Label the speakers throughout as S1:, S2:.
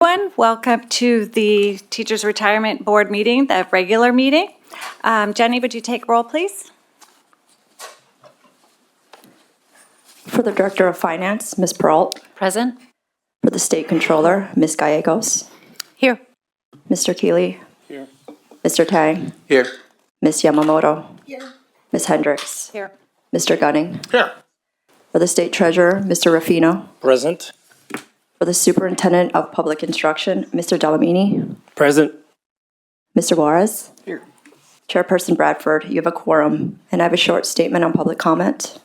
S1: Everyone, welcome to the Teachers Retirement Board meeting, the regular meeting. Jenny, would you take roll, please?
S2: For the Director of Finance, Ms. Peralt.
S1: Present.
S2: For the State Controller, Ms. Gallegos.
S1: Here.
S2: Mr. Keeley.
S3: Here.
S2: Mr. Tang.
S3: Here.
S2: Ms. Yamamoto. Here. Ms. Hendricks.
S1: Here.
S2: Mr. Gunning.
S3: Here.
S2: For the State Treasurer, Mr. Ruffino.
S3: Present.
S2: For the Superintendent of Public Instruction, Mr. Delamini.
S3: Present.
S2: Mr. Juarez.
S3: Here.
S2: Chairperson Bradford, you have a quorum, and I have a short statement on public comment.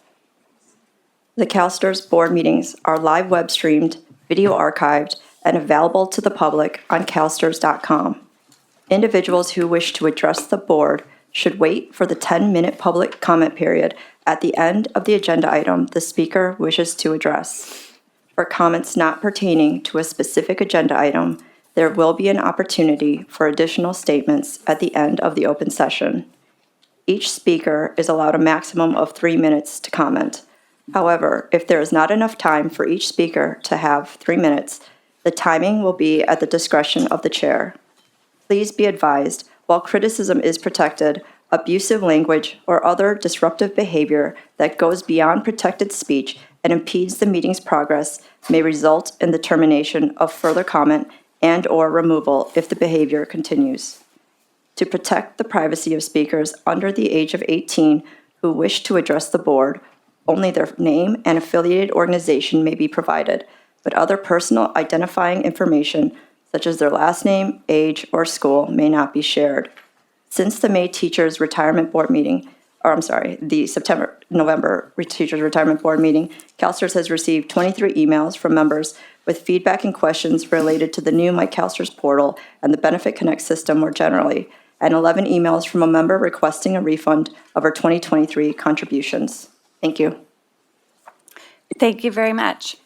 S2: The CalSTRS board meetings are live web streamed, video archived, and available to the public on calstrs.com. Individuals who wish to address the board should wait for the 10-minute public comment period at the end of the agenda item the speaker wishes to address. For comments not pertaining to a specific agenda item, there will be an opportunity for additional statements at the end of the open session. Each speaker is allowed a maximum of 3 minutes to comment. However, if there is not enough time for each speaker to have 3 minutes, the timing will be at the discretion of the chair. Please be advised, while criticism is protected, abusive language or other disruptive behavior that goes beyond protected speech and impedes the meeting's progress may result in the termination of further comment and/or removal if the behavior continues. To protect the privacy of speakers under the age of 18 who wish to address the board, only their name and affiliated organization may be provided, but other personal identifying information, such as their last name, age, or school, may not be shared. Since the May Teachers Retirement Board meeting, the November Teachers Retirement Board meeting, CalSTRS has received 23 emails from members with feedback and questions related to the new My CalSTRS portal and the Benefit Connect system more generally, and 11 emails from a member requesting a refund of her 2023 contributions. Thank you.
S1: Thank you very much.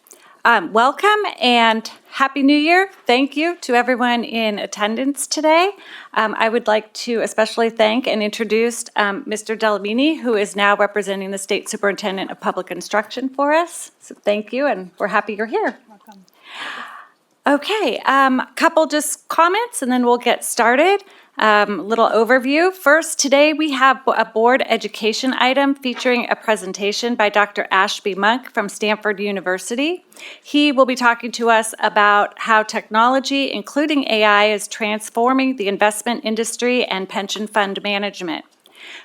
S1: Welcome and Happy New Year. Thank you to everyone in attendance today. I would like to especially thank and introduce Mr. Delamini, who is now representing the State Superintendent of Public Instruction for us. So thank you, and we're happy you're here. Welcome. Okay, couple just comments, and then we'll get started. Little overview. First, today we have a board education item featuring a presentation by Dr. Ashby Monk from Stanford University. He will be talking to us about how technology, including AI, is transforming the investment industry and pension fund management.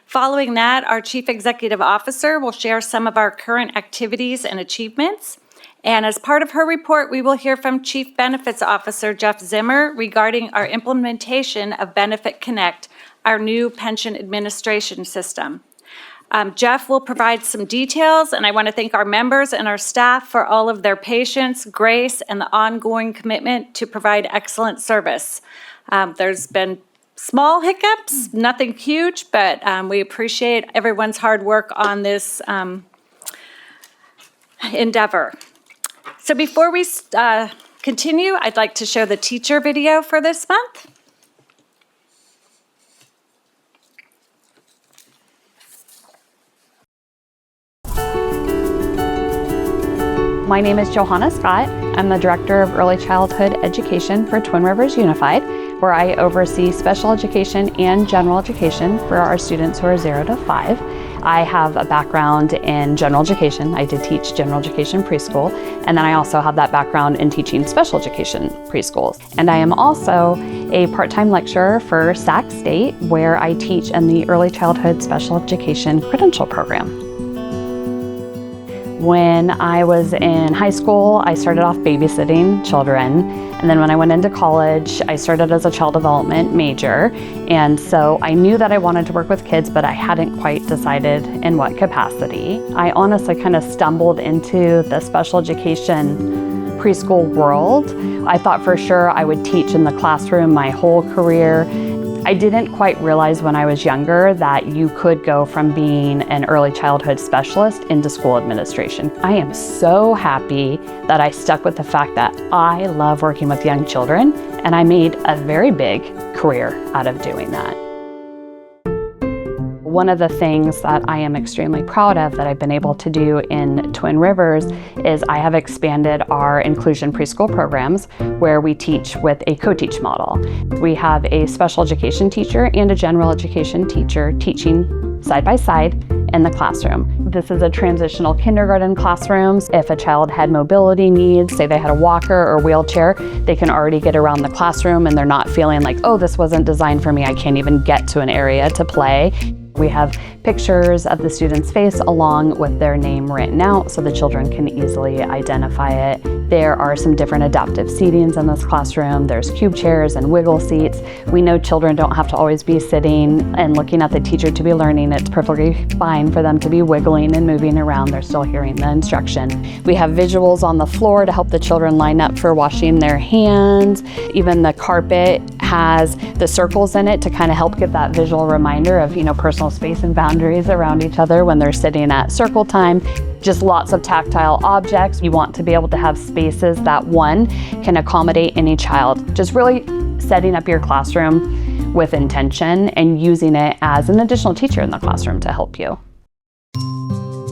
S1: Following that, our Chief Executive Officer will share some of our current activities and achievements. And as part of her report, we will hear from Chief Benefits Officer Jeff Zimmer regarding our implementation of Benefit Connect, our new pension administration system. Jeff will provide some details, and I want to thank our members and our staff for all of their patience, grace, and the ongoing commitment to provide excellent service. There's been small hiccups, nothing huge, but we appreciate everyone's hard work on this endeavor. So before we continue, I'd like to show the teacher video for this month.
S4: My name is Johanna Scott. I'm the Director of Early Childhood Education for Twin Rivers Unified, where I oversee special education and general education for our students who are 0 to 5. I have a background in general education. I did teach general education preschool, and then I also have that background in teaching special education preschools. And I am also a part-time lecturer for Sac State, where I teach in the Early Childhood Special Education Credential Program. When I was in high school, I started off babysitting children. And then when I went into college, I started as a child development major. And so I knew that I wanted to work with kids, but I hadn't quite decided in what capacity. I honestly kind of stumbled into the special education preschool world. I thought for sure I would teach in the classroom my whole career. I didn't quite realize when I was younger that you could go from being an early childhood specialist into school administration. I am so happy that I stuck with the fact that I love working with young children, and I made a very big career out of doing that. One of the things that I am extremely proud of that I've been able to do in Twin Rivers is I have expanded our inclusion preschool programs where we teach with a co-teach model. We have a special education teacher and a general education teacher teaching side by side in the classroom. This is a transitional kindergarten classroom. If a child had mobility needs, say they had a walker or wheelchair, they can already get around the classroom and they're not feeling like, oh, this wasn't designed for me, I can't even get to an area to play. We have pictures of the student's face along with their name written out so the children can easily identify it. There are some different adaptive seatings in this classroom. There's cube chairs and wiggle seats. We know children don't have to always be sitting and looking at the teacher to be learning. It's perfectly fine for them to be wiggling and moving around. They're still hearing the instruction. We have visuals on the floor to help the children line up for washing their hands. Even the carpet has the circles in it to kind of help give that visual reminder of, personal space and boundaries around each other when they're sitting at circle time. Just lots of tactile objects. You want to be able to have spaces that one can accommodate any child. Just really setting up your classroom with intention and using it as an additional teacher in the classroom to help you.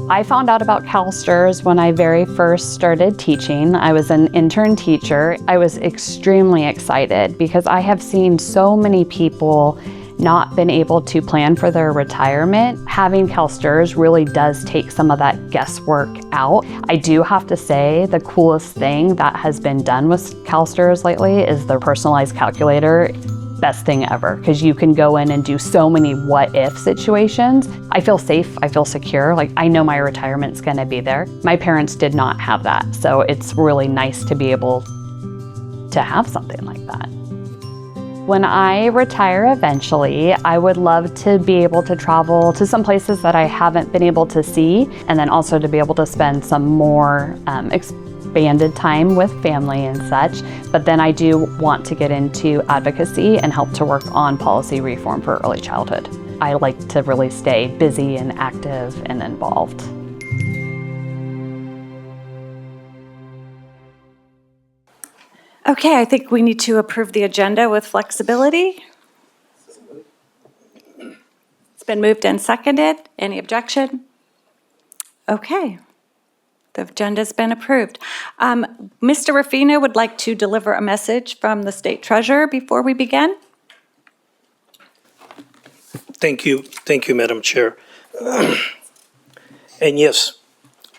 S4: I found out about CalSTRS when I very first started teaching. I was an intern teacher. I was extremely excited because I have seen so many people not been able to plan for their retirement. Having CalSTRS really does take some of that guesswork out. I do have to say the coolest thing that has been done with CalSTRS lately is the personalized calculator. Best thing ever, because you can go in and do so many what if situations. I feel safe, I feel secure, like I know my retirement's gonna be there. My parents did not have that, so it's really nice to be able to have something like that. When I retire eventually, I would love to be able to travel to some places that I haven't been able to see, and then also to be able to spend some more expanded time with family and such. But then I do want to get into advocacy and help to work on policy reform for early childhood. I like to really stay busy and active and involved.
S1: Okay, I think we need to approve the agenda with flexibility. It's been moved and seconded. Any objection? Okay. The agenda's been approved. Mr. Ruffino would like to deliver a message from the State Treasurer before we begin.
S3: Thank you, Madam Chair. And yes,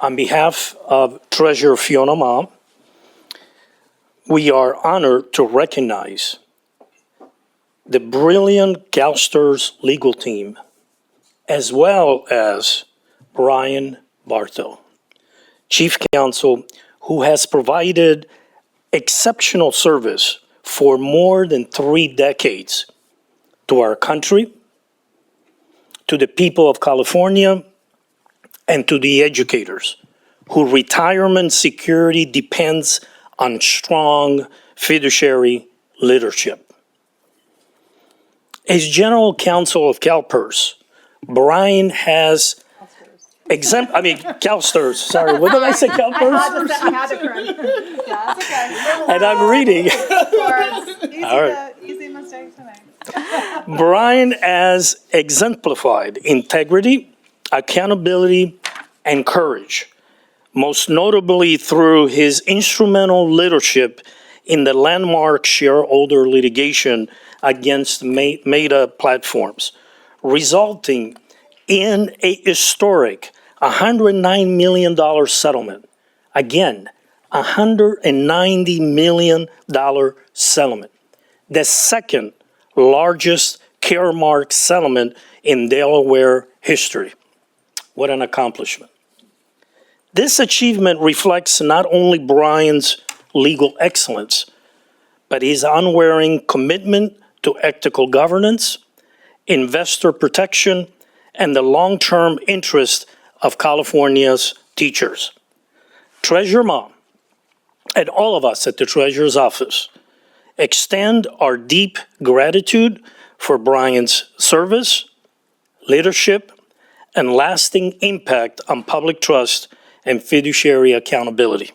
S3: on behalf of Treasurer Fiona Ma, we are honored to recognize the brilliant CalSTRS legal team, as well as Brian Bartow, Chief Counsel, who has provided exceptional service for more than 3 decades to our country, to the people of California, and to the educators whose retirement security depends on strong fiduciary leadership. As General Counsel of CalPERS, Brian has CalSTRS, sorry, what did I say, CalPERS?
S5: I had to correct you. Yeah, it's okay.
S3: And I'm reading. All right.
S5: Easy mistake to make.
S3: Brian has exemplified integrity, accountability, and courage, most notably through his instrumental leadership in the landmark shareholder litigation against Meta platforms, resulting in a historic $109 million settlement. Again, $190 million settlement. The second largest Caremark settlement in Delaware history. What an accomplishment. This achievement reflects not only Brian's legal excellence, but his unwavering commitment to ethical governance, investor protection, and the long-term interest of California's teachers. Treasurer Ma, and all of us at the Treasurer's Office, extend our deep gratitude for Brian's service, leadership, and lasting impact on public trust and fiduciary accountability.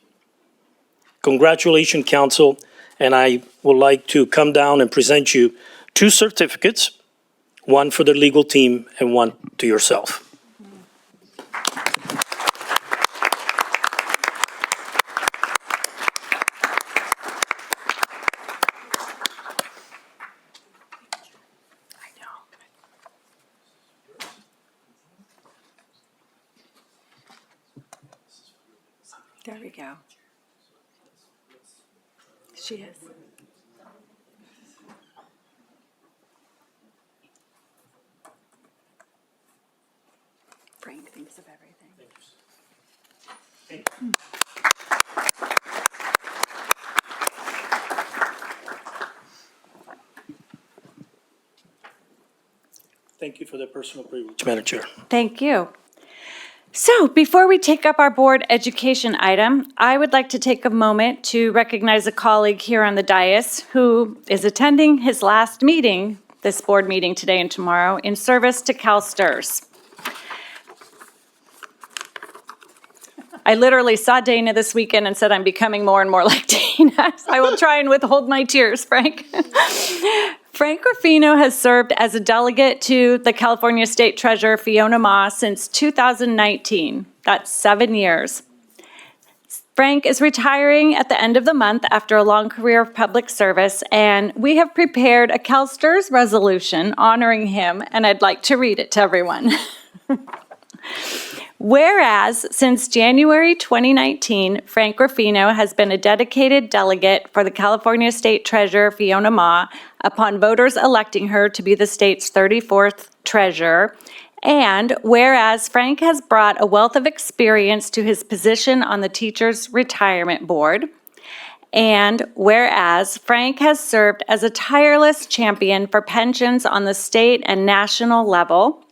S3: Congratulations, Council, and I would like to come down and present you 2 certificates one for the legal team, and one to yourself.
S1: There we go. She is. Frank thinks of everything.
S3: Thank you for the personal privilege, Madam Chair.
S1: Thank you. So before we take up our board education item, I would like to take a moment to recognize a colleague here on the dais who is attending his last meeting, this board meeting today and tomorrow, in service to CalSTRS. I literally saw Dana this weekend and said, I'm becoming more and more like Dana. I will try and withhold my tears, Frank. Frank Ruffino has served as a delegate to the California State Treasurer Fiona Ma since 2019. That's 7 years. Frank is retiring at the end of the month after a long career of public service, and we have prepared a CalSTRS resolution honoring him, and I'd like to read it to everyone. Whereas, since January 2019, Frank Ruffino has been a dedicated delegate for the California State Treasurer Fiona Ma upon voters electing her to be the state's 34th treasurer. And whereas Frank has brought a wealth of experience to his position on the Teachers Retirement Board. And whereas Frank has served as a tireless champion for pensions on the state and national level.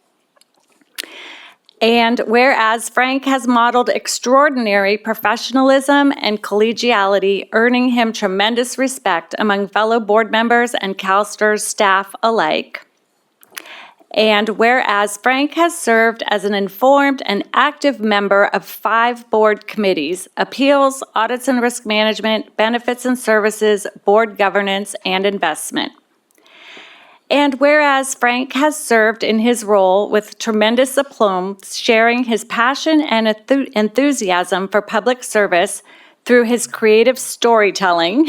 S1: And whereas Frank has modeled extraordinary professionalism and collegiality, earning him tremendous respect among fellow board members and CalSTRS staff alike. And whereas Frank has served as an informed and active member of 5 board committees: Appeals, Audits and Risk Management, Benefits and Services, Board Governance, and Investment. And whereas Frank has served in his role with tremendous aplomb, sharing his passion and enthusiasm for public service through his creative storytelling,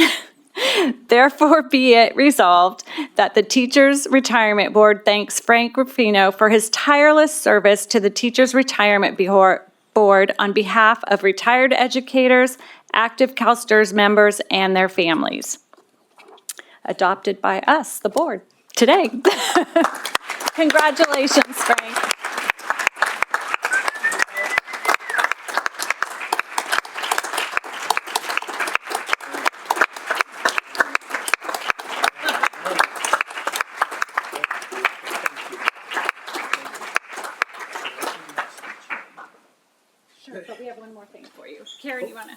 S1: therefore be it resolved that the Teachers Retirement Board thanks Frank Ruffino for his tireless service to the Teachers Retirement Board on behalf of retired educators, active CalSTRS members, and their families. Adopted by us, the board, today. Congratulations, Frank. Sure, but we have one more thing for you. Karen, you want to?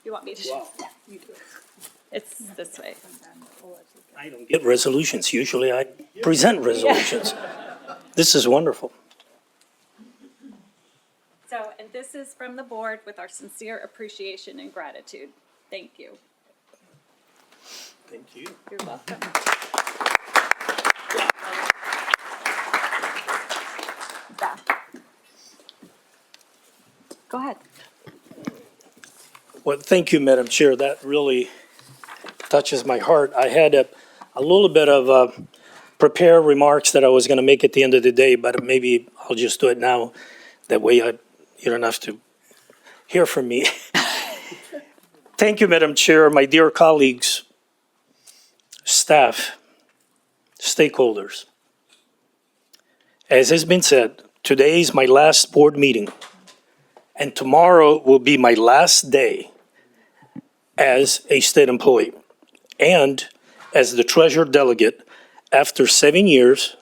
S1: You want me to?
S3: Wow.
S1: Yeah, you do it. It's this way.
S3: I don't get resolutions. Usually I present resolutions. This is wonderful.
S1: So, and this is from the board with our sincere appreciation and gratitude. Thank you.
S3: Thank you.
S1: You're welcome. Go ahead.
S3: Well, thank you, Madam Chair. That really touches my heart. I had a little bit of prepared remarks that I was going to make at the end of the day, but maybe I'll just do it now. That way you don't have to hear from me. Thank you, Madam Chair, my dear colleagues, staff, stakeholders. As has been said, today is my last board meeting, and tomorrow will be my last day as a state employee and as the treasurer delegate after 7 years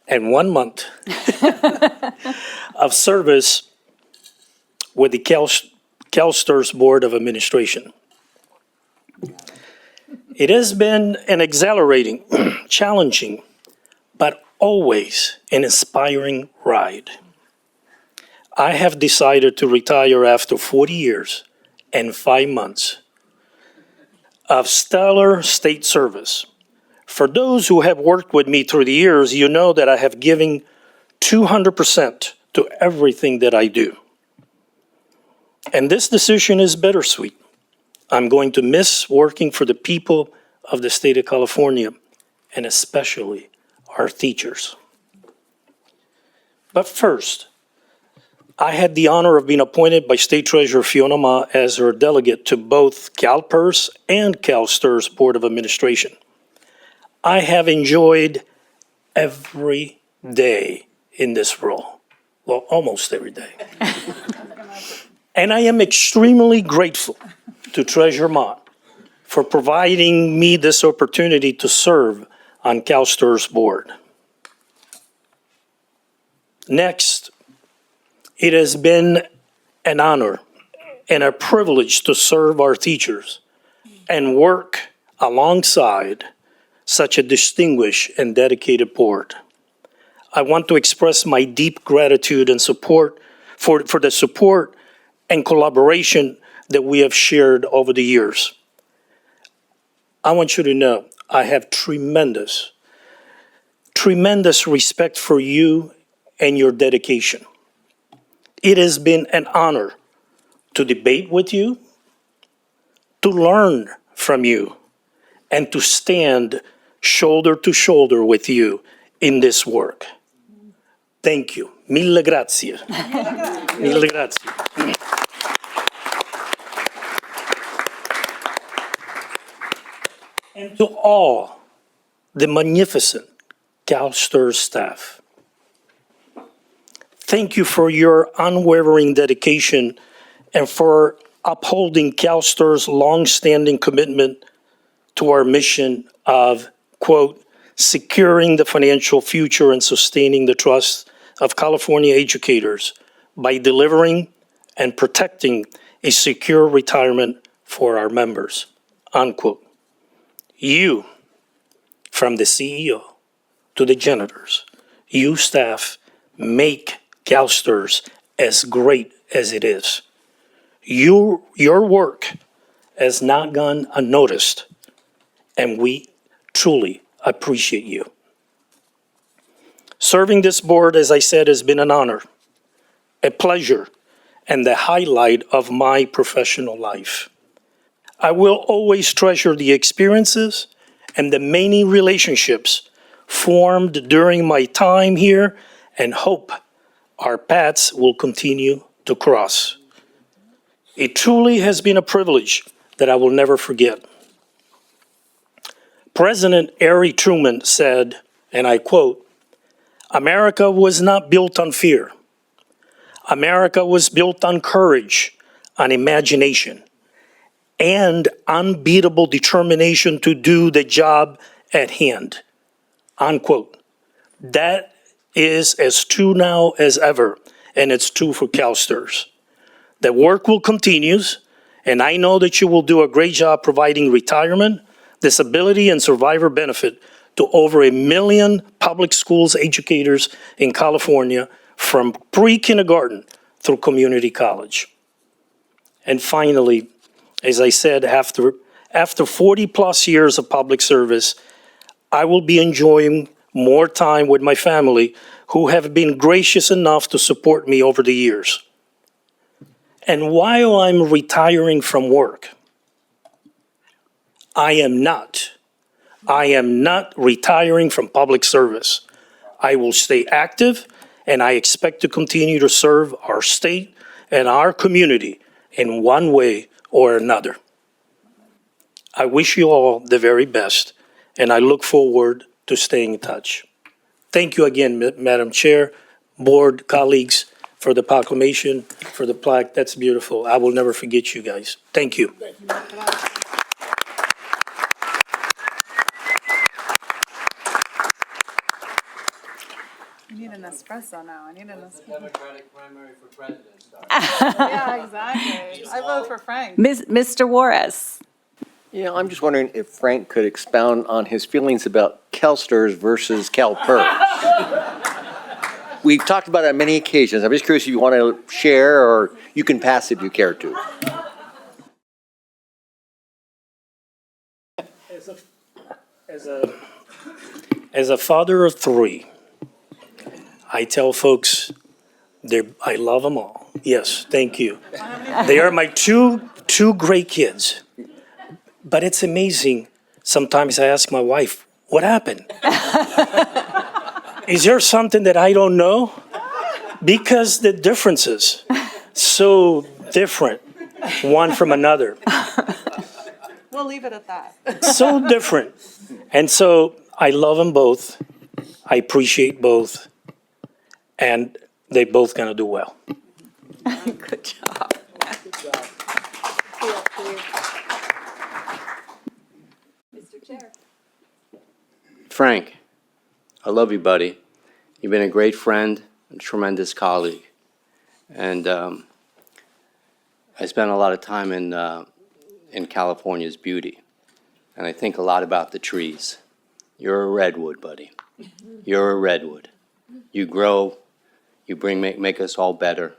S3: and 1 month of service with the CalSTRS Board of Administration. It has been an exhilarating, challenging, but always an inspiring ride. I have decided to retire after 40 years and 5 months of stellar state service. For those who have worked with me through the years, you know that I have given 200% to everything that I do. And this decision is bittersweet. I'm going to miss working for the people of the state of California, and especially our teachers. But first, I had the honor of being appointed by State Treasurer Fiona Ma as her delegate to both CalPERS and CalSTRS Board of Administration. I have enjoyed every day in this role. Well, almost every day. And I am extremely grateful to Treasurer Mott for providing me this opportunity to serve on CalSTRS board. Next, it has been an honor and a privilege to serve our teachers and work alongside such a distinguished and dedicated board. I want to express my deep gratitude and support for the support and collaboration that we have shared over the years. I want you to know I have tremendous respect for you and your dedication. It has been an honor to debate with you, to learn from you, and to stand shoulder to shoulder with you in this work. Thank you. Mille grazie. Mille grazie. And to all the magnificent CalSTRS staff, thank you for your unwavering dedication and for upholding CalSTRS' longstanding commitment to our mission of, quote, securing the financial future and sustaining the trust of California educators by delivering and protecting a secure retirement for our members, unquote. You, from the CEO to the janitors, you staff make CalSTRS as great as it is. Your work has not gone unnoticed, and we truly appreciate you. Serving this board, as I said, has been an honor, a pleasure, and the highlight of my professional life. I will always treasure the experiences and the many relationships formed during my time here and hope our paths will continue to cross. It truly has been a privilege that I will never forget. President Harry Truman said, and I quote, "America was not built on fear. America was built on courage, on imagination, and unbeatable determination to do the job at hand," unquote. That is as true now as ever, and it's true for CalSTRS. The work will continue, and I know that you will do a great job providing retirement, disability, and survivor benefit to over 1 million public schools educators in California from pre-kindergarten through community college. And finally, as I said, after 40 plus years of public service, I will be enjoying more time with my family who have been gracious enough to support me over the years. And while I'm retiring from work, I am not retiring from public service. I will stay active, and I expect to continue to serve our state and our community in one way or another. I wish you all the very best, and I look forward to staying in touch. Thank you again, Madam Chair, board, colleagues, for the proclamation, for the plaque. That's beautiful. I will never forget you guys. Thank you.
S5: I need an espresso now. I need an espresso.
S6: Democratic primary for president starts.
S5: Yeah, exactly. I vote for Frank.
S1: Mr. Juarez.
S6: Yeah, I'm just wondering if Frank could expound on his feelings about CalSTRS versus CalPERS. We've talked about it on many occasions. I'm just curious if you want to share, or you can pass if you care to.
S3: As a father of three, I tell folks I love them all. Yes, thank you. They are my two great kids. But it's amazing. Sometimes I ask my wife, what happened? Is there something that I don't know? Because the differences so different one from another.
S5: We'll leave it at that.
S3: So different. And so I love them both. I appreciate both. And they both gonna do well.
S1: Good job.
S7: Frank, I love you, buddy. You've been a great friend, a tremendous colleague. And I spent a lot of time in California's beauty. And I think a lot about the trees. You're a redwood, buddy. You're a redwood. You grow, you make us all better.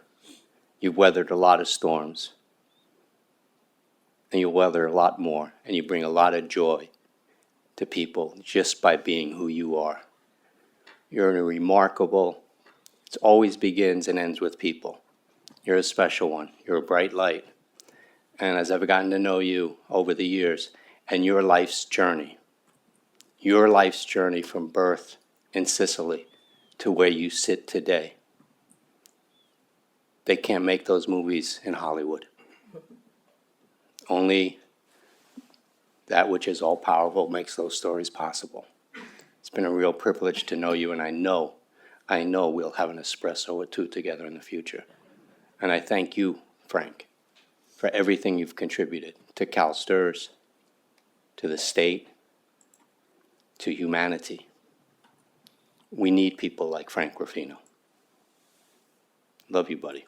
S7: You've weathered a lot of storms. And you'll weather a lot more. And you bring a lot of joy to people just by being who you are. You're a remarkable, it always begins and ends with people. You're a special one. You're a bright light. And as I've gotten to know you over the years and your life's journey from birth in Sicily to where you sit today, they can't make those movies in Hollywood. Only that which is all-powerful makes those stories possible. It's been a real privilege to know you, and I know we'll have an espresso or two together in the future. And I thank you, Frank, for everything you've contributed to CalSTRS, to the state, to humanity. We need people like Frank Ruffino. Love you, buddy.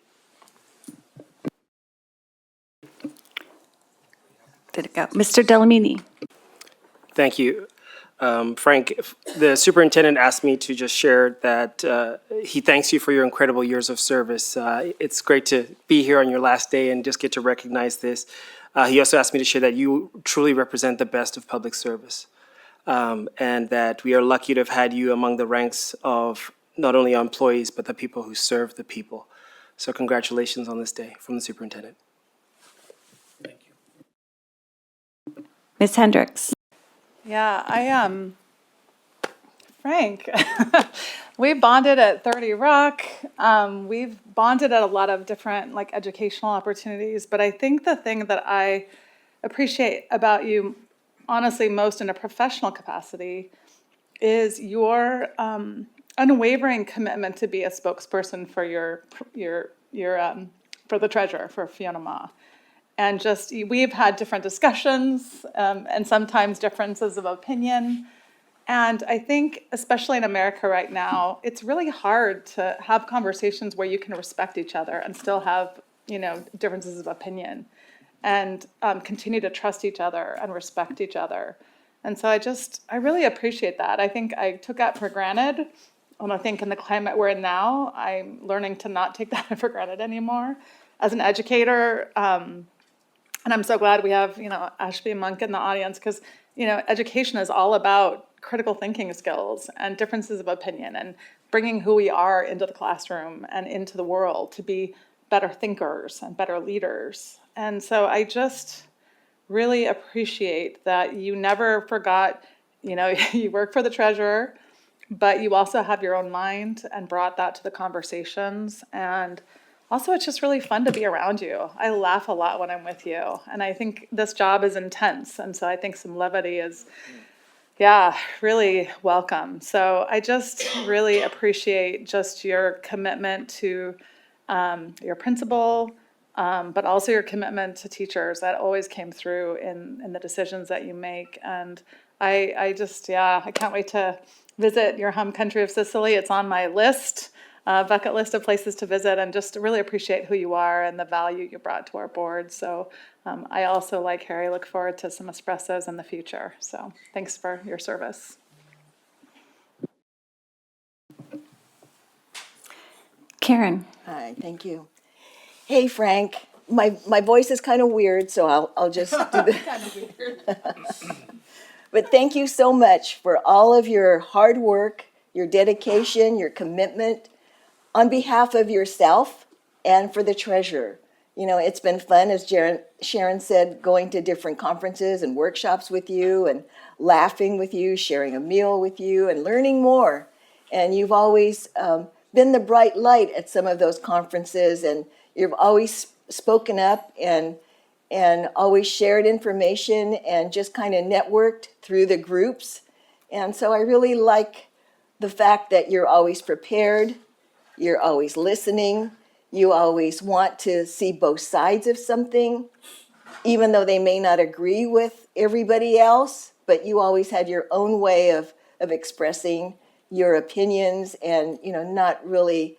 S1: Did it go? Mr. Delamini.
S8: Thank you. Frank, the superintendent asked me to just share that he thanks you for your incredible years of service. It's great to be here on your last day and just get to recognize this. He also asked me to share that you truly represent the best of public service, and that we are lucky to have had you among the ranks of not only our employees, but the people who serve the people. So congratulations on this day from the superintendent.
S1: Ms. Hendricks.
S5: Yeah, Frank, we bonded at 30 Rock. We've bonded at a lot of different educational opportunities, but I think the thing that I appreciate about you, honestly, most in a professional capacity, is your unwavering commitment to be a spokesperson for for the treasurer, for Fiona Ma. And just, we've had different discussions and sometimes differences of opinion. And I think, especially in America right now, it's really hard to have conversations where you can respect each other and still have, differences of opinion and continue to trust each other and respect each other. And so I really appreciate that. I think I took that for granted. And I think in the climate we're in now, I'm learning to not take that for granted anymore. As an educator, and I'm so glad we have, Ashby Monk in the audience, because, education is all about critical thinking skills and differences of opinion and bringing who we are into the classroom and into the world to be better thinkers and better leaders. And so I just really appreciate that you never forgot, you work for the treasurer, but you also have your own mind and brought that to the conversations. And also, it's just really fun to be around you. I laugh a lot when I'm with you. And I think this job is intense. And so I think some levity is, really welcome. So I just really appreciate just your commitment to your principal, but also your commitment to teachers. That always came through in the decisions that you make. And I can't wait to visit your home country of Sicily. It's on my list. Bucket list of places to visit, and just really appreciate who you are and the value you brought to our board. So I also, like Harry, look forward to some espressos in the future. So thanks for your service.
S1: Karen.
S9: Hi, thank you. Hey, Frank. My voice is kind of weird, so I'll just do the. But thank you so much for all of your hard work, your dedication, your commitment on behalf of yourself and for the treasurer. You know, it's been fun, as Sharon said, going to different conferences and workshops with you and laughing with you, sharing a meal with you and learning more. And you've always been the bright light at some of those conferences, and you've always spoken up and always shared information and just kind of networked through the groups. And so I really like the fact that you're always prepared, you're always listening, you always want to see both sides of something, even though they may not agree with everybody else, but you always had your own way of expressing your opinions and, you know, not really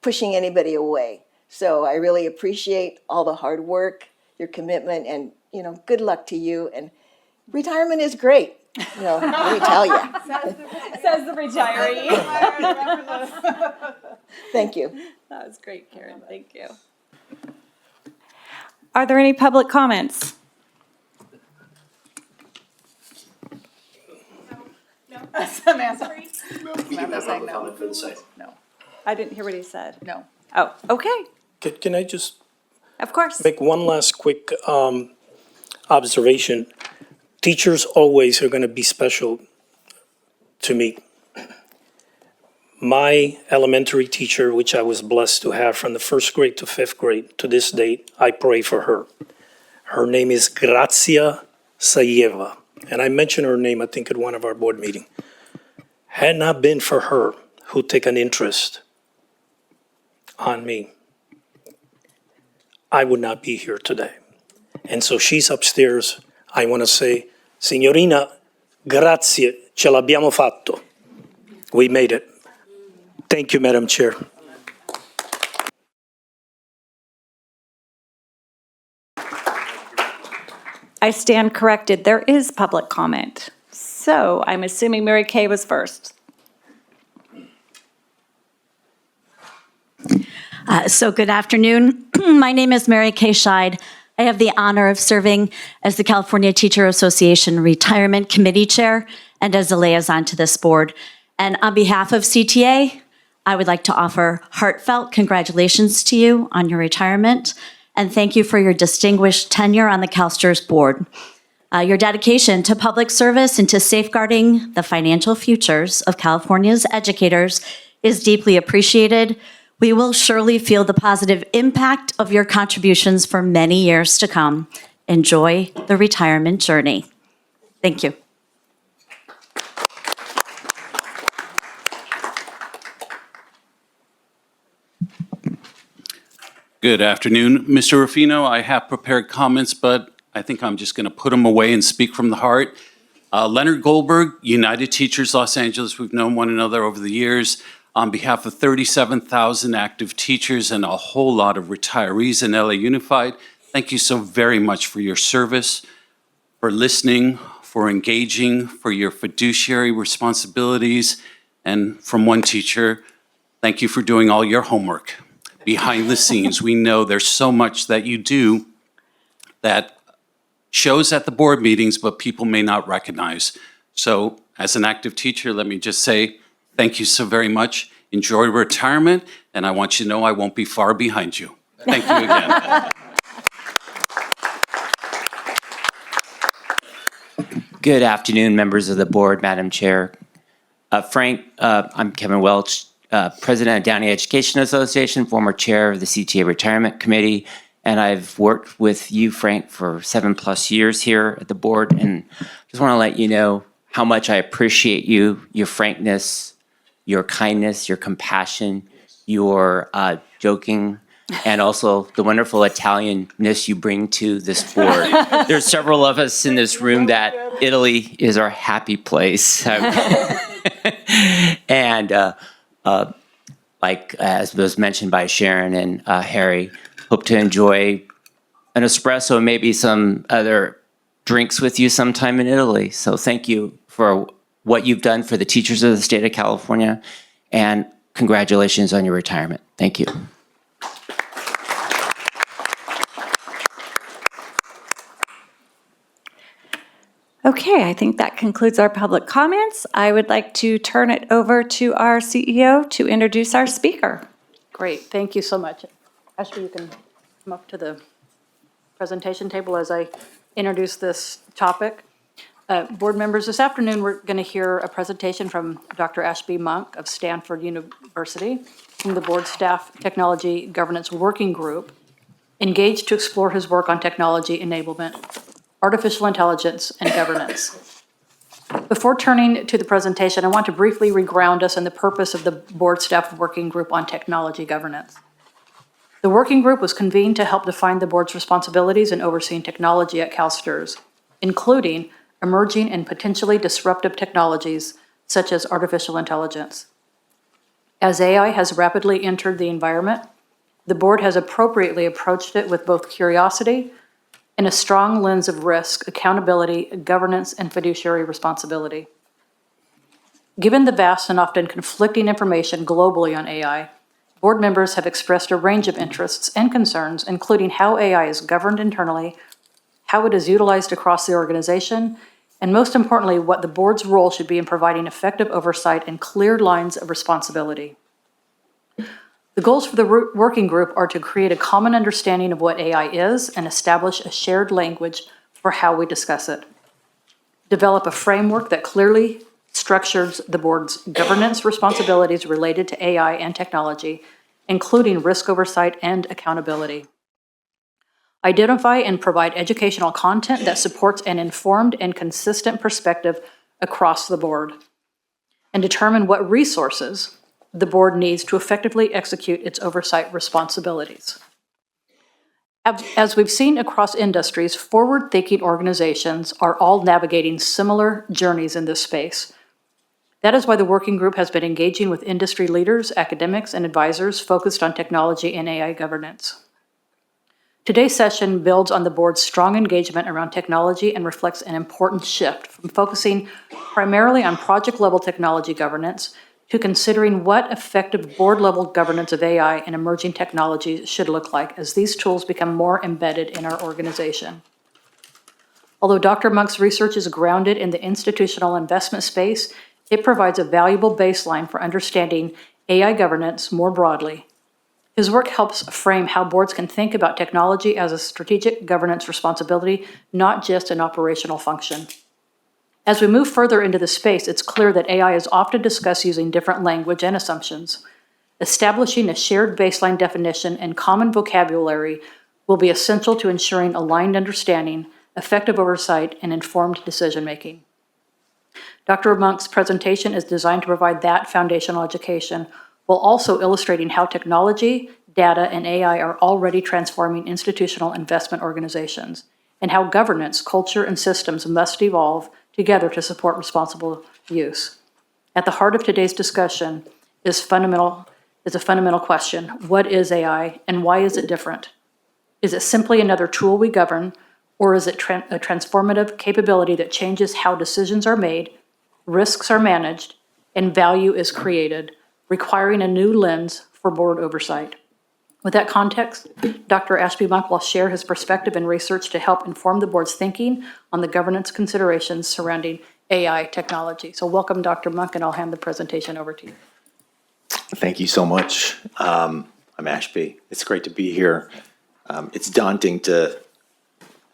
S9: pushing anybody away. So I really appreciate all the hard work, your commitment, and, you know, good luck to you. And retirement is great, you know, let me tell you.
S1: Says the retiree.
S9: Thank you.
S1: That was great, Karen. Thank you. Are there any public comments?
S5: Samantha's saying no. No,
S1: I didn't hear what he said.
S5: no.
S1: Oh, okay.
S3: Can I just
S1: Of course.
S3: make one last quick observation? Teachers always are going to be special to me. My elementary teacher, which I was blessed to have from the first grade to fifth grade to this date, I pray for her. Her name is Grazia Sayeva. And I mentioned her name, I think, at one of our board meetings. Had not been for her who took an interest on me, I would not be here today. And so she's upstairs. I want to say, Signorina, grazie, ce l'abbiamo fatto. We made it. Thank you, Madam Chair.
S1: I stand corrected. There is public comment. So I'm assuming Mary Kay was first.
S10: So good afternoon. My name is Mary Kay Scheid. I have the honor of serving as the California Teacher Association Retirement Committee Chair and as a liaison to this board. And on behalf of CTA, I would like to offer heartfelt congratulations to you on your retirement, and thank you for your distinguished tenure on the CalSTRS board. Your dedication to public service and to safeguarding the financial futures of California's educators is deeply appreciated. We will surely feel the positive impact of your contributions for many years to come. Enjoy the retirement journey. Thank you.
S11: Good afternoon. Mr. Rufino, I have prepared comments, but I think I'm just going to put them away and speak from the heart. Leonard Goldberg, United Teachers Los Angeles. We've known one another over the years. On behalf of 37,000 active teachers and a whole lot of retirees in LA Unified, thank you so very much for your service, for listening, for engaging, for your fiduciary responsibilities. And from one teacher, thank you for doing all your homework behind the scenes. We know there's so much that you do that shows at the board meetings, but people may not recognize. So as an active teacher, let me just say, thank you so very much. Enjoy retirement, and I want you to know I won't be far behind you. Thank you again.
S12: Good afternoon, members of the board, Madam Chair. Frank, I'm Kevin Welch, President of Downey Education Association, former chair of the CTA Retirement Committee, and I've worked with you, Frank, for 7+ years here at the board, and just want to let you know how much I appreciate you, your frankness, your kindness, your compassion, your joking, and also the wonderful Italianness you bring to this board. There's several of us in this room that Italy is our happy place. And like as was mentioned by Sharon and Harry, hope to enjoy an espresso and maybe some other drinks with you sometime in Italy. So thank you for what you've done for the teachers of the state of California, and congratulations on your retirement. Thank you.
S1: Okay, I think that concludes our public comments. I would like to turn it over to our CEO to introduce our speaker.
S13: Great, thank you so much. Ashby, you can come up to the presentation table as I introduce this topic. Board members, this afternoon we're going to hear a presentation from Dr. Ashby Monk of Stanford University from the Board Staff Technology Governance Working Group, engaged to explore his work on technology enablement, artificial intelligence, and governance. Before turning to the presentation, I want to briefly reground us in the purpose of the Board Staff Working Group on Technology Governance. The working group was convened to help define the board's responsibilities in overseeing technology at CalSTRS, including emerging and potentially disruptive technologies such as artificial intelligence. As AI has rapidly entered the environment, the board has appropriately approached it with both curiosity and a strong lens of risk, accountability, governance, and fiduciary responsibility. Given the vast and often conflicting information globally on AI, board members have expressed a range of interests and concerns, including how AI is governed internally, how it is utilized across the organization, and most importantly, what the board's role should be in providing effective oversight and clear lines of responsibility. The goals for the working group are to create a common understanding of what AI is and establish a shared language for how we discuss it. Develop a framework that clearly structures the board's governance responsibilities related to AI and technology, including risk oversight and accountability. Identify and provide educational content that supports an informed and consistent perspective across the board. And determine what resources the board needs to effectively execute its oversight responsibilities. As we've seen across industries, forward-thinking organizations are all navigating similar journeys in this space. That is why the working group has been engaging with industry leaders, academics, and advisors focused on technology and AI governance. Today's session builds on the board's strong engagement around technology and reflects an important shift from focusing primarily on project-level technology governance to considering what effective board-level governance of AI and emerging technologies should look like as these tools become more embedded in our organization. Although Dr. Monk's research is grounded in the institutional investment space, it provides a valuable baseline for understanding AI governance more broadly. His work helps frame how boards can think about technology as a strategic governance responsibility, not just an operational function. As we move further into the space, it's clear that AI is often discussed using different language and assumptions. Establishing a shared baseline definition and common vocabulary will be essential to ensuring aligned understanding, effective oversight, and informed decision-making. Dr. Monk's presentation is designed to provide that foundational education while also illustrating how technology, data, and AI are already transforming institutional investment organizations, and how governance, culture, and systems must evolve together to support responsible use. At the heart of today's discussion is a fundamental question. What is AI, and why is it different? Is it simply another tool we govern, or is it a transformative capability that changes how decisions are made, risks are managed, and value is created, requiring a new lens for board oversight? With that context, Dr. Ashby Monk will share his perspective and research to help inform the board's thinking on the governance considerations surrounding AI technology. So welcome, Dr. Monk, and I'll hand the presentation over to you.
S14: Thank you so much. I'm Ashby. It's great to be here. It's daunting to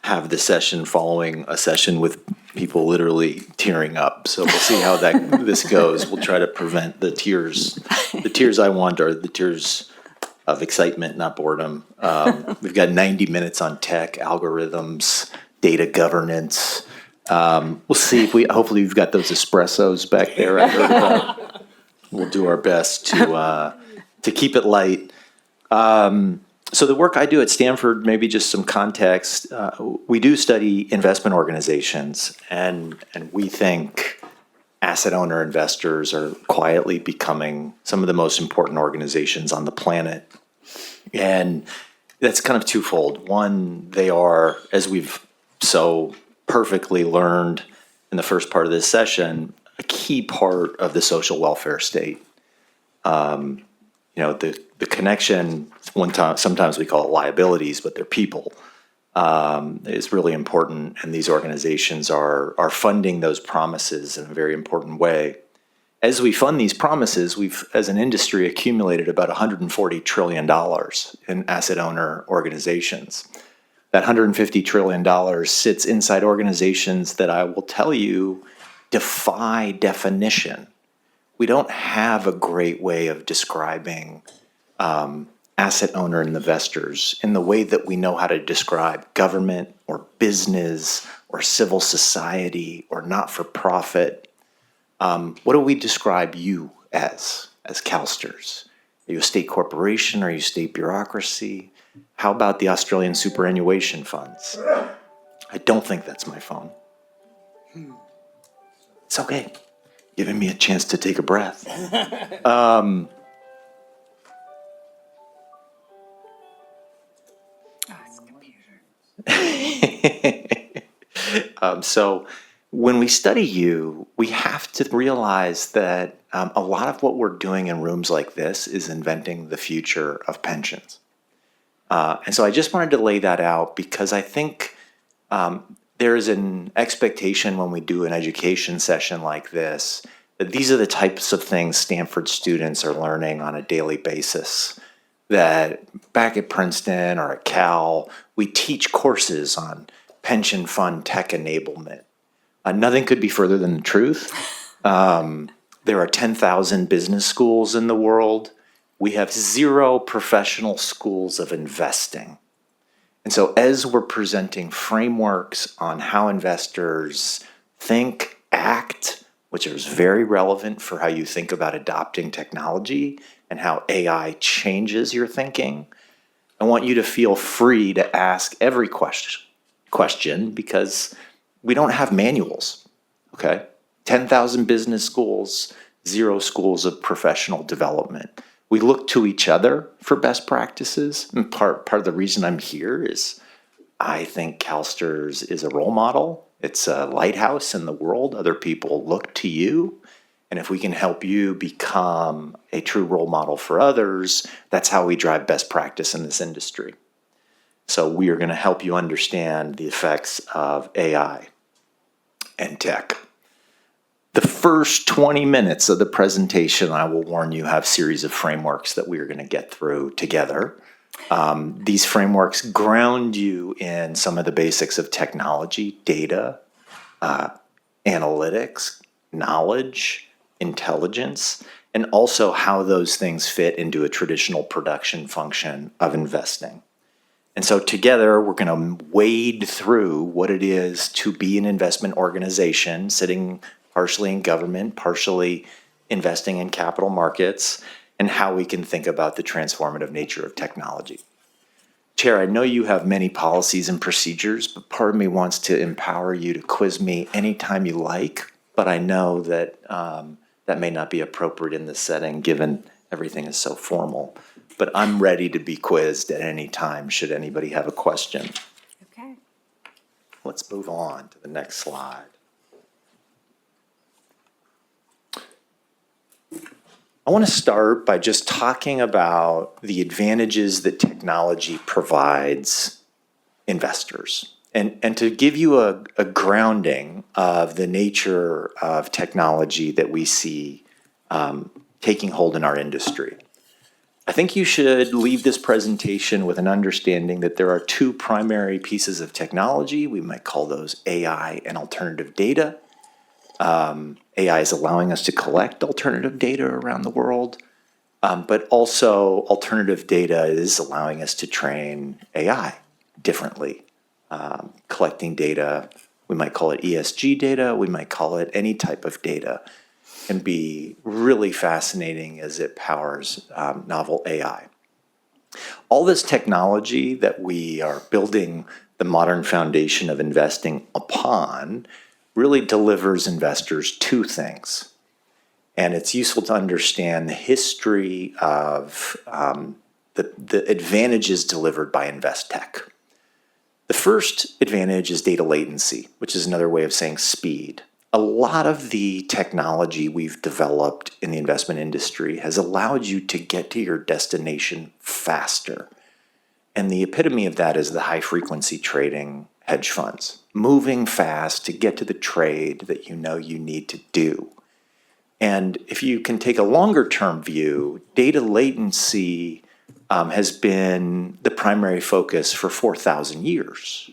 S14: have the session following a session with people literally tearing up. So we'll see how this goes. We'll try to prevent the tears. The tears I want are the tears of excitement, not boredom. We've got 90 minutes on tech, algorithms, data governance. We'll see if hopefully we've got those espressos back there. I heard about. We'll do our best to keep it light. So the work I do at Stanford, maybe just some context, we do study investment organizations, and we think asset owner investors are quietly becoming some of the most important organizations on the planet. And that's kind of twofold. One, they are, as we've so perfectly learned in the first part of this session, a key part of the social welfare state. The connection, sometimes we call it liabilities, but they're people. is really important, and these organizations are funding those promises in a very important way. As we fund these promises, we've, as an industry, accumulated about $140 trillion in asset owner organizations. That $150 trillion sits inside organizations that I will tell you defy definition. We don't have a great way of describing asset owner and investors in the way that we know how to describe government or business or civil society or not-for-profit. What do we describe you as CalSTRS? Are you a state corporation? Are you state bureaucracy? How about the Australian superannuation funds? I don't think that's my phone. It's okay. Giving me a chance to take a breath. So when we study you, we have to realize that a lot of what we're doing in rooms like this is inventing the future of pensions. And so I just wanted to lay that out because I think there is an expectation when we do an education session like this that these are the types of things Stanford students are learning on a daily basis. That back at Princeton or at Cal, we teach courses on pension fund tech enablement. Nothing could be further than the truth. There are 10,000 business schools in the world. We have 0 professional schools of investing. And so as we're presenting frameworks on how investors think, act, which is very relevant for how you think about adopting technology and how AI changes your thinking, I want you to feel free to ask every question because we don't have manuals, okay? 10,000 business schools, 0 schools of professional development. We look to each other for best practices. And part of the reason I'm here is I think CalSTRS is a role model. It's a lighthouse in the world. Other people look to you. And if we can help you become a true role model for others, that's how we drive best practice in this industry. So we are going to help you understand the effects of AI and tech. The first 20 minutes of the presentation, I will warn you, have a series of frameworks that we are going to get through together. These frameworks ground you in some of the basics of technology, data, analytics, knowledge, intelligence, and also how those things fit into a traditional production function of investing. And so together, we're going to wade through what it is to be an investment organization sitting partially in government, partially investing in capital markets, and how we can think about the transformative nature of technology. Chair, I know you have many policies and procedures, but part of me wants to empower you to quiz me anytime you like, but I know that that may not be appropriate in this setting given everything is so formal. But I'm ready to be quizzed at any time should anybody have a question.
S1: Okay.
S14: Let's move on to the next slide. I want to start by just talking about the advantages that technology provides investors and to give you a grounding of the nature of technology that we see taking hold in our industry. I think you should leave this presentation with an understanding that there are 2 primary pieces of technology. We might call those AI and alternative data. AI is allowing us to collect alternative data around the world, but also alternative data is allowing us to train AI differently. Collecting data, we might call it ESG data, we might call it any type of data, can be really fascinating as it powers novel AI. All this technology that we are building the modern foundation of investing upon really delivers investors 2 things. And it's useful to understand the history of the advantages delivered by InvestTech. The first advantage is data latency, which is another way of saying speed. A lot of the technology we've developed in the investment industry has allowed you to get to your destination faster. And the epitome of that is the high-frequency trading hedge funds, moving fast to get to the trade that you know you need to do. And if you can take a longer-term view, data latency has been the primary focus for 4,000 years.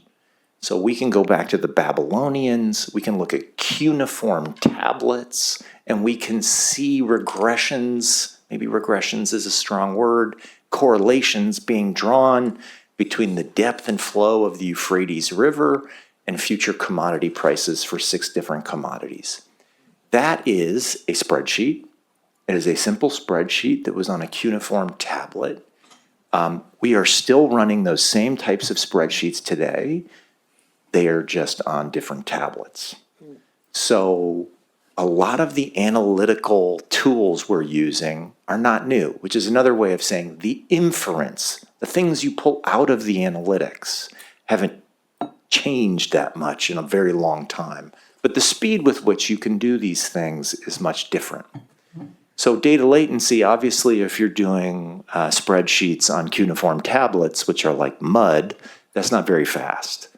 S14: So we can go back to the Babylonians, we can look at cuneiform tablets, and we can see regressions, maybe regressions is a strong word, correlations being drawn between the depth and flow of the Euphrates River and future commodity prices for 6 different commodities. That is a spreadsheet. It is a simple spreadsheet that was on a cuneiform tablet. We are still running those same types of spreadsheets today. They are just on different tablets. So a lot of the analytical tools we're using are not new, which is another way of saying the inference, the things you pull out of the analytics haven't changed that much in a very long time. But the speed with which you can do these things is much different. So data latency, obviously, if you're doing spreadsheets on cuneiform tablets, which are like mud, that's not very fast.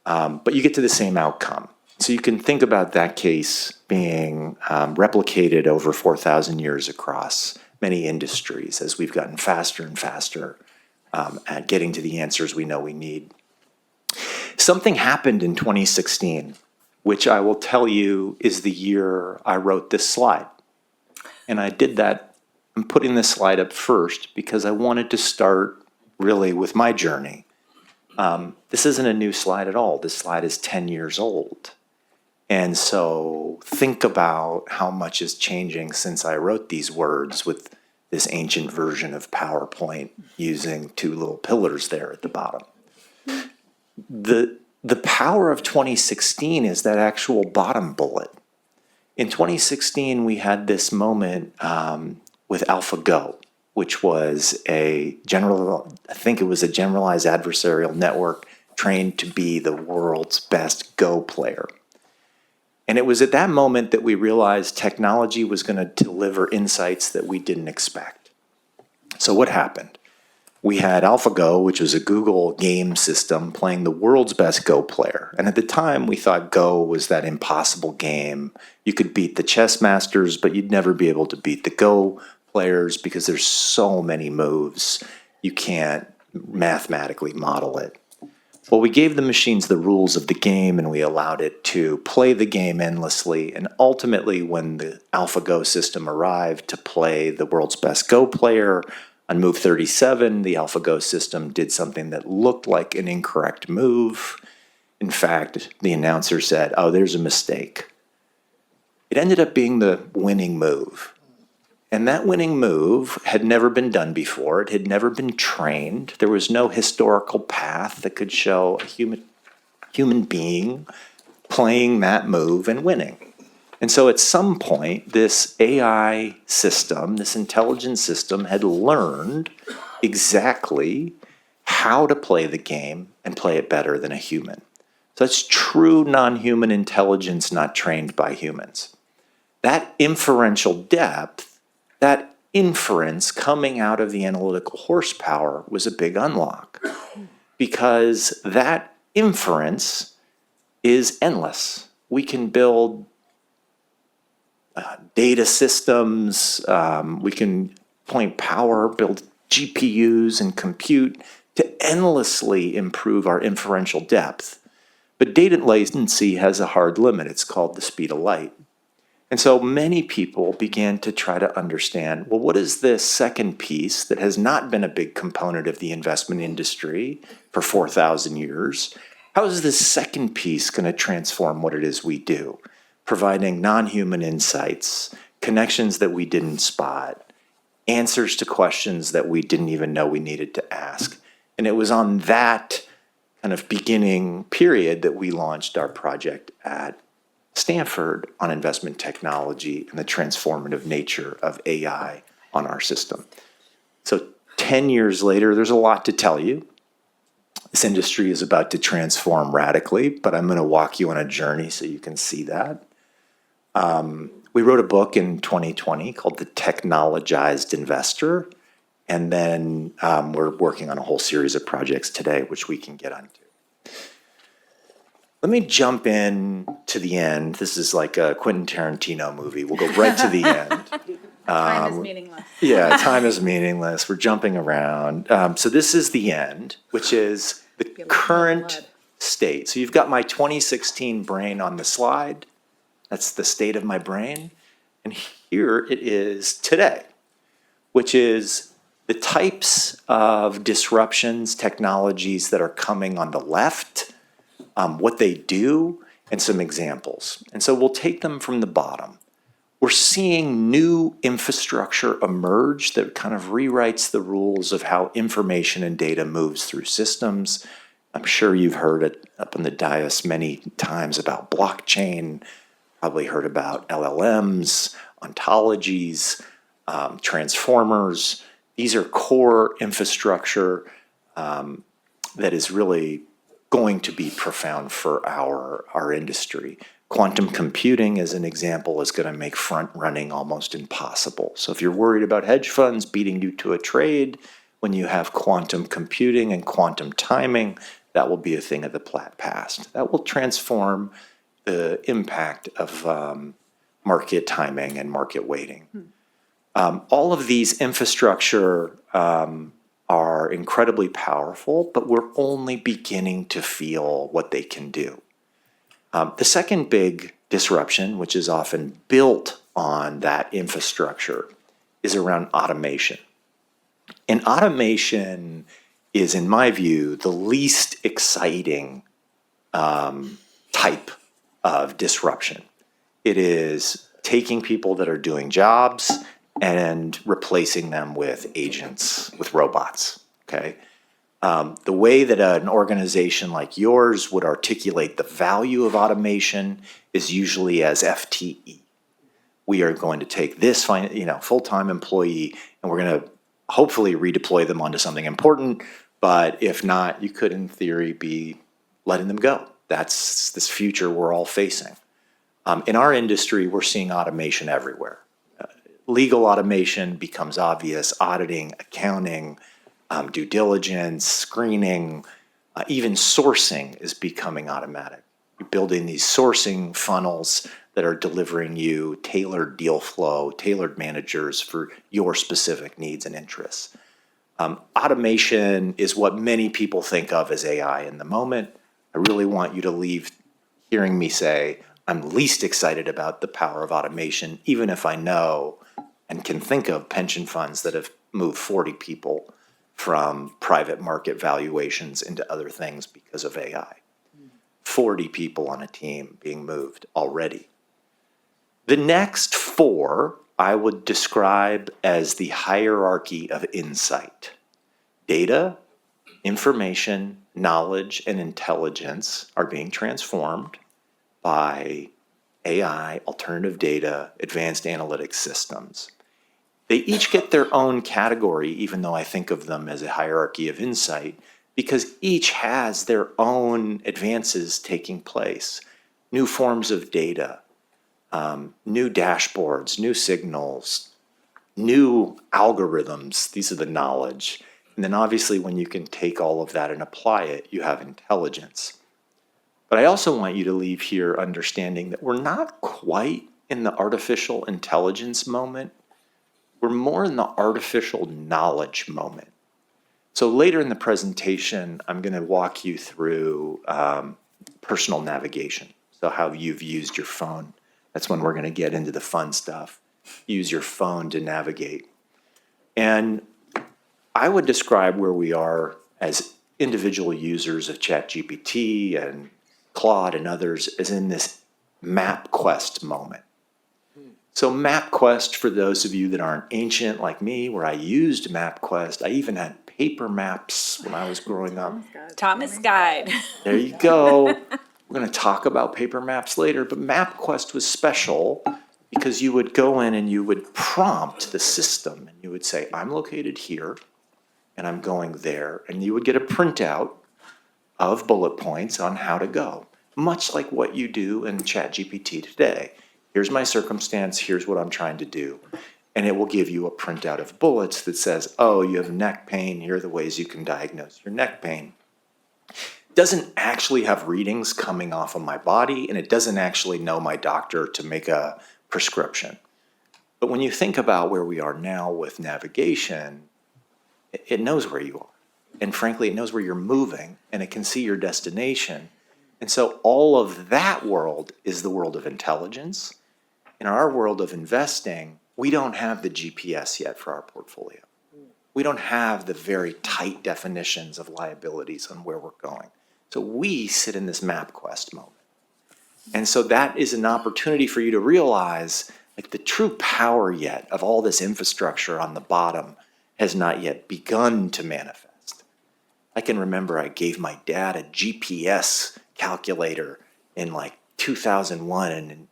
S14: But you get to the same outcome. So you can think about that case being replicated over 4,000 years across many industries as we've gotten faster and faster at getting to the answers we know we need. Something happened in 2016, which I will tell you is the year I wrote this slide. And I did that, I'm putting this slide up first because I wanted to start really with my journey. This isn't a new slide at all. This slide is 10 years old. And so think about how much is changing since I wrote these words with this ancient version of PowerPoint using 2 little pillars there at the bottom. The power of 2016 is that actual bottom bullet. In 2016, we had this moment with AlphaGo, which was I think it was a generalized adversarial network trained to be the world's best Go player. And it was at that moment that we realized technology was going to deliver insights that we didn't expect. So what happened? We had AlphaGo, which was a Google game system playing the world's best Go player. And at the time, we thought Go was that impossible game. You could beat the chess masters, but you'd never be able to beat the Go players because there's so many moves. You can't mathematically model it. Well, we gave the machines the rules of the game and we allowed it to play the game endlessly. And ultimately, when the AlphaGo system arrived to play the world's best Go player, on move 37, the AlphaGo system did something that looked like an incorrect move. In fact, the announcer said, "Oh, there's a mistake." It ended up being the winning move. And that winning move had never been done before. It had never been trained. There was no historical path that could show a human being playing that move and winning. And so at some point, this AI system, this intelligence system, had learned exactly how to play the game and play it better than a human. So that's true non-human intelligence not trained by humans. That inferential depth, that inference coming out of the analytical horsepower was a big unlock because that inference is endless. We can build data systems, we can point power, build GPUs and compute to endlessly improve our inferential depth. But data latency has a hard limit. It's called the speed of light. And so many people began to try to understand, well, what is this second piece that has not been a big component of the investment industry for 4,000 years? How is this second piece going to transform what it is we do? Providing non-human insights, connections that we didn't spot, answers to questions that we didn't even know we needed to ask. And it was on that kind of beginning period that we launched our project at Stanford on investment technology and the transformative nature of AI on our system. So 10 years later, there's a lot to tell you. This industry is about to transform radically, but I'm going to walk you on a journey so you can see that. We wrote a book in 2020 called The Technologized Investor, And then we're working on a whole series of projects today, which we can get onto. Let me jump in to the end. This is like a Quentin Tarantino movie. We'll go right to the end.
S5: Time is meaningless.
S14: Yeah, time is meaningless. We're jumping around. So this is the end, which is the current state. So you've got my 2016 brain on the slide. That's the state of my brain. And here it is today, which is the types of disruptions, technologies that are coming on the left, what they do, and some examples. And so we'll take them from the bottom. We're seeing new infrastructure emerge that kind of rewrites the rules of how information and data moves through systems. I'm sure you've heard it up on the dais many times about blockchain, probably heard about LLMs, ontologies, transformers. These are core infrastructure that is really going to be profound for our industry. Quantum computing, as an example, is going to make front running almost impossible. So if you're worried about hedge funds beating you to a trade, when you have quantum computing and quantum timing, that will be a thing of the past. That will transform the impact of market timing and market weighting. All of these infrastructure are incredibly powerful, but we're only beginning to feel what they can do. The second big disruption, which is often built on that infrastructure, is around automation. And automation is, in my view, the least exciting type of disruption. It is taking people that are doing jobs and replacing them with agents, with robots, okay? The way that an organization like yours would articulate the value of automation is usually as FTE. We are going to take this full-time employee and we're going to hopefully redeploy them onto something important, but if not, you could in theory be letting them go. That's this future we're all facing. In our industry, we're seeing automation everywhere. Legal automation becomes obvious, auditing, accounting, due diligence, screening, even sourcing is becoming automatic. You're building these sourcing funnels that are delivering you tailored deal flow, tailored managers for your specific needs and interests. Automation is what many people think of as AI in the moment. I really want you to leave hearing me say, I'm least excited about the power of automation, even if I know and can think of pension funds that have moved 40 people from private market valuations into other things because of AI. 40 people on a team being moved already. The next 4 I would describe as the hierarchy of insight. Data, information, knowledge, and intelligence are being transformed by AI, alternative data, advanced analytics systems. They each get their own category, even though I think of them as a hierarchy of insight, because each has their own advances taking place. New forms of data, new dashboards, new signals, new algorithms. These are the knowledge. And then obviously when you can take all of that and apply it, you have intelligence. But I also want you to leave here understanding that we're not quite in the artificial intelligence moment. We're more in the artificial knowledge moment. So later in the presentation, I'm going to walk you through personal navigation. So how you've used your phone. That's when we're going to get into the fun stuff. Use your phone to navigate. And I would describe where we are as individual users of ChatGPT and Claude and others as in this MapQuest moment. So MapQuest, for those of you that aren't ancient like me, where I used MapQuest, I even had paper maps when I was growing up.
S1: Thomas Guide.
S14: There you go. We're going to talk about paper maps later, but MapQuest was special because you would go in and you would prompt the system and you would say, I'm located here and I'm going there. And you would get a printout of bullet points on how to go, much like what you do in ChatGPT today. Here's my circumstance, here's what I'm trying to do. and it will give you a printout of bullets that says, oh, you have neck pain, here are the ways you can diagnose your neck pain. It doesn't actually have readings coming off of my body, and it doesn't actually know my doctor to make a prescription. But when you think about where we are now with navigation, it knows where you are. And frankly, it knows where you're moving, and it can see your destination. And so all of that world is the world of intelligence. In our world of investing, we don't have the GPS yet for our portfolio. We don't have the very tight definitions of liabilities on where we're going. So we sit in this MapQuest moment. And so that is an opportunity for you to realize like the true power yet of all this infrastructure on the bottom has not yet begun to manifest. I can remember I gave my dad a GPS calculator in like 2001, and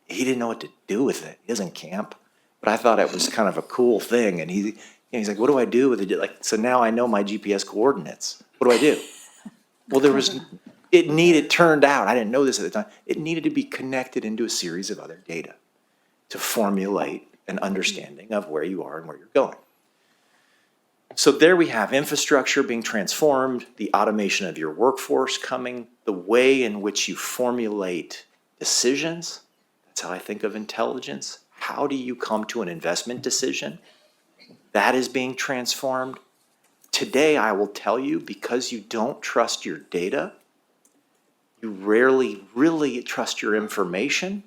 S14: he didn't know what to do with it. He doesn't camp, but I thought it was kind of a cool thing. And he's like, what do I do with it? Like, so now I know my GPS coordinates. What do I do? Well, it turned out, I didn't know this at the time, it needed to be connected into a series of other data to formulate an understanding of where you are and where you're going. So there we have infrastructure being transformed, the automation of your workforce coming, the way in which you formulate decisions. That's how I think of intelligence. How do you come to an investment decision? That is being transformed. Today, I will tell you, because you don't trust your data, you rarely really trust your information,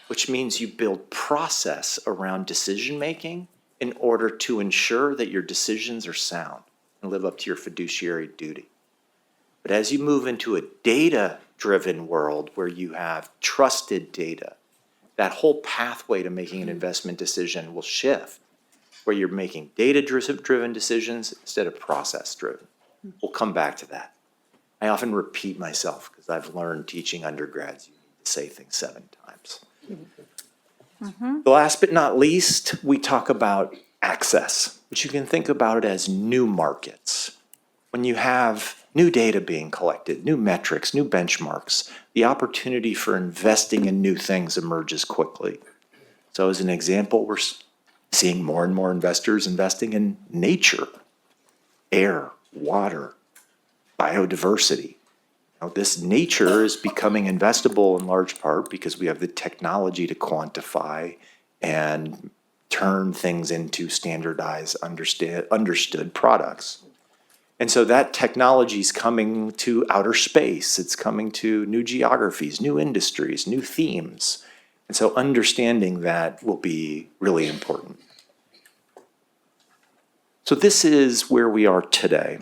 S14: which means you build process around decision-making in order to ensure that your decisions are sound and live up to your fiduciary duty. But as you move into a data-driven world where you have trusted data, that whole pathway to making an investment decision will shift, where you're making data-driven decisions instead of process-driven. We'll come back to that. I often repeat myself because I've learned teaching undergrads, you need to say things 7 times. The last but not least, we talk about access, which you can think about it as new markets. When you have new data being collected, new metrics, new benchmarks, the opportunity for investing in new things emerges quickly. So as an example, we're seeing more and more investors investing in nature, air, water, biodiversity. Now, this nature is becoming investable in large part because we have the technology to quantify and turn things into standardized, understood products. And so that technology is coming to outer space. It's coming to new geographies, new industries, new themes. And so understanding that will be really important. So this is where we are today.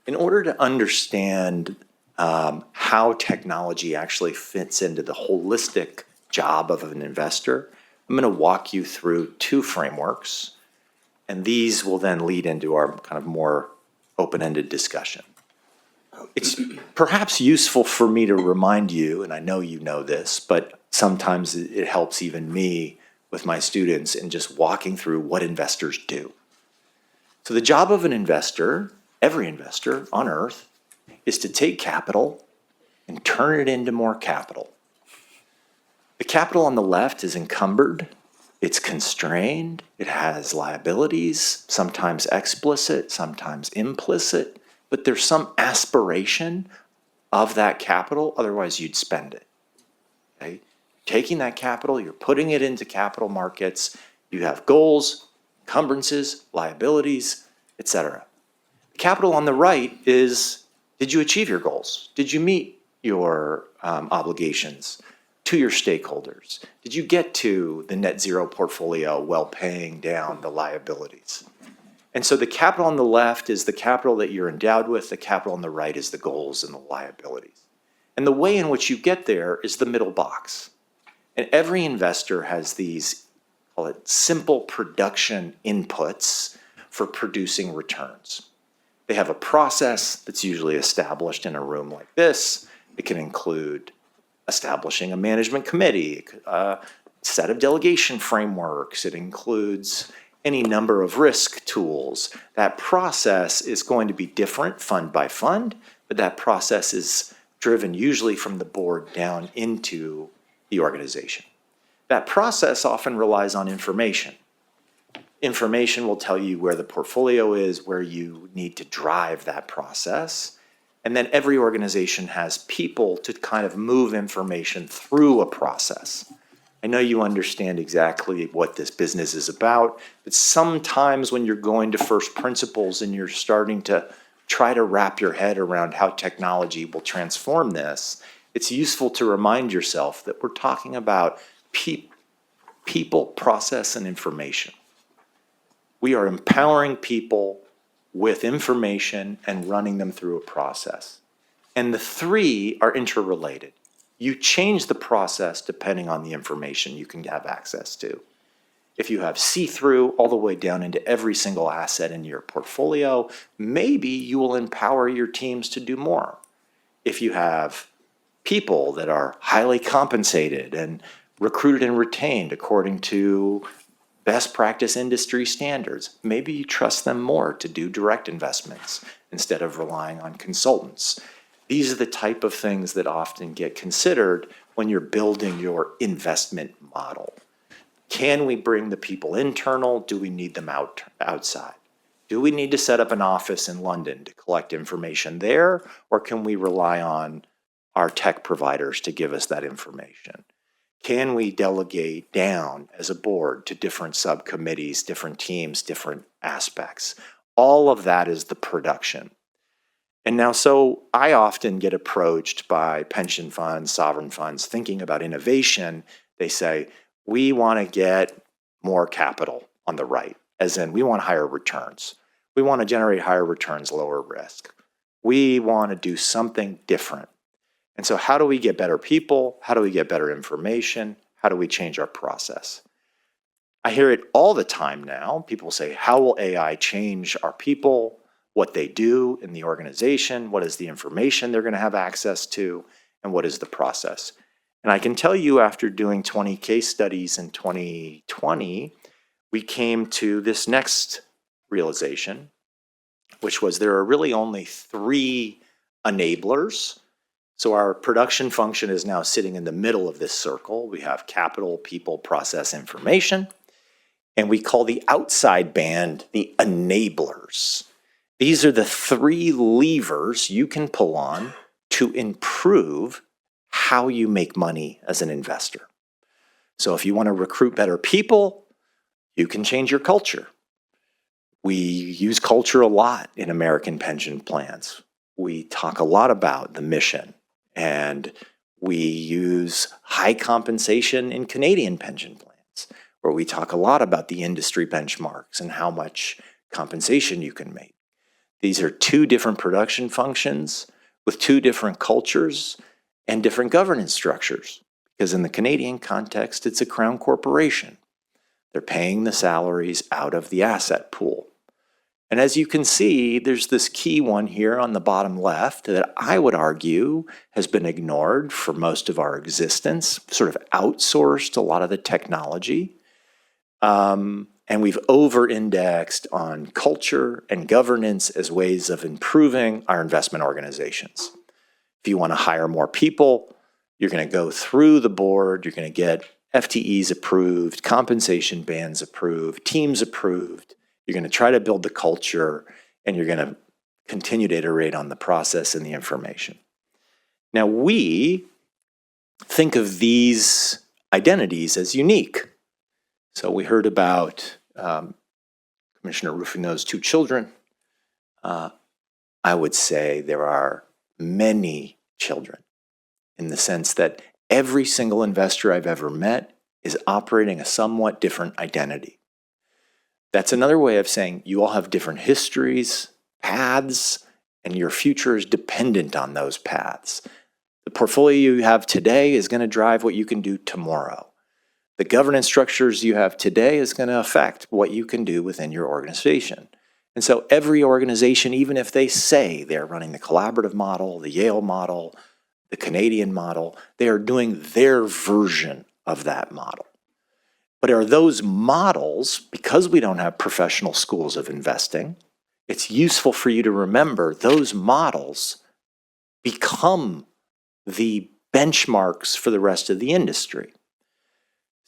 S14: In order to understand how technology actually fits into the holistic job of an investor, I'm going to walk you through 2 frameworks, and these will then lead into our kind of more open-ended discussion. It's perhaps useful for me to remind you, and I know you know this, but sometimes it helps even me with my students in just walking through what investors do. So the job of an investor, every investor on earth, is to take capital and turn it into more capital. The capital on the left is encumbered, it's constrained, it has liabilities, sometimes explicit, sometimes implicit, but there's some aspiration of that capital, otherwise you'd spend it. Okay? Taking that capital, you're putting it into capital markets, you have goals, encumbrances, liabilities, etc. The capital on the right is, did you achieve your goals? Did you meet your obligations to your stakeholders? Did you get to the net zero portfolio while paying down the liabilities? And so the capital on the left is the capital that you're endowed with. The capital on the right is the goals and the liabilities. And the way in which you get there is the middle box. And every investor has these, call it simple production inputs for producing returns. They have a process that's usually established in a room like this. It can include establishing a management committee, a set of delegation frameworks. It includes any number of risk tools. That process is going to be different fund by fund, but that process is driven usually from the board down into the organization. That process often relies on information. Information will tell you where the portfolio is, where you need to drive that process. And then every organization has people to kind of move information through a process. I know you understand exactly what this business is about, but sometimes when you're going to first principles and you're starting to try to wrap your head around how technology will transform this, it's useful to remind yourself that we're talking about people, process, and information. We are empowering people with information and running them through a process. And the three are interrelated. You change the process depending on the information you can have access to. If you have see-through all the way down into every single asset in your portfolio, maybe you will empower your teams to do more. If you have people that are highly compensated and recruited and retained according to best practice industry standards, maybe you trust them more to do direct investments instead of relying on consultants. These are the type of things that often get considered when you're building your investment model. Can we bring the people internal? Do we need them outside? Do we need to set up an office in London to collect information there, or can we rely on our tech providers to give us that information? Can we delegate down as a board to different subcommittees, different teams, different aspects? All of that is the production. And now, so I often get approached by pension funds, sovereign funds, thinking about innovation. They say, we want to get more capital on the right, as in we want higher returns. We want to generate higher returns, lower risk. We want to do something different. And so how do we get better people? How do we get better information? How do we change our process? I hear it all the time now. People say, how will AI change our people, what they do in the organization? What is the information they're going to have access to? And what is the process? And I can tell you, after doing 20 case studies in 2020, we came to this next realization, which was there are really only 3 enablers. So our production function is now sitting in the middle of this circle. We have capital, people, process, information. And we call the outside band the enablers. These are the 3 levers you can pull on to improve how you make money as an investor. So if you want to recruit better people, you can change your culture. We use culture a lot in American pension plans. We talk a lot about the mission, and we use high compensation in Canadian pension plans, where we talk a lot about the industry benchmarks and how much compensation you can make. These are 2 different production functions with 2 different cultures and different governance structures, because in the Canadian context, it's a crown corporation. They're paying the salaries out of the asset pool. And as you can see, there's this key one here on the bottom left that I would argue has been ignored for most of our existence, sort of outsourced a lot of the technology. And we've over-indexed on culture and governance as ways of improving our investment organizations. If you want to hire more people, you're going to go through the board, you're going to get FTEs approved, compensation bands approved, teams approved. You're going to try to build the culture, and you're going to continue to iterate on the process and the information. Now, we think of these identities as unique. So we heard about Commissioner Rufino's 2 children. I would say there are many children, in the sense that every single investor I've ever met is operating a somewhat different identity. That's another way of saying you all have different histories, paths, and your future is dependent on those paths. The portfolio you have today is going to drive what you can do tomorrow. The governance structures you have today is going to affect what you can do within your organization. And so every organization, even if they say they're running the collaborative model, the Yale model, the Canadian model, they are doing their version of that model. But are those models, because we don't have professional schools of investing, it's useful for you to remember those models become the benchmarks for the rest of the industry.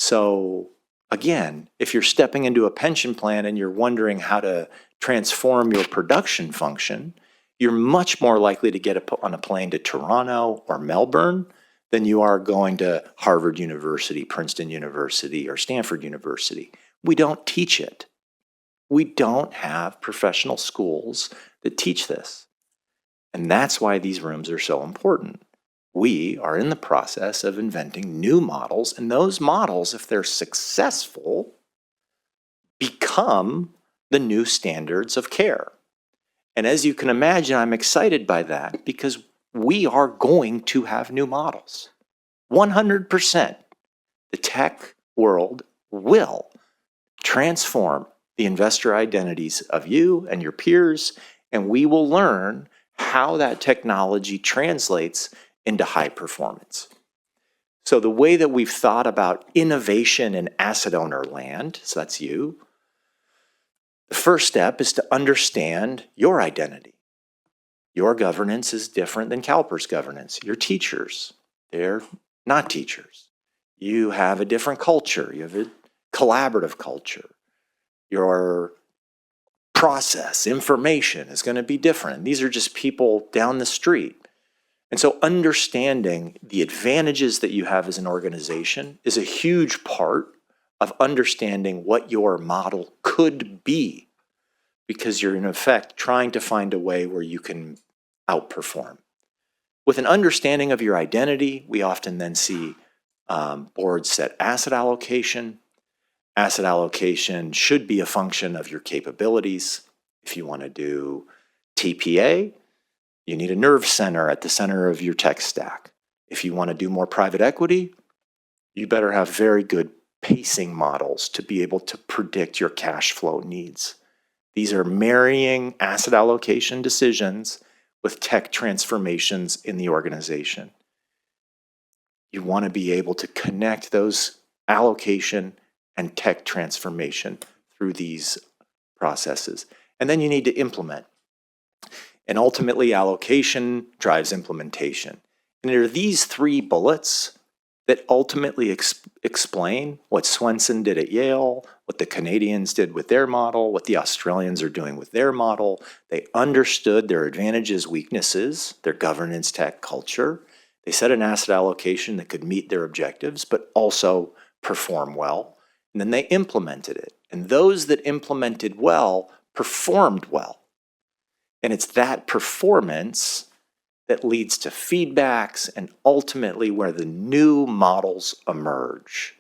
S14: So again, if you're stepping into a pension plan and you're wondering how to transform your production function, you're much more likely to get on a plane to Toronto or Melbourne than you are going to Harvard University, Princeton University, or Stanford University. We don't teach it. We don't have professional schools that teach this. And that's why these rooms are so important. We are in the process of inventing new models, and those models, if they're successful, become the new standards of care. And as you can imagine, I'm excited by that because we are going to have new models. 100%. The tech world will transform the investor identities of you and your peers, and we will learn how that technology translates into high performance. So the way that we've thought about innovation in asset owner land, so that's you, the first step is to understand your identity. Your governance is different than CalPERS governance. Your teachers, they're not teachers. You have a different culture. You have a collaborative culture. Your process, information is going to be different. These are just people down the street. And so understanding the advantages that you have as an organization is a huge part of understanding what your model could be, because you're in effect trying to find a way where you can outperform. With an understanding of your identity, we often then see boards set asset allocation. Asset allocation should be a function of your capabilities. If you want to do TPA, you need a nerve center at the center of your tech stack. If you want to do more private equity, you better have very good pacing models to be able to predict your cash flow needs. These are marrying asset allocation decisions with tech transformations in the organization. You want to be able to connect those allocation and tech transformation through these processes. And then you need to implement. And ultimately, allocation drives implementation. And there are these three bullets that ultimately explain what Swenson did at Yale, what the Canadians did with their model, what the Australians are doing with their model. They understood their advantages, weaknesses, their governance, tech, culture. They set an asset allocation that could meet their objectives, but also perform well. And then they implemented it. And those that implemented well performed well. And it's that performance that leads to feedbacks and ultimately where the new models emerge.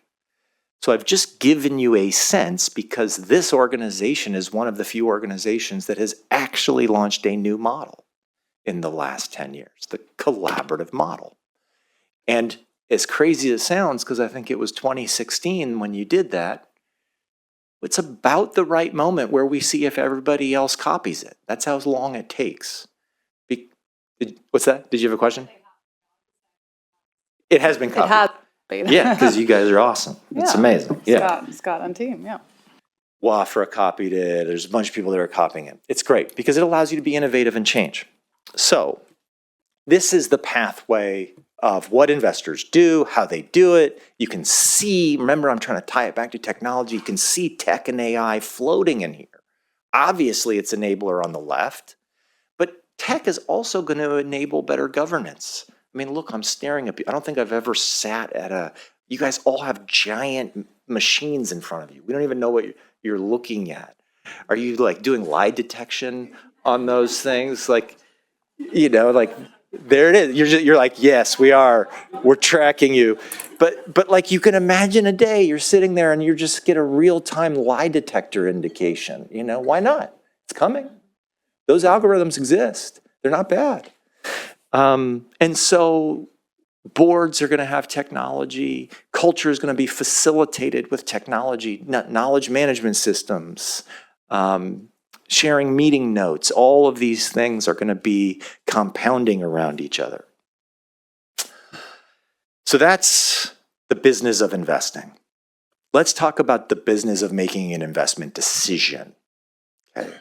S14: So I've just given you a sense because this organization is one of the few organizations that has actually launched a new model in the last 10 years, the collaborative model. And as crazy as it sounds, because I think it was 2016 when you did that, it's about the right moment where we see if everybody else copies it. That's how long it takes. What's that? Did you have a question? It has been copied.
S5: It has been.
S14: Yeah, because you guys are awesome. It's amazing. Yeah.
S5: Scott and team, yeah.
S14: Wafra copied it. There's a bunch of people that are copying it. It's great because it allows you to be innovative and change. So this is the pathway of what investors do, how they do it. You can see, remember, I'm trying to tie it back to technology. You can see tech and AI floating in here. Obviously, it's enabler on the left, but tech is also going to enable better governance. I mean, look, I'm staring at you. I don't think I've ever sat at you guys all have giant machines in front of you. We don't even know what you're looking at. Are you like doing lie detection on those things? Like, there it is. You're like, yes, we are. We're tracking you. But like you can imagine a day you're sitting there and you just get a real-time lie detector indication. Why not? It's coming. Those algorithms exist. They're not bad. And so boards are going to have technology. Culture is going to be facilitated with technology, knowledge management systems, sharing meeting notes. All of these things are going to be compounding around each other. So that's the business of investing. Let's talk about the business of making an investment decision. Okay.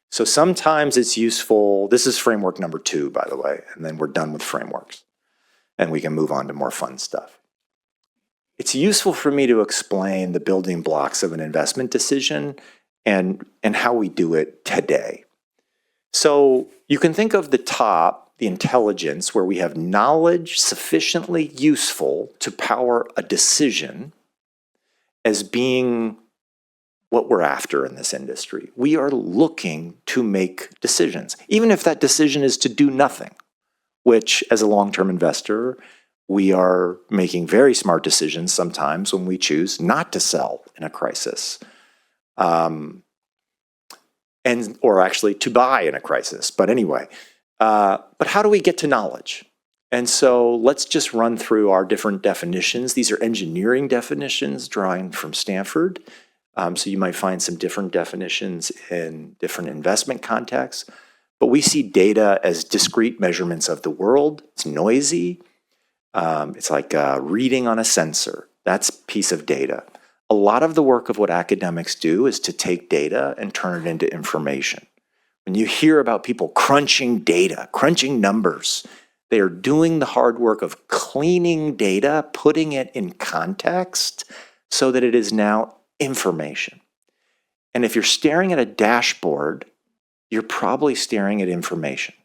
S14: So sometimes it's useful. This is framework number 2, by the way, and then we're done with frameworks. And we can move on to more fun stuff. it's useful for me to explain the building blocks of an investment decision and how we do it today. So you can think of the top, the intelligence, where we have knowledge sufficiently useful to power a decision, as being what we're after in this industry. We are looking to make decisions, even if that decision is to do nothing, which as a long-term investor, we are making very smart decisions sometimes when we choose not to sell in a crisis, or actually to buy in a crisis. But anyway, but how do we get to knowledge? And so let's just run through our different definitions. These are engineering definitions drawn from Stanford. So you might find some different definitions in different investment contexts. But we see data as discrete measurements of the world. It's noisy. It's like reading on a sensor. That's a piece of data. A lot of the work of what academics do is to take data and turn it into information. When you hear about people crunching data, crunching numbers, they are doing the hard work of cleaning data, putting it in context so that it is now information. And if you're staring at a dashboard, you're probably staring at information.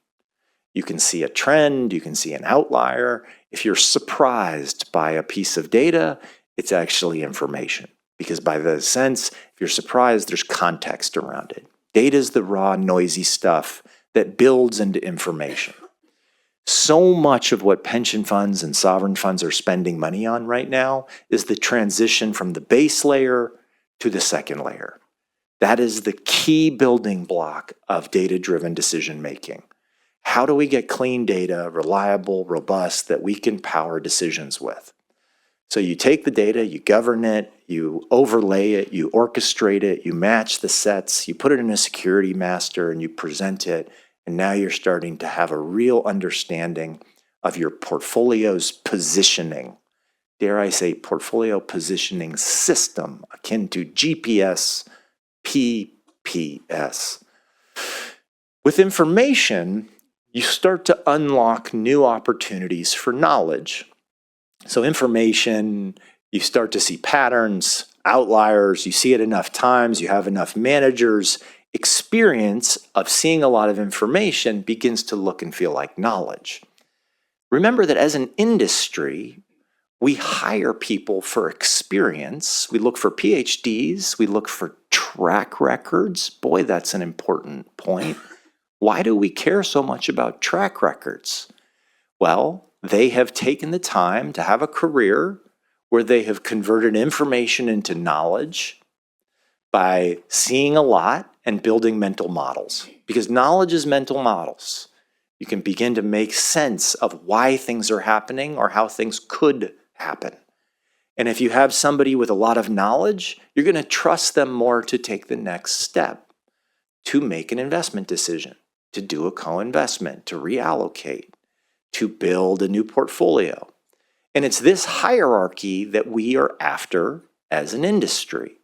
S14: You can see a trend, you can see an outlier. If you're surprised by a piece of data, it's actually information. Because by the sense, if you're surprised, there's context around it. Data is the raw, noisy stuff that builds into information. So much of what pension funds and sovereign funds are spending money on right now is the transition from the base layer to the second layer. That is the key building block of data-driven decision making. How do we get clean data, reliable, robust, that we can power decisions with? So you take the data, you govern it, you overlay it, you orchestrate it, you match the sets, you put it in a security master, and you present it. And now you're starting to have a real understanding of your portfolio's positioning. Dare I say, portfolio positioning system, akin to GPS, PPS. With information, you start to unlock new opportunities for knowledge. So information, you start to see patterns, outliers, you see it enough times, you have enough managers. Experience of seeing a lot of information begins to look and feel like knowledge. Remember that as an industry, we hire people for experience. We look for PhDs, we look for track records. Boy, that's an important point. Why do we care so much about track records? Well, they have taken the time to have a career where they have converted information into knowledge by seeing a lot and building mental models. Because knowledge is mental models. You can begin to make sense of why things are happening or how things could happen. And if you have somebody with a lot of knowledge, you're going to trust them more to take the next step, to make an investment decision, to do a co-investment, to reallocate, to build a new portfolio. And it's this hierarchy that we are after as an industry.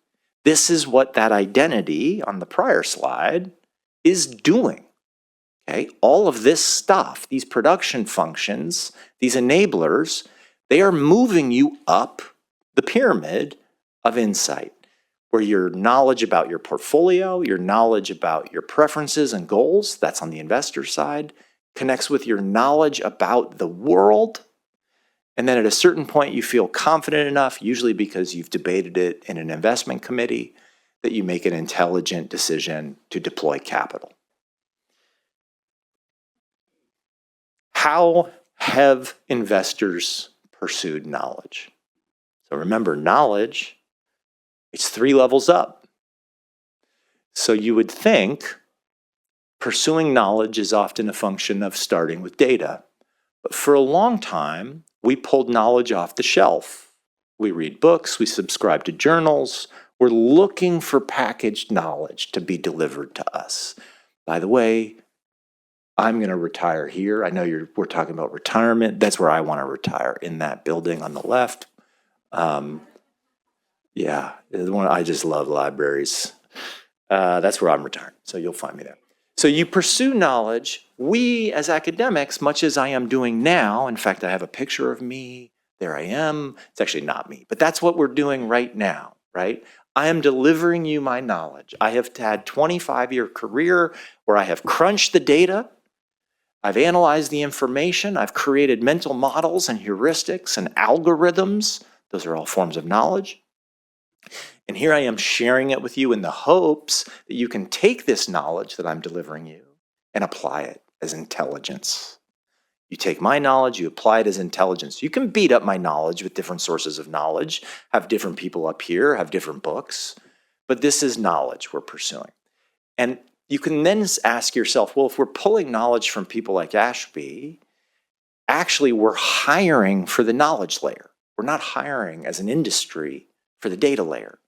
S14: This is what that identity on the prior slide is doing. Okay? All of this stuff, these production functions, these enablers, they are moving you up the pyramid of insight, where your knowledge about your portfolio, your knowledge about your preferences and goals, that's on the investor side, connects with your knowledge about the world. And then at a certain point, you feel confident enough, usually because you've debated it in an investment committee, that you make an intelligent decision to deploy capital. How have investors pursued knowledge? So remember, knowledge, it's 3 levels up. So you would think pursuing knowledge is often a function of starting with data. But for a long time, we pulled knowledge off the shelf. We read books, we subscribe to journals. We're looking for packaged knowledge to be delivered to us. By the way, I'm going to retire here. I know we're talking about retirement. That's where I want to retire, in that building on the left. Yeah, I just love libraries. That's where I'm retiring, so you'll find me there. So you pursue knowledge. We, as academics, much as I am doing now, in fact, I have a picture of me there I am. It's actually not me, but that's what we're doing right now, right? I am delivering you my knowledge. I have had 25-year career where I have crunched the data, I've analyzed the information, I've created mental models and heuristics and algorithms. Those are all forms of knowledge. And here I am sharing it with you in the hopes that you can take this knowledge that I'm delivering you and apply it as intelligence. You take my knowledge, you apply it as intelligence. You can beat up my knowledge with different sources of knowledge, have different people up here, have different books, but this is knowledge we're pursuing. And you can then ask yourself, well, if we're pulling knowledge from people like Ashby, actually we're hiring for the knowledge layer. We're not hiring as an industry for the data layer.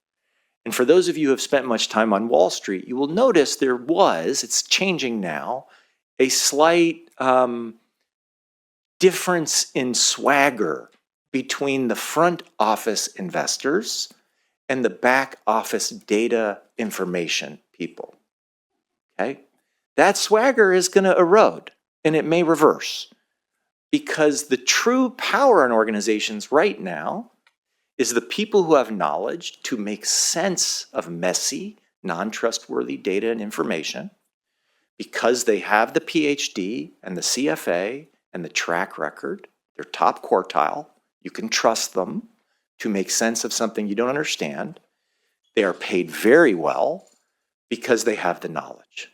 S14: And for those of you who have spent much time on Wall Street, you will notice there was, it's changing now, a slight difference in swagger between the front office investors and the back office data information people. Okay? That swagger is going to erode and it may reverse because the true power in organizations right now is the people who have knowledge to make sense of messy, non-trustworthy data and information because they have the PhD and the CFA and the track record. They're top quartile. You can trust them to make sense of something you don't understand. They are paid very well because they have the knowledge.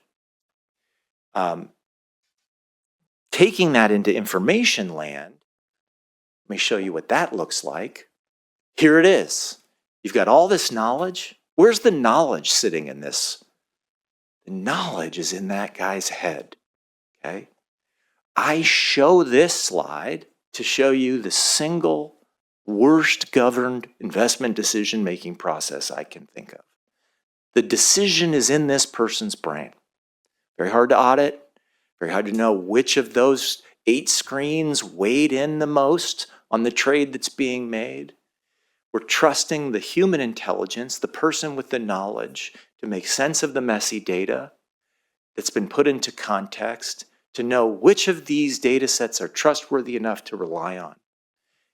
S14: Taking that into information land, let me show you what that looks like. Here it is. You've got all this knowledge. Where's the knowledge sitting in this? The knowledge is in that guy's head, okay? I show this slide to show you the single worst governed investment decision-making process I can think of. The decision is in this person's brain. Very hard to audit, very hard to know which of those 8 screens weighed in the most on the trade that's being made. We're trusting the human intelligence, the person with the knowledge, to make sense of the messy data that's been put into context, to know which of these data sets are trustworthy enough to rely on.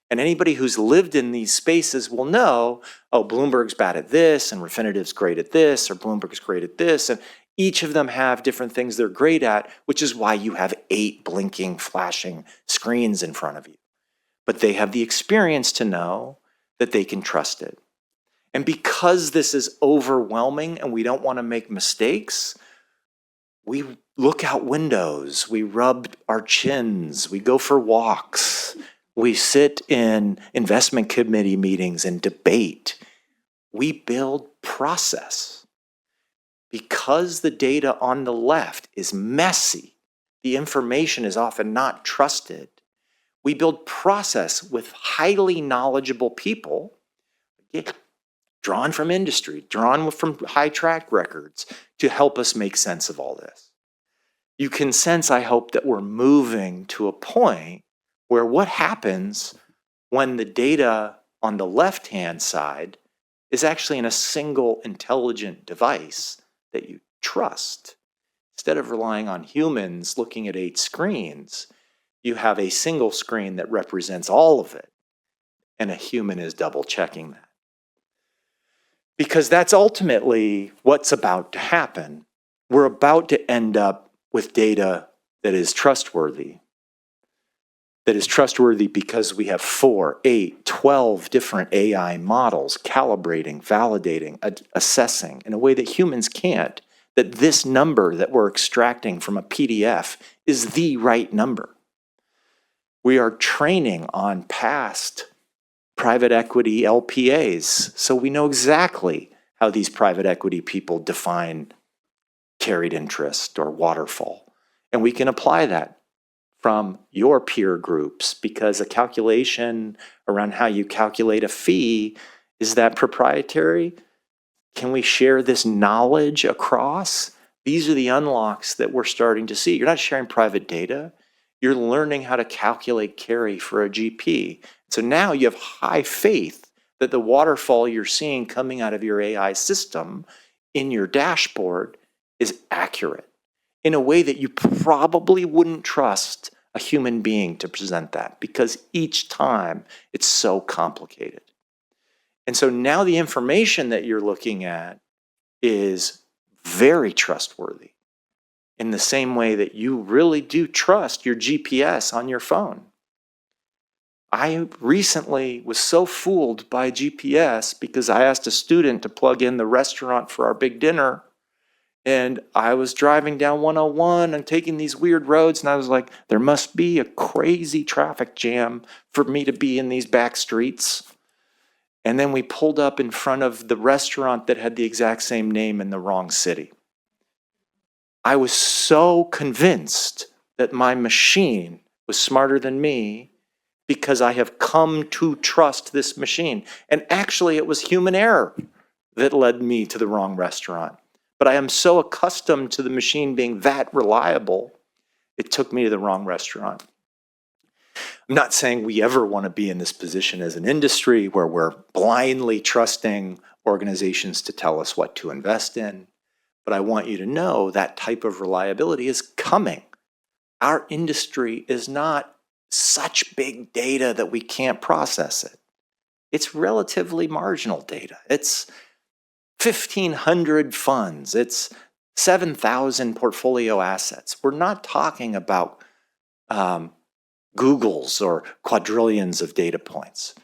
S14: And anybody who's lived in these spaces will know, oh, Bloomberg's bad at this, and Refinitive's great at this, or Bloomberg's great at this, and each of them have different things they're great at, which is why you have 8 blinking, flashing screens in front of you. But they have the experience to know that they can trust it. And because this is overwhelming and we don't want to make mistakes, we look out windows, we rub our chins, we go for walks, we sit in investment committee meetings and debate. We build process. Because the data on the left is messy, the information is often not trusted, we build process with highly knowledgeable people, drawn from industry, drawn from high track records to help us make sense of all this. You can sense, I hope, that we're moving to a point where what happens when the data on the left-hand side is actually in a single intelligent device that you trust. Instead of relying on humans looking at 8 screens, you have a single screen that represents all of it, and a human is double checking that. Because that's ultimately what's about to happen. We're about to end up with data that is trustworthy. That is trustworthy because we have 4, 8, 12 different AI models calibrating, validating, assessing in a way that humans can't. That this number that we're extracting from a PDF is the right number. We are training on past private equity LPAs, so we know exactly how these private equity people define carried interest or waterfall. And we can apply that from your peer groups because a calculation around how you calculate a fee, is that proprietary? Can we share this knowledge across? These are the unlocks that we're starting to see. You're not sharing private data. You're learning how to calculate carry for a GP. So now you have high faith that the waterfall you're seeing coming out of your AI system in your dashboard is accurate in a way that you probably wouldn't trust a human being to present that because each time it's so complicated. And so now the information that you're looking at is very trustworthy in the same way that you really do trust your GPS on your phone. I recently was so fooled by GPS because I asked a student to plug in the restaurant for our big dinner. And I was driving down 101 and taking these weird roads, and I was like, there must be a crazy traffic jam for me to be in these back streets. And then we pulled up in front of the restaurant that had the exact same name in the wrong city. I was so convinced that my machine was smarter than me because I have come to trust this machine. And actually, it was human error that led me to the wrong restaurant. But I am so accustomed to the machine being that reliable, it took me to the wrong restaurant. I'm not saying we ever want to be in this position as an industry where we're blindly trusting organizations to tell us what to invest in, but I want you to know that type of reliability is coming. Our industry is not such big data that we can't process it. It's relatively marginal data. It's 1,500 funds. It's 7,000 portfolio assets. We're not talking about Googles or quadrillions of data points.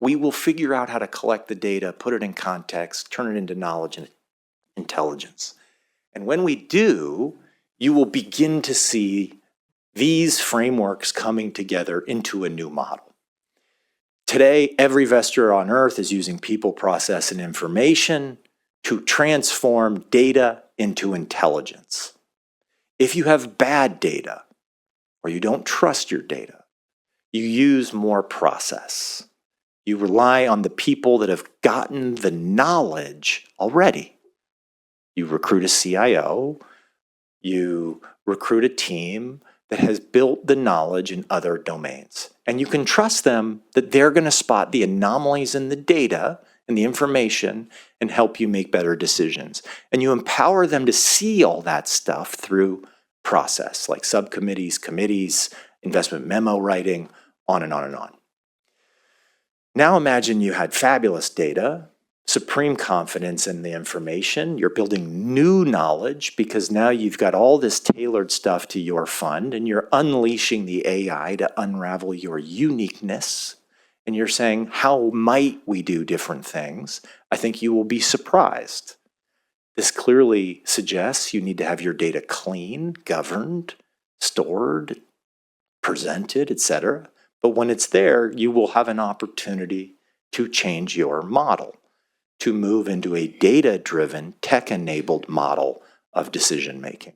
S14: We will figure out how to collect the data, put it in context, turn it into knowledge and intelligence. And when we do, you will begin to see these frameworks coming together into a new model. Today, every investor on earth is using people, process, and information to transform data into intelligence. If you have bad data or you don't trust your data, you use more process. You rely on the people that have gotten the knowledge already. You recruit a CIO, you recruit a team that has built the knowledge in other domains. And you can trust them that they're going to spot the anomalies in the data and the information and help you make better decisions. And you empower them to see all that stuff through process, like subcommittees, committees, investment memo writing, on and on and on. Now imagine you had fabulous data, supreme confidence in the information. You're building new knowledge because now you've got all this tailored stuff to your fund and you're unleashing the AI to unravel your uniqueness. And you're saying, how might we do different things? I think you will be surprised. This clearly suggests you need to have your data clean, governed, stored, presented, etc. But when it's there, you will have an opportunity to change your model, to move into a data-driven, tech-enabled model of decision-making.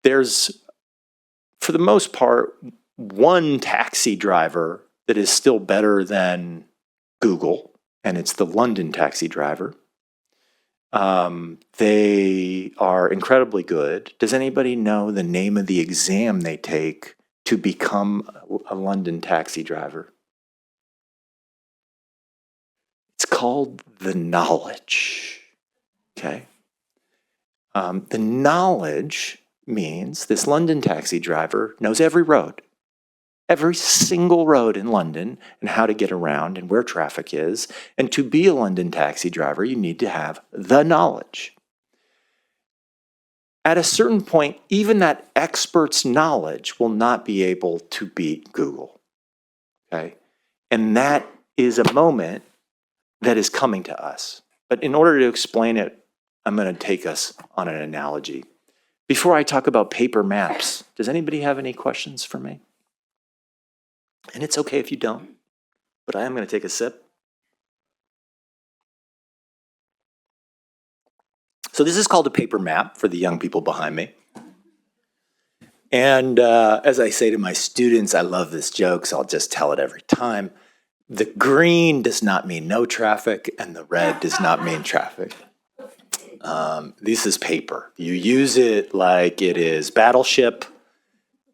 S14: There's, for the most part, one taxi driver that is still better than Google, and it's the London taxi driver. They are incredibly good. Does anybody know the name of the exam they take to become a London taxi driver? It's called the knowledge, okay? The knowledge means this London taxi driver knows every road, every single road in London and how to get around and where traffic is. And to be a London taxi driver, you need to have the knowledge. At a certain point, even that expert's knowledge will not be able to beat Google, okay? And that is a moment that is coming to us. But in order to explain it, I'm going to take us on an analogy. Before I talk about paper maps, does anybody have any questions for me? And it's okay if you don't, but I am going to take a sip. So this is called a paper map for the young people behind me. And as I say to my students, I love this joke, so I'll just tell it every time. The green does not mean no traffic, and the red does not mean traffic. This is paper. You use it like it is Battleship.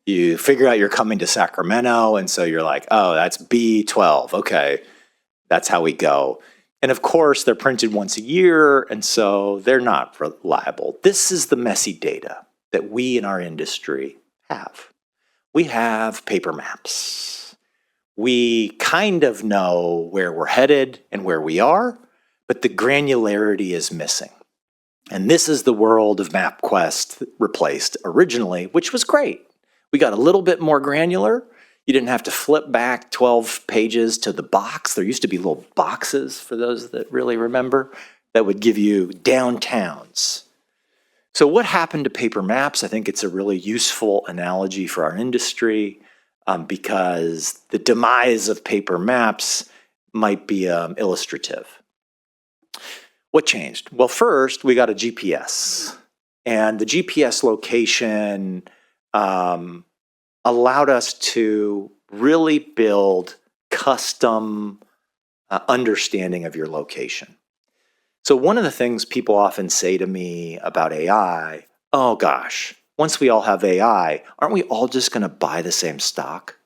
S14: You figure out you're coming to Sacramento, and so you're like, oh, that's B12. Okay, that's how we go. And of course, they're printed once a year, and so they're not reliable. This is the messy data that we in our industry have. we have paper maps. We kind of know where we're headed and where we are, but the granularity is missing. And this is the world of MapQuest replaced originally, which was great. We got a little bit more granular. You didn't have to flip back 12 pages to the box. There used to be little boxes, for those that really remember, that would give you downtowns. So what happened to paper maps? I think it's a really useful analogy for our industry because the demise of paper maps might be illustrative. What changed? Well, first, we got a GPS. And the GPS location allowed us to really build custom understanding of your location. So one of the things people often say to me about AI, oh gosh, once we all have AI, aren't we all just going to buy the same stock?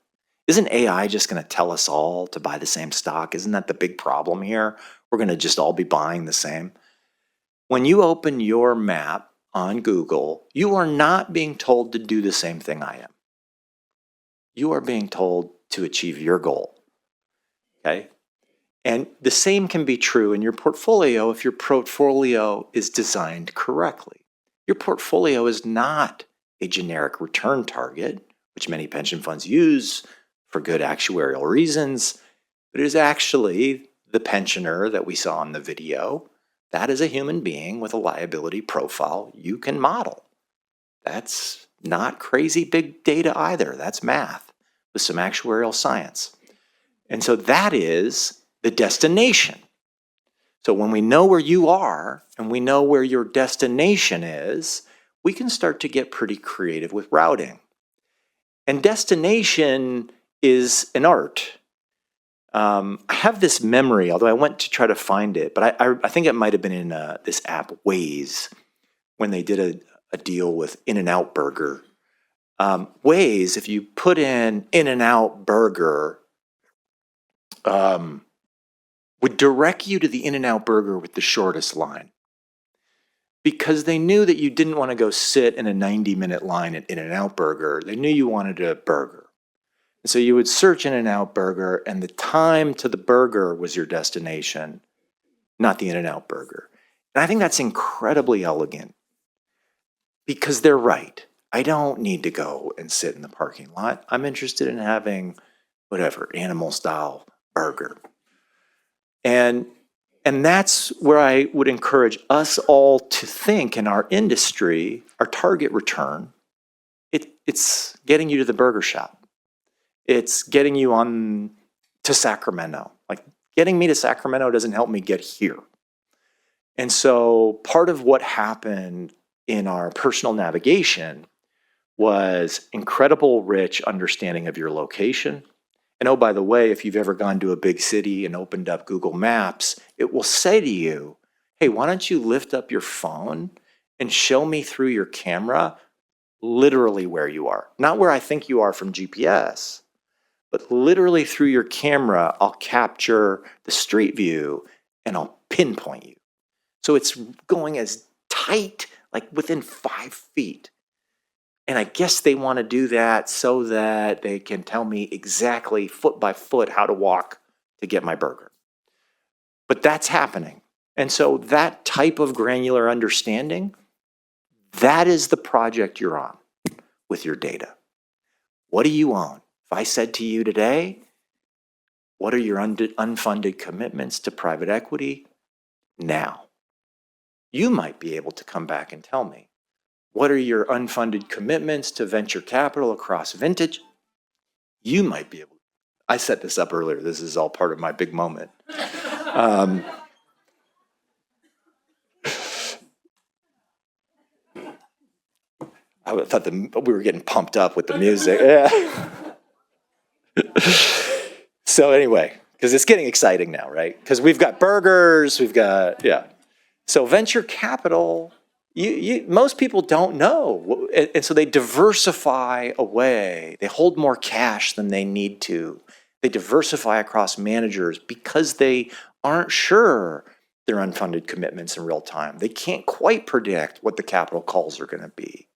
S14: Isn't AI just going to tell us all to buy the same stock? Isn't that the big problem here? We're going to just all be buying the same. When you open your map on Google, you are not being told to do the same thing I am. You are being told to achieve your goal. Okay? And the same can be true in your portfolio if your portfolio is designed correctly. Your portfolio is not a generic return target, which many pension funds use for good actuarial reasons, but it is actually the pensioner that we saw in the video. That is a human being with a liability profile you can model. That's not crazy big data either. That's math with some actuarial science. And so that is the destination. So when we know where you are and we know where your destination is, we can start to get pretty creative with routing. And destination is an art. I have this memory, although I went to try to find it, but I think it might have been in this app Waze when they did a deal with In-N-Out Burger. Waze, if you put in In-N-Out Burger, would direct you to the In-N-Out Burger with the shortest line. Because they knew that you didn't want to go sit in a 90-minute line at In-N-Out Burger. They knew you wanted a burger. And so you would search In-N-Out Burger, and the time to the burger was your destination, not the In-N-Out Burger. And I think that's incredibly elegant because they're right. I don't need to go and sit in the parking lot. I'm interested in having whatever, animal-style burger. And that's where I would encourage us all to think in our industry, our target return, it's getting you to the burger shop. It's getting you on to Sacramento. Like getting me to Sacramento doesn't help me get here. And so part of what happened in our personal navigation was incredible rich understanding of your location. And oh, by the way, if you've ever gone to a big city and opened up Google Maps, it will say to you, hey, why don't you lift up your phone and show me through your camera literally where you are. Not where I think you are from GPS, but literally through your camera, I'll capture the street view and I'll pinpoint you. So it's going as tight, like within 5 feet. And I guess they want to do that so that they can tell me exactly foot by foot how to walk to get my burger. But that's happening. And so that type of granular understanding, that is the project you're on with your data. What do you own? If I said to you today, what are your unfunded commitments to private equity now? You might be able to come back and tell me. What are your unfunded commitments to venture capital across vintage? You might be able. I set this up earlier. This is all part of my big moment. I thought we were getting pumped up with the music. Yeah. So anyway, because it's getting exciting now, right? Because we've got burgers, yeah. So venture capital, most people don't know. And so they diversify away. They hold more cash than they need to. They diversify across managers because they aren't sure their unfunded commitments in real time. They can't quite predict what the capital calls are going to be.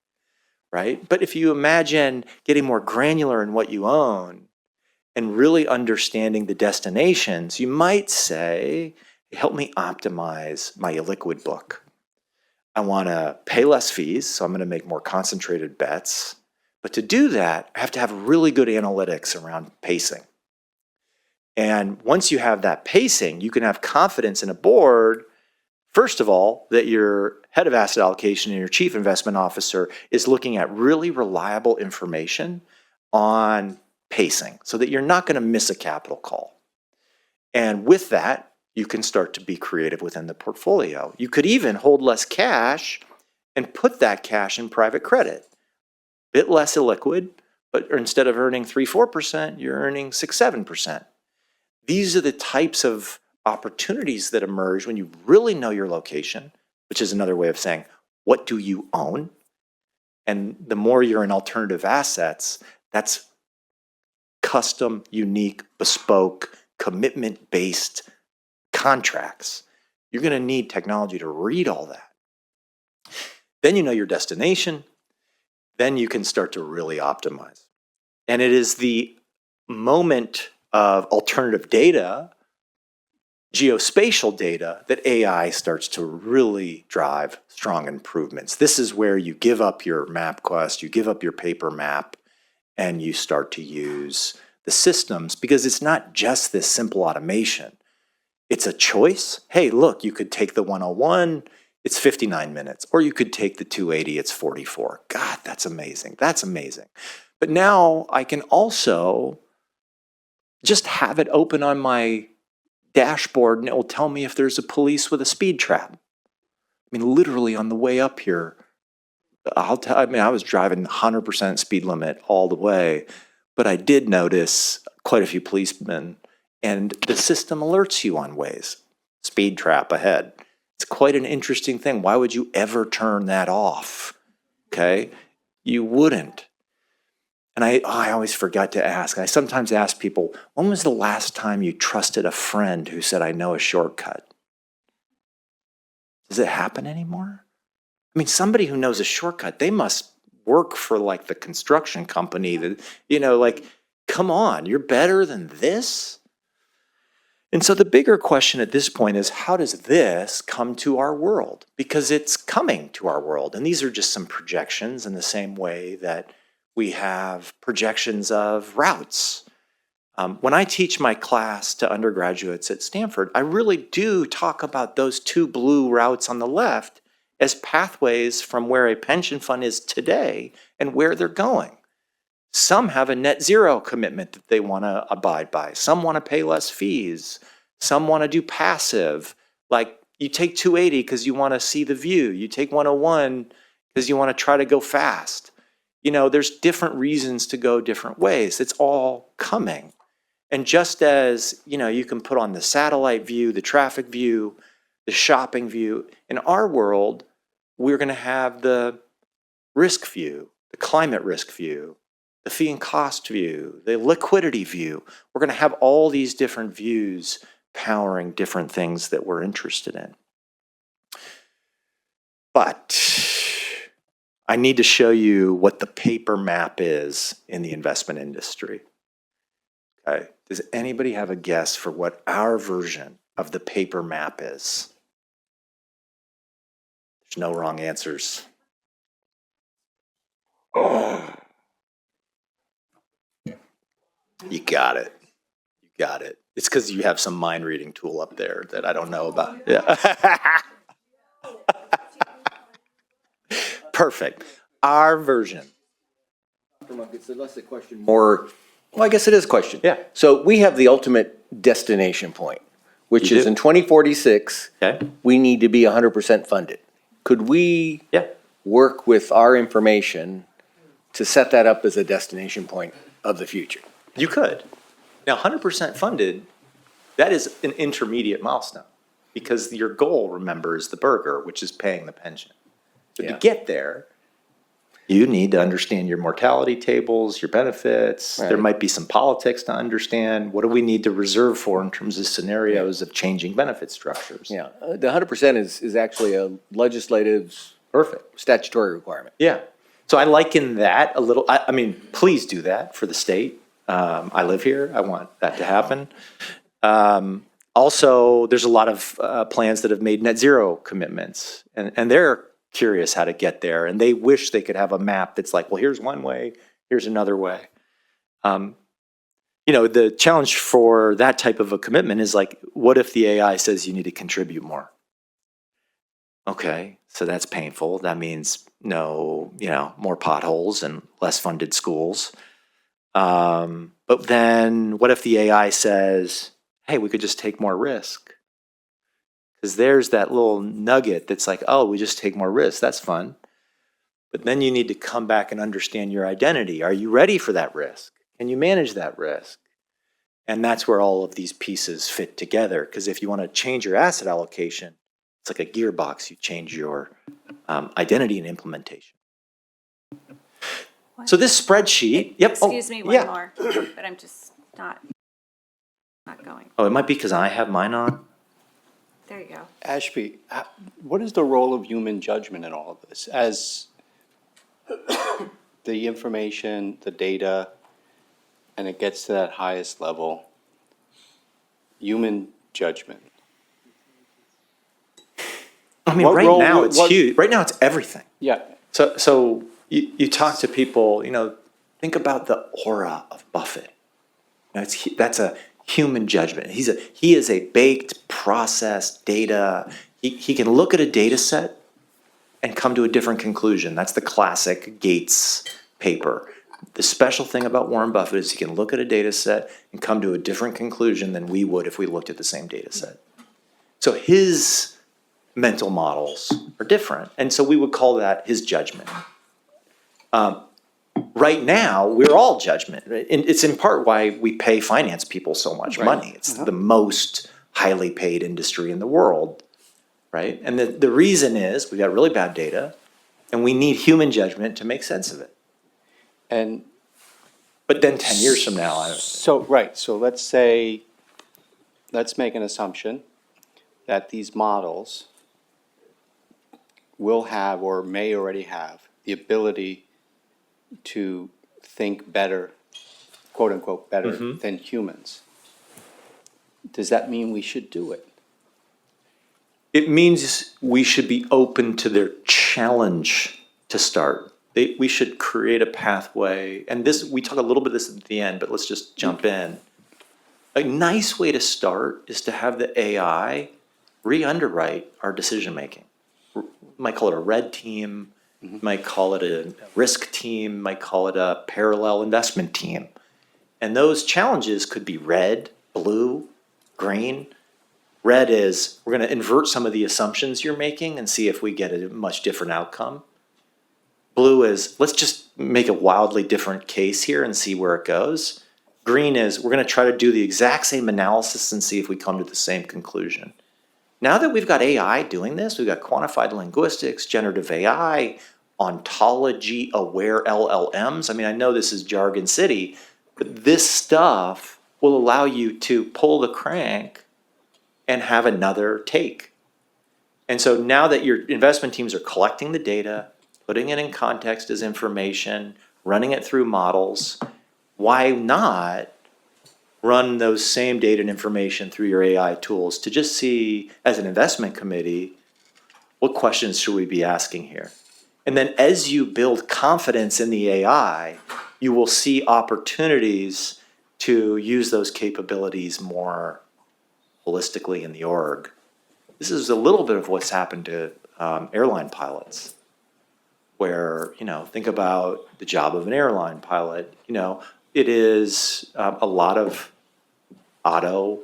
S14: right? But if you imagine getting more granular in what you own and really understanding the destinations, you might say, help me optimize my illiquid book. I want to pay less fees, so I'm going to make more concentrated bets. But to do that, I have to have really good analytics around pacing. And once you have that pacing, you can have confidence in a board, first of all, that your head of asset allocation and your chief investment officer is looking at really reliable information on pacing so that you're not going to miss a capital call. And with that, you can start to be creative within the portfolio. You could even hold less cash and put that cash in private credit. Bit less illiquid, but instead of earning 3-4%, you're earning 6-7%. These are the types of opportunities that emerge when you really know your location, which is another way of saying, what do you own? And the more you're in alternative assets, that's custom, unique, bespoke, commitment-based contracts. You're going to need technology to read all that. Then you know your destination. Then you can start to really optimize. And it is the moment of alternative data, geospatial data, that AI starts to really drive strong improvements. This is where you give up your MapQuest, you give up your paper map, and you start to use the systems, because it's not just this simple automation. It's a choice. Hey, look, you could take the 101, it's 59 minutes, or you could take the 280, it's 44. God, that's amazing. That's amazing. But now I can also just have it open on my dashboard and it will tell me if there's a police with a speed trap. I mean, literally on the way up here, I was driving 100% speed limit all the way, but I did notice quite a few policemen, and the system alerts you on ways. Speed trap ahead. It's quite an interesting thing. Why would you ever turn that off? Okay? You wouldn't. And I always forgot to ask. I sometimes ask people, when was the last time you trusted a friend who said, I know a shortcut? Does it happen anymore? I mean, somebody who knows a shortcut, they must work for like the construction company that, like, come on, you're better than this? And so the bigger question at this point is, how does this come to our world? Because it's coming to our world. And these are just some projections in the same way that we have projections of routes. When I teach my class to undergraduates at Stanford, I really do talk about those two blue routes on the left as pathways from where a pension fund is today and where they're going. Some have a net zero commitment that they want to abide by. Some want to pay less fees. Some want to do passive. Like, you take 280 because you want to see the view. You take 101 because you want to try to go fast. There's different reasons to go different ways. It's all coming. And just as, you can put on the satellite view, the traffic view, the shopping view, in our world, we're going to have the risk view, the climate risk view, the fee and cost view, the liquidity view. We're going to have all these different views powering different things that we're interested in. But I need to show you what the paper map is in the investment industry. Okay. Does anybody have a guess for what our version of the paper map is? There's no wrong answers. Oh. You got it. You got it. It's because you have some mind reading tool up there that I don't know about. Yeah. Perfect. Our version.
S6: It's less a question, more, well, I guess it is a question.
S14: Yeah.
S6: So we have the ultimate destination point, which
S14: You
S6: is
S14: do?
S6: in 2046,
S14: Okay.
S6: we need to be 100% funded. Could we work with our information to set that up as a destination point of the future?
S14: You could. Now, 100% funded, that is an intermediate milestone, because your goal, remember, is the burger, which is paying the pension. So to get there, you need to understand your mortality tables, your benefits.
S6: Right.
S14: There might be some politics to understand. What do we need to reserve for in terms of scenarios of changing benefit structures?
S6: Yeah, the 100% is actually a legislative
S14: Perfect.
S6: statutory requirement.
S14: Yeah. So I liken that a little, I mean, please do that for the state. I live here, I want that to happen. Also, there's a lot of plans that have made net zero commitments, and they're curious how to get there, and they wish they could have a map that's like, well, here's one way, here's another way. You know, the challenge for that type of a commitment is like, what if the AI says you need to contribute more? Okay, so that's painful. That means no, you know, more potholes and less funded schools. But then what if the AI says, hey, we could just take more risk? Because there's that little nugget that's like, oh, we just take more risk. That's fun. But then you need to come back and understand your identity. Are you ready for that risk? Can you manage that risk? And that's where all of these pieces fit together. Because if you want to change your asset allocation, it's like a gearbox. You change your identity and implementation. So this spreadsheet, yep.
S1: Excuse me, one more, but I'm just not going.
S14: Oh, it might be because I have mine on.
S1: There you go.
S7: Ashby, what is the role of human judgment in all of this? As the information, the data, and it gets to that highest level, human judgment.
S14: I mean,
S7: What
S14: right
S7: role
S14: now
S7: would-
S14: it's
S7: what-
S14: huge. Right now it's everything.
S7: Yeah.
S14: So you talk to people, you know, think about the aura of Buffett. You know, that's a human judgment. He is a baked, processed data. He can look at a data set and come to a different conclusion. That's the classic Gates paper. The special thing about Warren Buffett is he can look at a data set and come to a different conclusion than we would if we looked at the same data set. So his mental models are different. And so we would call that his judgment. Right now, we're all judgment. Right? And it's in part why we pay finance people so much money. It's the most highly paid industry in the world, right? And the reason is we've got really bad data and we need human judgment to make sense of it.
S7: And
S14: But then 10 years from now,
S7: so let's make an assumption that these models will have or may already have the ability to think better, quote unquote, better than humans. Does that mean we should do it?
S14: it means we should be open to their challenge to start. We should create a pathway, and this, we talk a little bit of this at the end, but let's just jump in. A nice way to start is to have the AI re-underwrite our decision-making. Might call it a red team, might call it a risk team, might call it a parallel investment team. And those challenges could be red, blue, green. Red is, we're gonna invert some of the assumptions you're making and see if we get a much different outcome. Blue is, let's just make a wildly different case here and see where it goes. Green is, we're gonna try to do the exact same analysis and see if we come to the same conclusion. Now that we've got AI doing this, we've got quantified linguistics, generative AI, ontology-aware LLMs. I mean, I know this is jargon city, but this stuff will allow you to pull the crank and have another take. And so now that your investment teams are collecting the data, putting it in context as information, running it through models, why not run those same data and information through your AI tools to just see, as an investment committee, what questions should we be asking here? And then as you build confidence in the AI, you will see opportunities to use those capabilities more holistically in the org. This is a little bit of what's happened to airline pilots, where, you know, think about the job of an airline pilot. You know, it is a lot of auto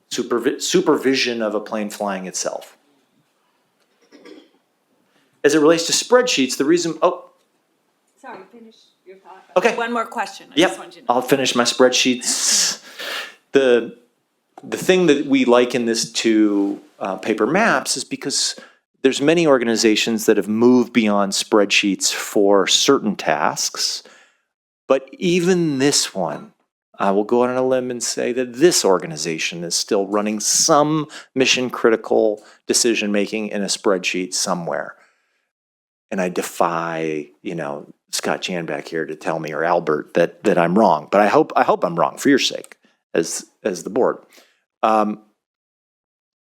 S14: supervision of a plane flying itself. As it relates to spreadsheets, the reason,
S1: Sorry, finish your thought.
S14: Okay.
S1: One more question. I just wanted you to know.
S14: I'll finish my spreadsheets. The thing that we liken this to paper maps is because there's many organizations that have moved beyond spreadsheets for certain tasks, but even this one, I will go out on a limb and say that this organization is still running some mission critical decision making in a spreadsheet somewhere. And I defy, Scott Chan back here to tell me, or Albert, that I'm wrong. But I hope I'm wrong for your sake as the board. You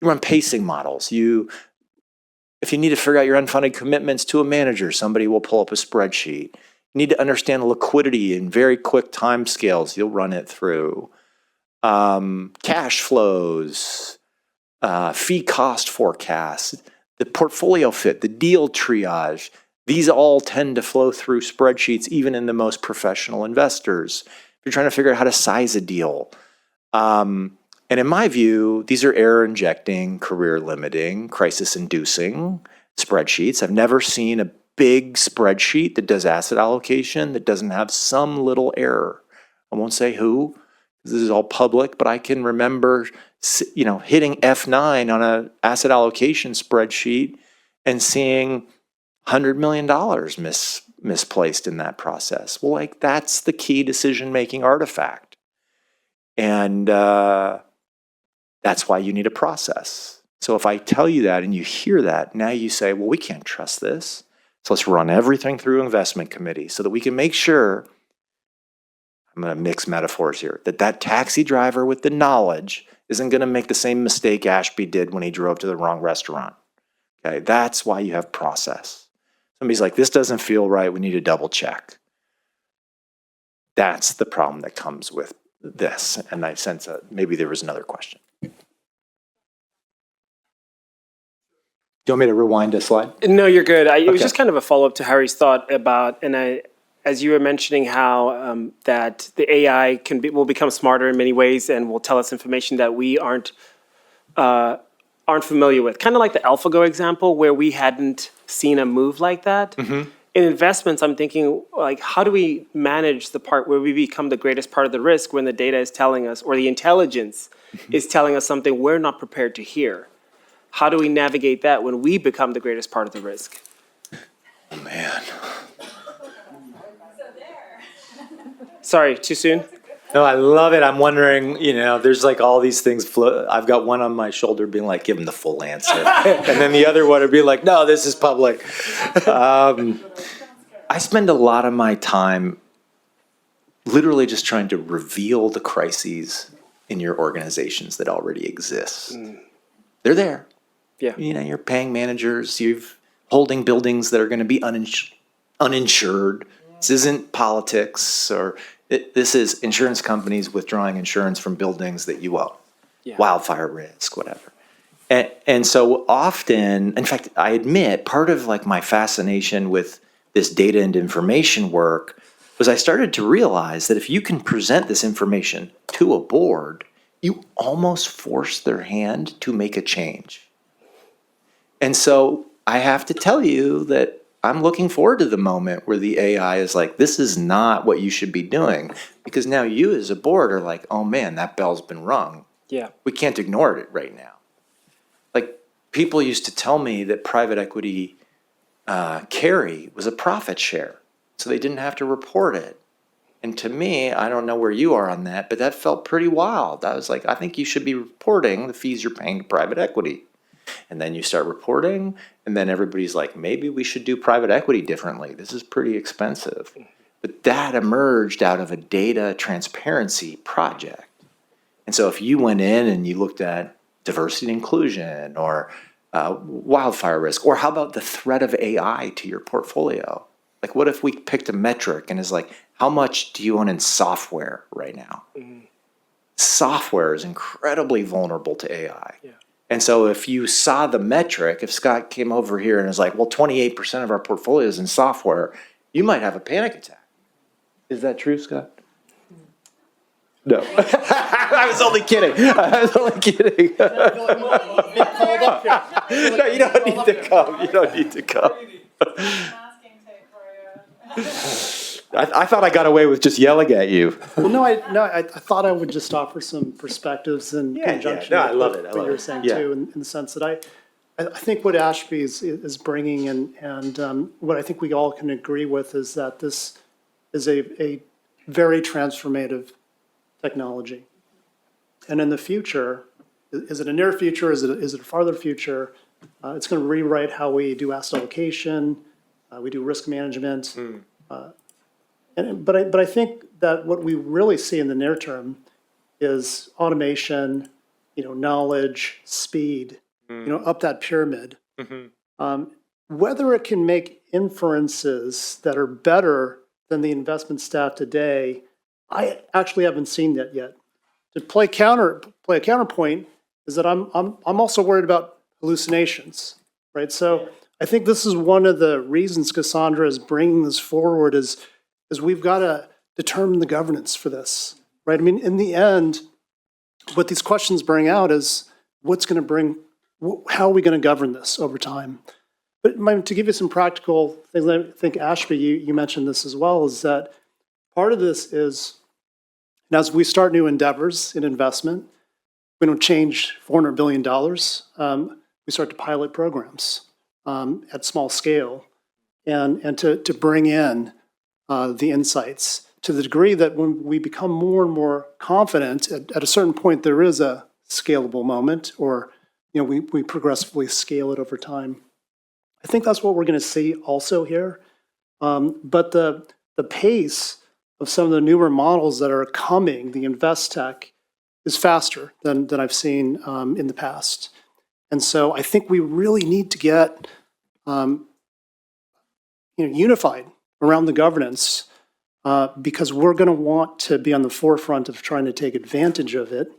S14: run pacing models. If you need to figure out your unfunded commitments to a manager, somebody will pull up a spreadsheet. You need to understand liquidity in very quick time scales. You'll run it through. Cash flows, fee cost forecasts, the portfolio fit, the deal triage. These all tend to flow through spreadsheets, even in the most professional investors. If you're trying to figure out how to size a deal. And in my view, these are error injecting, career limiting, crisis inducing spreadsheets. I've never seen a big spreadsheet that does asset allocation that doesn't have some little error. I won't say who, this is all public, but I can remember, hitting F9 on an asset allocation spreadsheet and seeing $100 million misplaced in that process. Well, that's the key decision-making artifact. And that's why you need a process. So if I tell you that and you hear that, now you say, well, we can't trust this. So let's run everything through investment committee so that we can make sure, I'm going to mix metaphors here, that taxi driver with the knowledge isn't going to make the same mistake Ashby did when he drove to the wrong restaurant. Okay, that's why you have process. Somebody's like, this doesn't feel right, we need to double check. That's the problem that comes with this. And I sense maybe there was another question. Do you want me to rewind a slide?
S8: No, you're good. It was just kind of a follow-up to Harry's thought about, as you were mentioning how that the AI will become smarter in many ways and will tell us information that we aren't familiar with. Kind of like the AlphaGo example where we hadn't seen a move like that. Mm-hmm. In investments, I'm thinking, how do we manage the part where we become the greatest part of the risk when the data is telling us, or the intelligence is telling us something we're not prepared to hear? How do we navigate that when we become the greatest part of the risk?
S14: Oh, man.
S8: Sorry, too soon?
S14: No, I love it. I'm wondering, there's all these things. I've got one on my shoulder being like, give him the full answer. And then the other one would be like, no, this is public. I spend a lot of my time literally just trying to reveal the crises in your organizations that already exist. They're there.
S8: Yeah.
S14: You're paying managers, you're holding buildings that are going to be uninsured. This isn't politics, this is insurance companies withdrawing insurance from buildings that you own. Yeah. Wildfire risk, whatever. And so often, in fact, I admit part of my fascination with this data and information work was I started to realize that if you can present this information to a board, you almost force their hand to make a change. And so I have to tell you that I'm looking forward to the moment where the AI is like, this is not what you should be doing. Because now you as a board are like, oh man, that bell's been rung.
S8: Yeah.
S14: We can't ignore it right now. People used to tell me that private equity carry was a profit share. So they didn't have to report it. And to me, I don't know where you are on that, but that felt pretty wild. I was like, I think you should be reporting the fees you're paying to private equity. And then you start reporting, and then everybody's like, maybe we should do private equity differently. This is pretty expensive. But that emerged out of a data transparency project. And so if you went in and you looked at diversity and inclusion or wildfire risk, or how about the threat of AI to your portfolio? What if we picked a metric and is like, how much do you own in software right now? Mm-hmm. Software is incredibly vulnerable to AI. Yeah. And so if you saw the metric, if Scott came over here and is like, well, 28% of our portfolio is in software, you might have a panic attack. Is that true, Scott? No. I was only kidding. No, you don't need to come. You don't need to come. I thought I got away with just yelling at you.
S15: Well, no, I thought I would just offer some perspectives in conjunction with what you were saying too, in the sense that I think what Ashby is bringing and what I think we all can agree with is that this is a very transformative technology. And in the future, is it a near future? Is it a farther future? It's going to rewrite how we do asset allocation, We do risk management. But I think that what we really see in the near term is automation, knowledge, speed, up that pyramid. Whether it can make inferences that are better than the investment staff today, I actually haven't seen that yet. To play a counterpoint is that I'm also worried about hallucinations, right? So I think this is one of the reasons Cassandra is bringing this forward is we've got to determine the governance for this, right? I mean, in the end, what these questions bring out is how are we going to govern this over time? But to give you some practical things, I think Ashby, you mentioned this as well, is that part of this is, and as we start new endeavors in investment, we don't change $400 billion. We start to pilot programs at small scale and to bring in the insights to the degree that when we become more and more confident, at a certain point, there is a scalable moment, or we progressively scale it over time. I think that's what we're going to see also here. But the pace of some of the newer models that are coming, the invest tech, is faster than I've seen in the past. And so I think we really need to get unified around the governance because we're going to want to be on the forefront of trying to take advantage of it.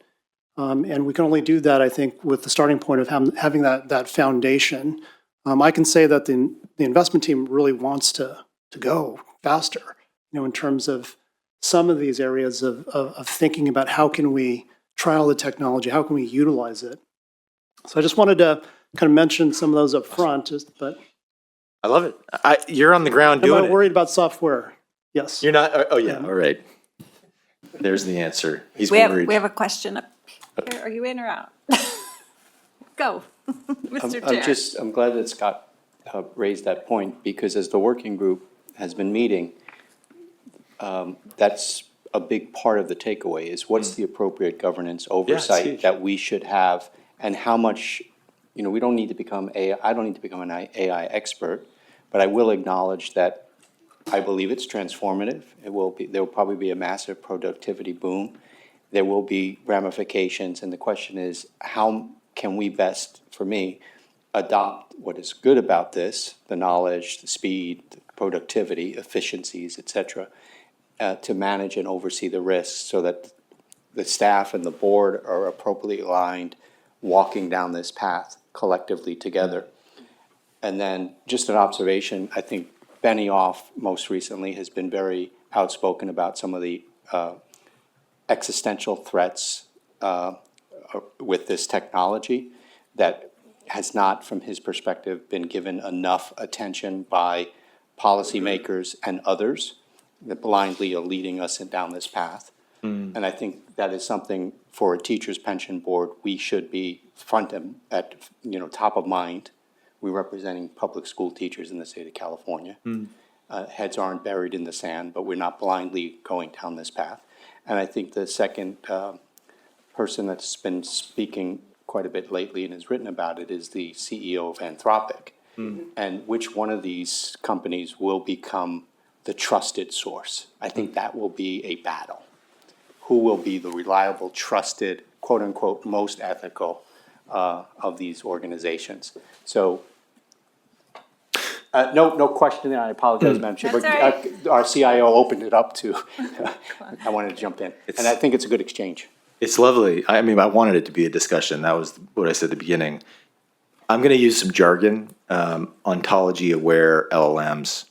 S15: And we can only do that, I think, with the starting point of having that foundation. I can say that the investment team really wants to go faster, in terms of some of these areas of thinking about how can we trial the technology, how can we utilize it. So I just wanted to kind of mention some of those up front, but.
S14: I love it. You're on the ground doing it.
S15: Am I worried about software? Yes.
S14: You're not? Oh, yeah. All right. There's the answer. He's worried.
S1: We have a question up here. Are you in or out? Go, Mr. Chair.
S7: I'm glad that Scott raised that point, because as the working group has been meeting, that's a big part of the takeaway is what's the appropriate governance oversight that we should have, and how much, we don't need to become I don't need to become an AI expert, but I will acknowledge that I believe it's transformative. There will probably be a massive productivity boom. There will be ramifications, and the question is, how can we best, for me, adopt what is good about this, the knowledge, the speed, the productivity, efficiencies, et cetera, to manage and oversee the risks so that the staff and the board are appropriately aligned, walking down this path collectively together. And then just an observation, I think Benioff most recently has been very outspoken about some of the existential threats with this technology that has not, from his perspective, been given enough attention by policymakers and others that blindly are leading us down this path. And I think that is something for a teacher's pension board, we should be front and at, top of mind. We're representing public school teachers in the state of California. Heads aren't buried in the sand, but we're not blindly going down this path. And I think the second person that's been speaking quite a bit lately and has written about it is the CEO of Anthropic. And which one of these companies will become the trusted source? I think that will be a battle. Who will be the reliable, trusted, quote unquote, most ethical of these organizations? So, no question there. I apologize, Madam Chair, but our CIO opened it up to. I wanted to jump in, and I think it's a good exchange.
S14: It's lovely. I mean, I wanted it to be a discussion. That was what I said at the beginning. I'm going to use some jargon, ontology-aware LLMs.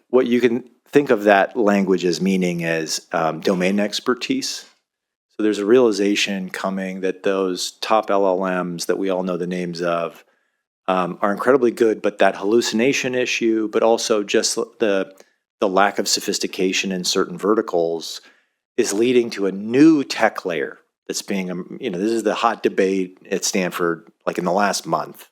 S14: What you can think of that language as meaning as domain expertise. So there's a realization coming that those top LLMs that we all know the names of are incredibly good, but that hallucination issue, but also just the lack of sophistication in certain verticals is leading to a new tech layer that's being, this is the hot debate at Stanford, like in the last month,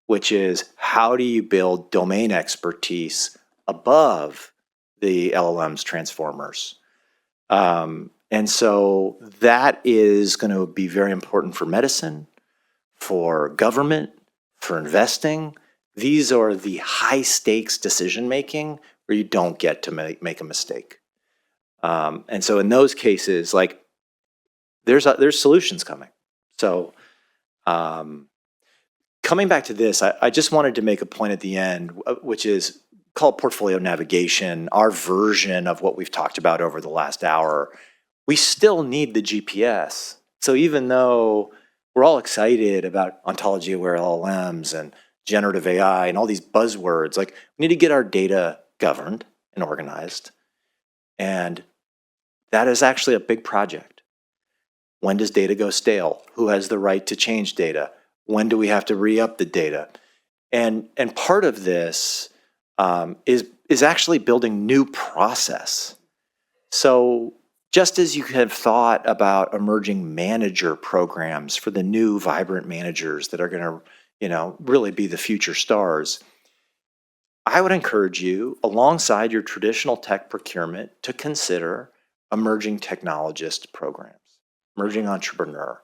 S14: which is how do you build domain expertise above the LLM's transformers? And so that is going to be very important for medicine, for government, for investing, These are the high stakes decision making where you don't get to make a mistake. And so in those cases, like there's solutions coming. So coming back to this, I just wanted to make a point at the end, which is called portfolio navigation, our version of what we've talked about over the last hour. We still need the GPS. So even though we're all excited about ontology-aware LLMs and generative AI and all these buzzwords, like we need to get our data governed and organized. And that is actually a big project. When does data go stale? Who has the right to change data? When do we have to re-up the data? And part of this is actually building new process. So just as you have thought about emerging manager programs for the new vibrant managers that are going to, really be the future stars, I would encourage you, alongside your traditional tech procurement, to consider emerging technologist programs, emerging entrepreneur.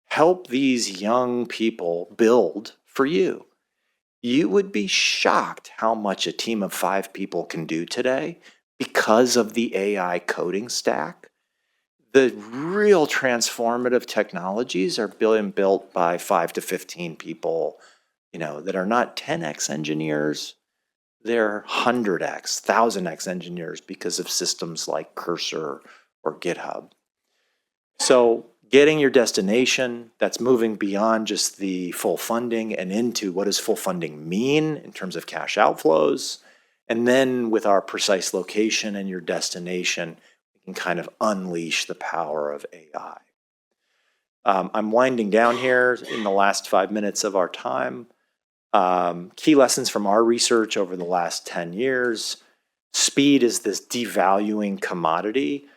S14: Help these young people build for you. You would be shocked how much a team of 5 people can do today because of the AI coding stack. The real transformative technologies are being built by 5 to 15 people, that are not 10x engineers. They're 100x, 1000x engineers because of systems like Cursor or GitHub. So getting your destination, that's moving beyond just the full funding and into what does full funding mean in terms of cash outflows. And then with our precise location and your destination, we can kind of unleash the power of AI. I'm winding down here in the last 5 minutes of our time. Key lessons from our research over the last 10 years. Speed is this devaluing commodity.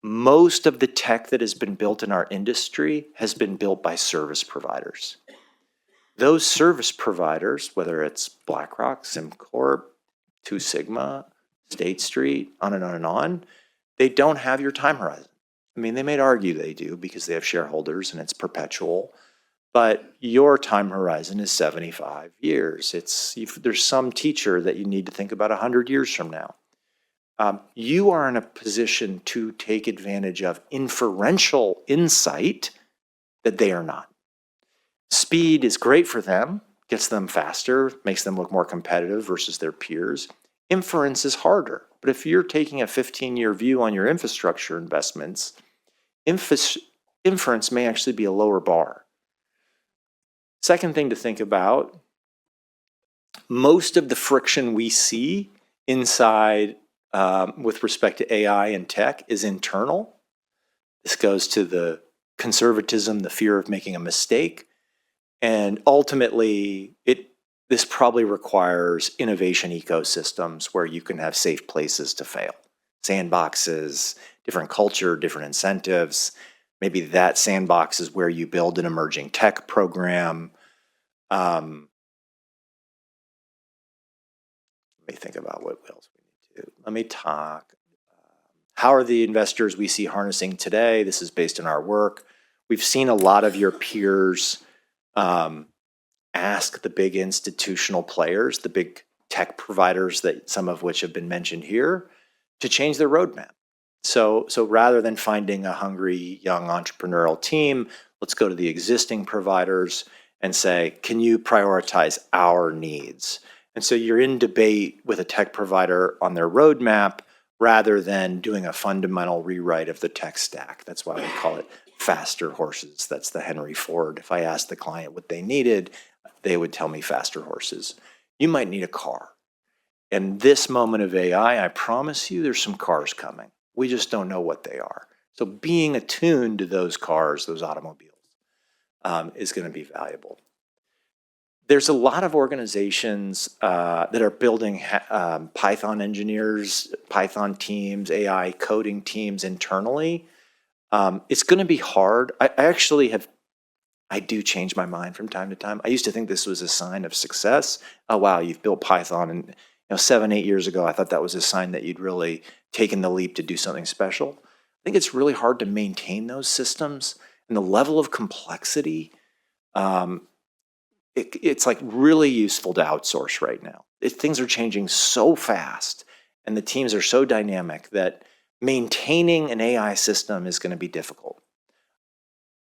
S14: Most of the tech that has been built in our industry has been built by service providers. Those service providers, whether it's BlackRock, SimCorp, Two Sigma, State Street, on and on and on, they don't have your time horizon. I mean, they might argue they do because they have shareholders and it's perpetual, but your time horizon is 75 years. There's some teacher that you need to think about 100 years from now. You are in a position to take advantage of inferential insight that they are not. Speed is great for them, gets them faster, makes them look more competitive versus their peers. Inference is harder, but if you're taking a 15-year view on your infrastructure investments, inference may actually be a lower bar. Second thing to think about, most of the friction we see inside with respect to AI and tech is internal. This goes to the conservatism, the fear of making a mistake. And ultimately, this probably requires innovation ecosystems where you can have safe places to fail. Sandboxes, different culture, different incentives. Maybe that sandbox is where you build an emerging tech program. Let me think about what else we need to do. Let me talk. How are the investors we see harnessing today? This is based on our work. We've seen a lot of your peers ask the big institutional players, the big tech providers, that some of which have been mentioned here, to change their roadmap. So rather than finding a hungry young entrepreneurial team, let's go to the existing providers and say, can you prioritize our needs? And so you're in debate with a tech provider on their roadmap rather than doing a fundamental rewrite of the tech stack. That's why we call it faster horses. That's the Henry Ford. If I asked the client what they needed, they would tell me faster horses. You might need a car. And this moment of AI, I promise you there's some cars coming. We just don't know what they are. So being attuned to those cars, those automobiles, is going to be valuable. There's a lot of organizations that are building Python engineers, Python teams, AI coding teams internally. It's going to be hard. I do change my mind from time to time. I used to think this was a sign of success. Oh, wow, you've built Python. And 7-8 years ago, I thought that was a sign that you'd really taken the leap to do something special. I think it's really hard to maintain those systems and the level of complexity. it's like really useful to outsource right now. Things are changing so fast and the teams are so dynamic that maintaining an AI system is going to be difficult.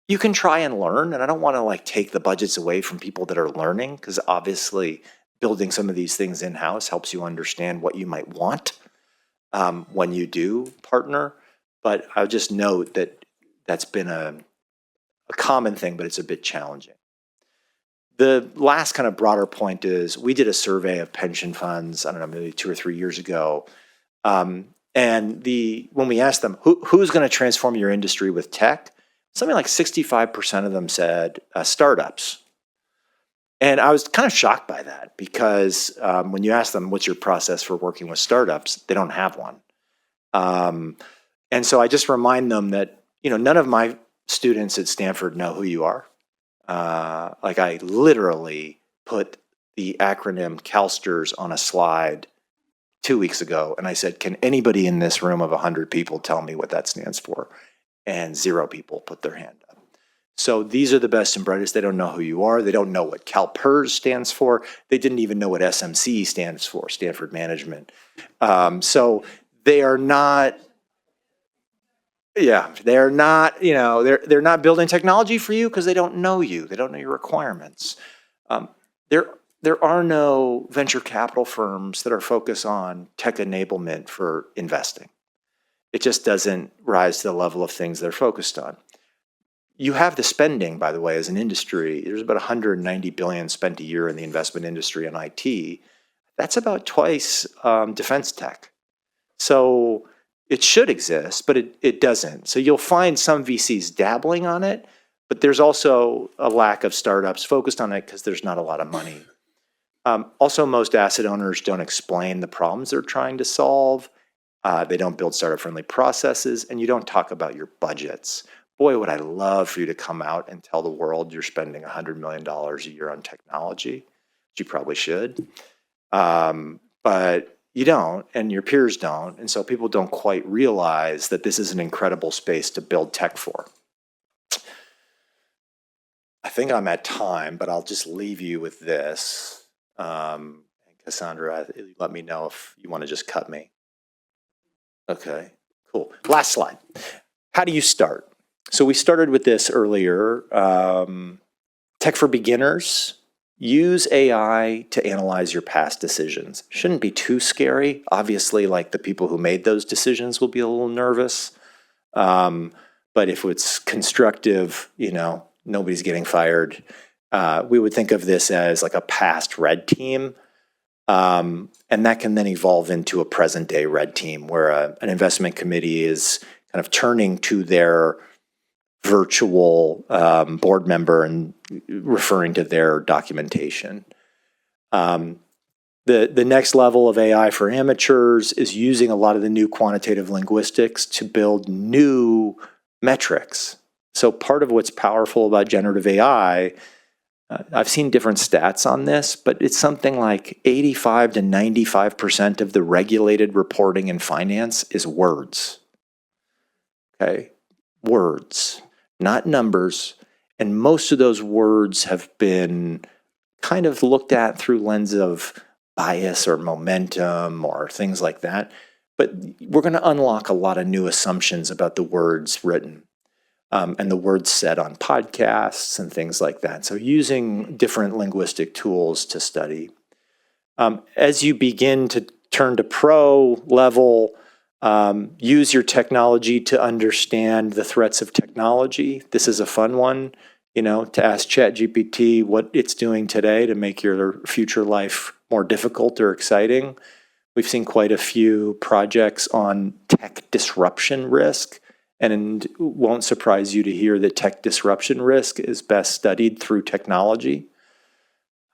S14: You can try and learn, and I don't want to like take the budgets away from people that are learning, because obviously building some of these things in-house helps you understand what you might want when you do partner. But I'll just note that that's been a common thing, but it's a bit challenging. The last kind of broader point is we did a survey of pension funds, I don't know, maybe 2 or 3 years ago. And when we asked them, who's going to transform your industry with tech? Something like 65% of them said startups. And I was kind of shocked by that because when you ask them, what's your process for working with startups? They don't have one. And so I just remind them that, none of my students at Stanford know who you are. Like I literally put the acronym CalSTRS on a slide 2 weeks ago. And I said, can anybody in this room of 100 people tell me what that stands for? And 0 people put their hand up. So these are the best and brightest. They don't know who you are. They don't know what CalPERS stands for. They didn't even know what SMC stands for, Stanford Management. So they are not, they're not, they're not building technology for you because they don't know you. They don't know your requirements. There are no venture capital firms that are focused on tech enablement for investing. It just doesn't rise to the level of things they're focused on. You have the spending, by the way, as an industry. There's about $190 billion spent a year in the investment industry on IT. That's about twice defense tech. So it should exist, but it doesn't. So you'll find some VCs dabbling on it, but there's also a lack of startups focused on it because there's not a lot of money. Also, most asset owners don't explain the problems they're trying to solve. They don't build startup-friendly processes, and you don't talk about your budgets. Boy, would I love for you to come out and tell the world you're spending $100 million a year on technology, which you probably should. But you don't, and your peers don't, and so people don't quite realize that this is an incredible space to build tech for. I think I'm at time, but I'll just leave you with this. Cassandra, let me know if you want to just cut me. Okay, cool. Last slide. How do you start? So we started with this earlier. Tech for beginners. Use AI to analyze your past decisions. Shouldn't be too scary. Obviously, like the people who made those decisions will be a little nervous. But if it's constructive, nobody's getting fired. We would think of this as like a past red team. And that can then evolve into a present day red team where an investment committee is kind of turning to their virtual board member and referring to their documentation. The next level of AI for amateurs is using a lot of the new quantitative linguistics to build new metrics. So part of what's powerful about generative AI, I've seen different stats on this, but it's something like 85 to 95% of the regulated reporting in finance is words. Okay, words, not numbers. And most of those words have been kind of looked at through lens of bias or momentum or things like that. But we're going to unlock a lot of new assumptions about the words written. And the words said on podcasts and things like that. So using different linguistic tools to study. As you begin to turn to pro level, use your technology to understand the threats of technology. This is a fun one, to ask ChatGPT what it's doing today to make your future life more difficult or exciting. We've seen quite a few projects on tech disruption risk. And it won't surprise you to hear that tech disruption risk is best studied through technology.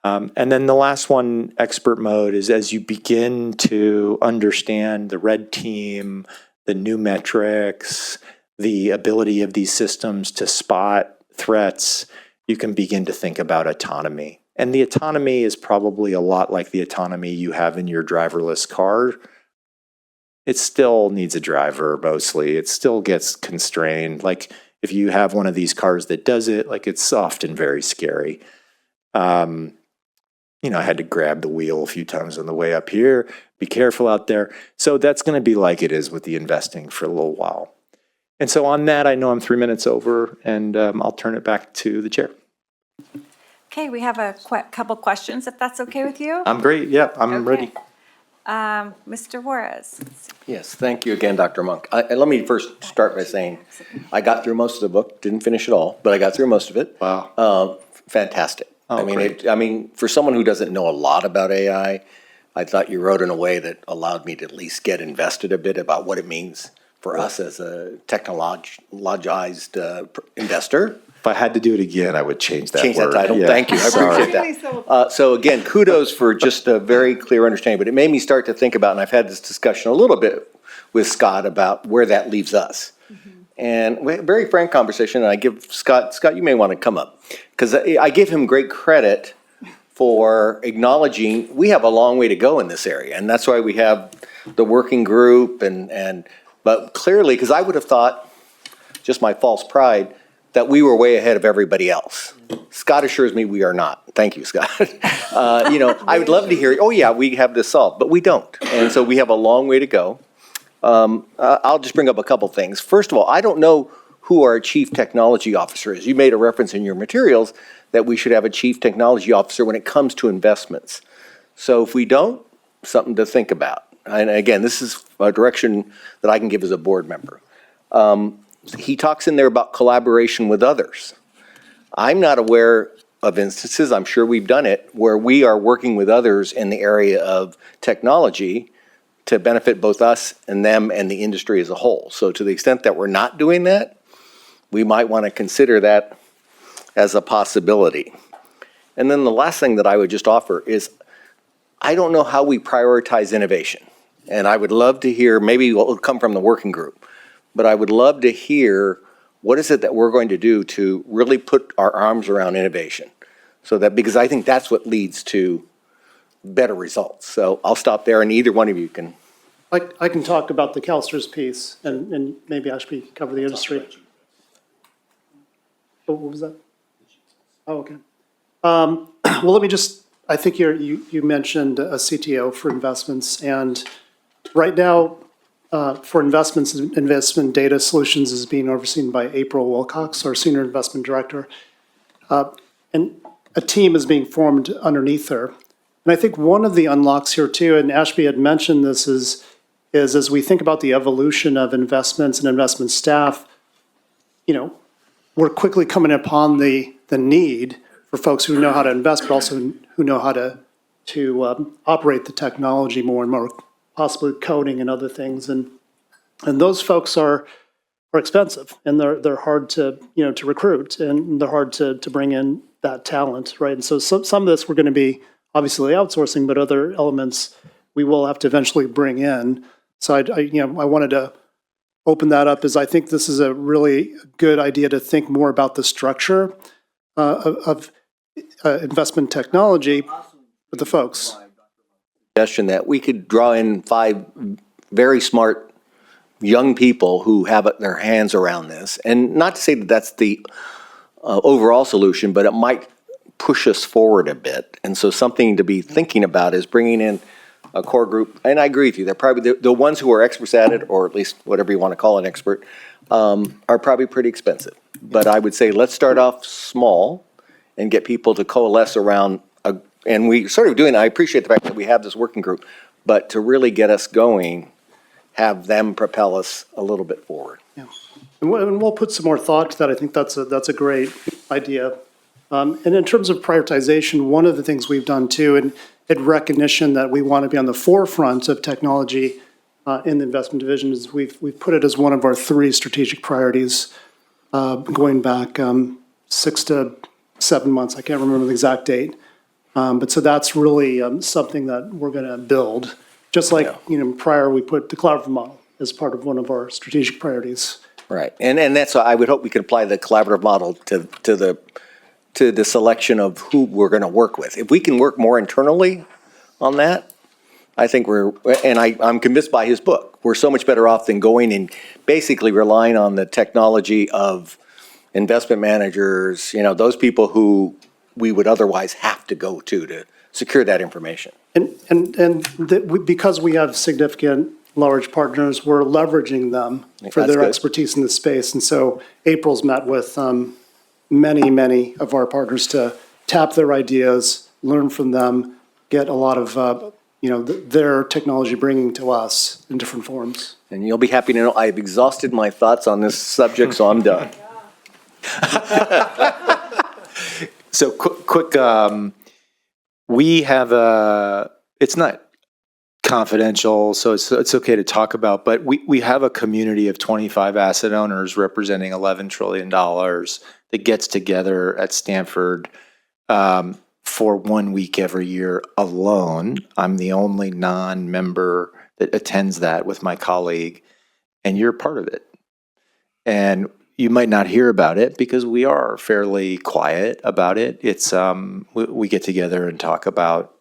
S14: And then the last one, expert mode, is as you begin to understand the red team, the new metrics, the ability of these systems to spot threats, you can begin to think about autonomy. And the autonomy is probably a lot like the autonomy you have in your driverless car. It still needs a driver mostly. It still gets constrained. Like if you have one of these cars that does it, like it's often very scary. I had to grab the wheel a few times on the way up here. Be careful out there. So that's going to be like it is with the investing for a little while. And so on that, I know I'm 3 minutes over, and I'll turn it back to the chair.
S1: Okay, we have a couple questions, if that's okay with you.
S14: I'm great. Yep, I'm ready.
S1: Mr. Juarez.
S6: Yes, thank you again, Dr. Monk. Let me first start by saying I got through most of the book, didn't finish it all, but I got through most of it.
S14: Wow.
S6: Fantastic.
S14: Oh,
S6: I mean, for someone who doesn't know a lot about AI, I thought you wrote in a way that allowed me to at least get invested a bit about what it means for us as a technologized investor.
S14: If I had to do it again, I would change that
S6: Change
S14: word.
S6: that title.
S14: Yeah.
S6: Thank you. I appreciate that. So again, kudos for just a very clear understanding, but it made me start to think about, and I've had this discussion a little bit with Scott about where that leaves us. And we had a very frank conversation, and I give Scott, you may want to come up, because I give him great credit for acknowledging we have a long way to go in this area. And that's why we have the working group but clearly, because I would have thought, just my false pride, that we were way ahead of everybody else. Scott assures me we are not. Thank you, Scott. I would love to hear, oh yeah, we have this solved, but we don't. And so we have a long way to go. I'll just bring up a couple things. First of all, I don't know who our chief technology officer is. You made a reference in your materials that we should have a chief technology officer when it comes to investments. So if we don't, something to think about. And again, this is a direction that I can give as a board member. He talks in there about collaboration with others. I'm not aware of instances, I'm sure we've done it, where we are working with others in the area of technology to benefit both us and them and the industry as a whole. So to the extent that we're not doing that, we might want to consider that as a possibility. And then the last thing that I would just offer is, I don't know how we prioritize innovation. And I would love to hear, maybe what will come from the working group, but I would love to hear what is it that we're going to do to really put our arms around innovation. So that, because I think that's what leads to better results. So I'll stop there, and either one of you can.
S15: I can talk about the CalSTRS piece, and maybe Ashby cover the industry. Oh, what was that? Oh, okay. Well, let me just, I think you mentioned a CTO for investments, and right now, for investments, investment data solutions is being overseen by April Wilcox, our senior investment director. And a team is being formed underneath her. And I think one of the unlocks here too, and Ashby had mentioned this, is as we think about the evolution of investments and investment staff, we're quickly coming upon the need for folks who know how to invest, but also who know how to operate the technology more and more, possibly coding and other things. And those folks are expensive, and they're hard to recruit, and they're hard to bring in that talent, right? And so some of this we're going to be obviously outsourcing, but other elements we will have to eventually bring in. So I wanted to open that up, as I think this is a really good idea to think more about the structure of investment technology with the folks.
S6: Suggestion that we could draw in 5 very smart young people who have their hands around this, and not to say that that's the overall solution, but it might push us forward a bit. And so something to be thinking about is bringing in a core group, and I agree with you, they're probably the ones who are experts at it, or at least whatever you want to call an expert, are probably pretty expensive. But I would say let's start off small and get people to coalesce around, and we sort of doing, I appreciate the fact that we have this working group, but to really get us going, have them propel us a little bit forward.
S15: Yeah, and we'll put some more thought to that. I think that's a great idea. And in terms of prioritization, one of the things we've done too, and in recognition that we want to be on the forefront of technology in the investment division, is we've put it as one of our 3 strategic priorities going back 6 to 7 months. I can't remember the exact date. But so that's really something that we're going to build. Just like, prior we put the collaborative model as part of one of our strategic priorities.
S6: Right, and that's, I would hope we could apply the collaborative model to the selection of who we're going to work with. If we can work more internally on that, I think I'm convinced by his book, we're so much better off than going and basically relying on the technology of investment managers, those people who we would otherwise have to go to secure that information.
S15: Because we have significant large partners, we're leveraging them for
S6: That's
S15: their
S6: good.
S15: expertise in this space. And so April's met with many of our partners to tap their ideas, learn from them, get a lot of their technology bringing to us in different forms.
S6: And you'll be happy to know I've exhausted my thoughts on this subject, so I'm done.
S14: So quick, we have it's not confidential, so it's okay to talk about, but we have a community of 25 asset owners representing $11 trillion that gets together at Stanford for 1 week every year alone. I'm the only non-member that attends that with my colleague, and you're part of it. And you might not hear about it because we are fairly quiet about it. It's we get together and talk about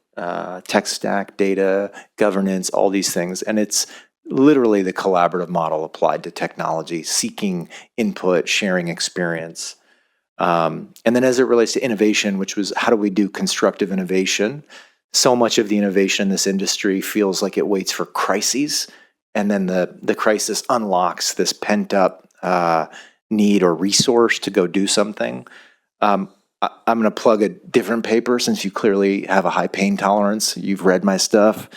S14: tech stack, data, governance, all these things. And it's literally the collaborative model applied to technology, seeking input, sharing experience. And then as it relates to innovation, which was how do we do constructive innovation? So much of the innovation in this industry feels like it waits for crises. And then the crisis unlocks this pent up need or resource to go do something. I'm going to plug a different paper since you clearly have a high pain tolerance. You've read my stuff.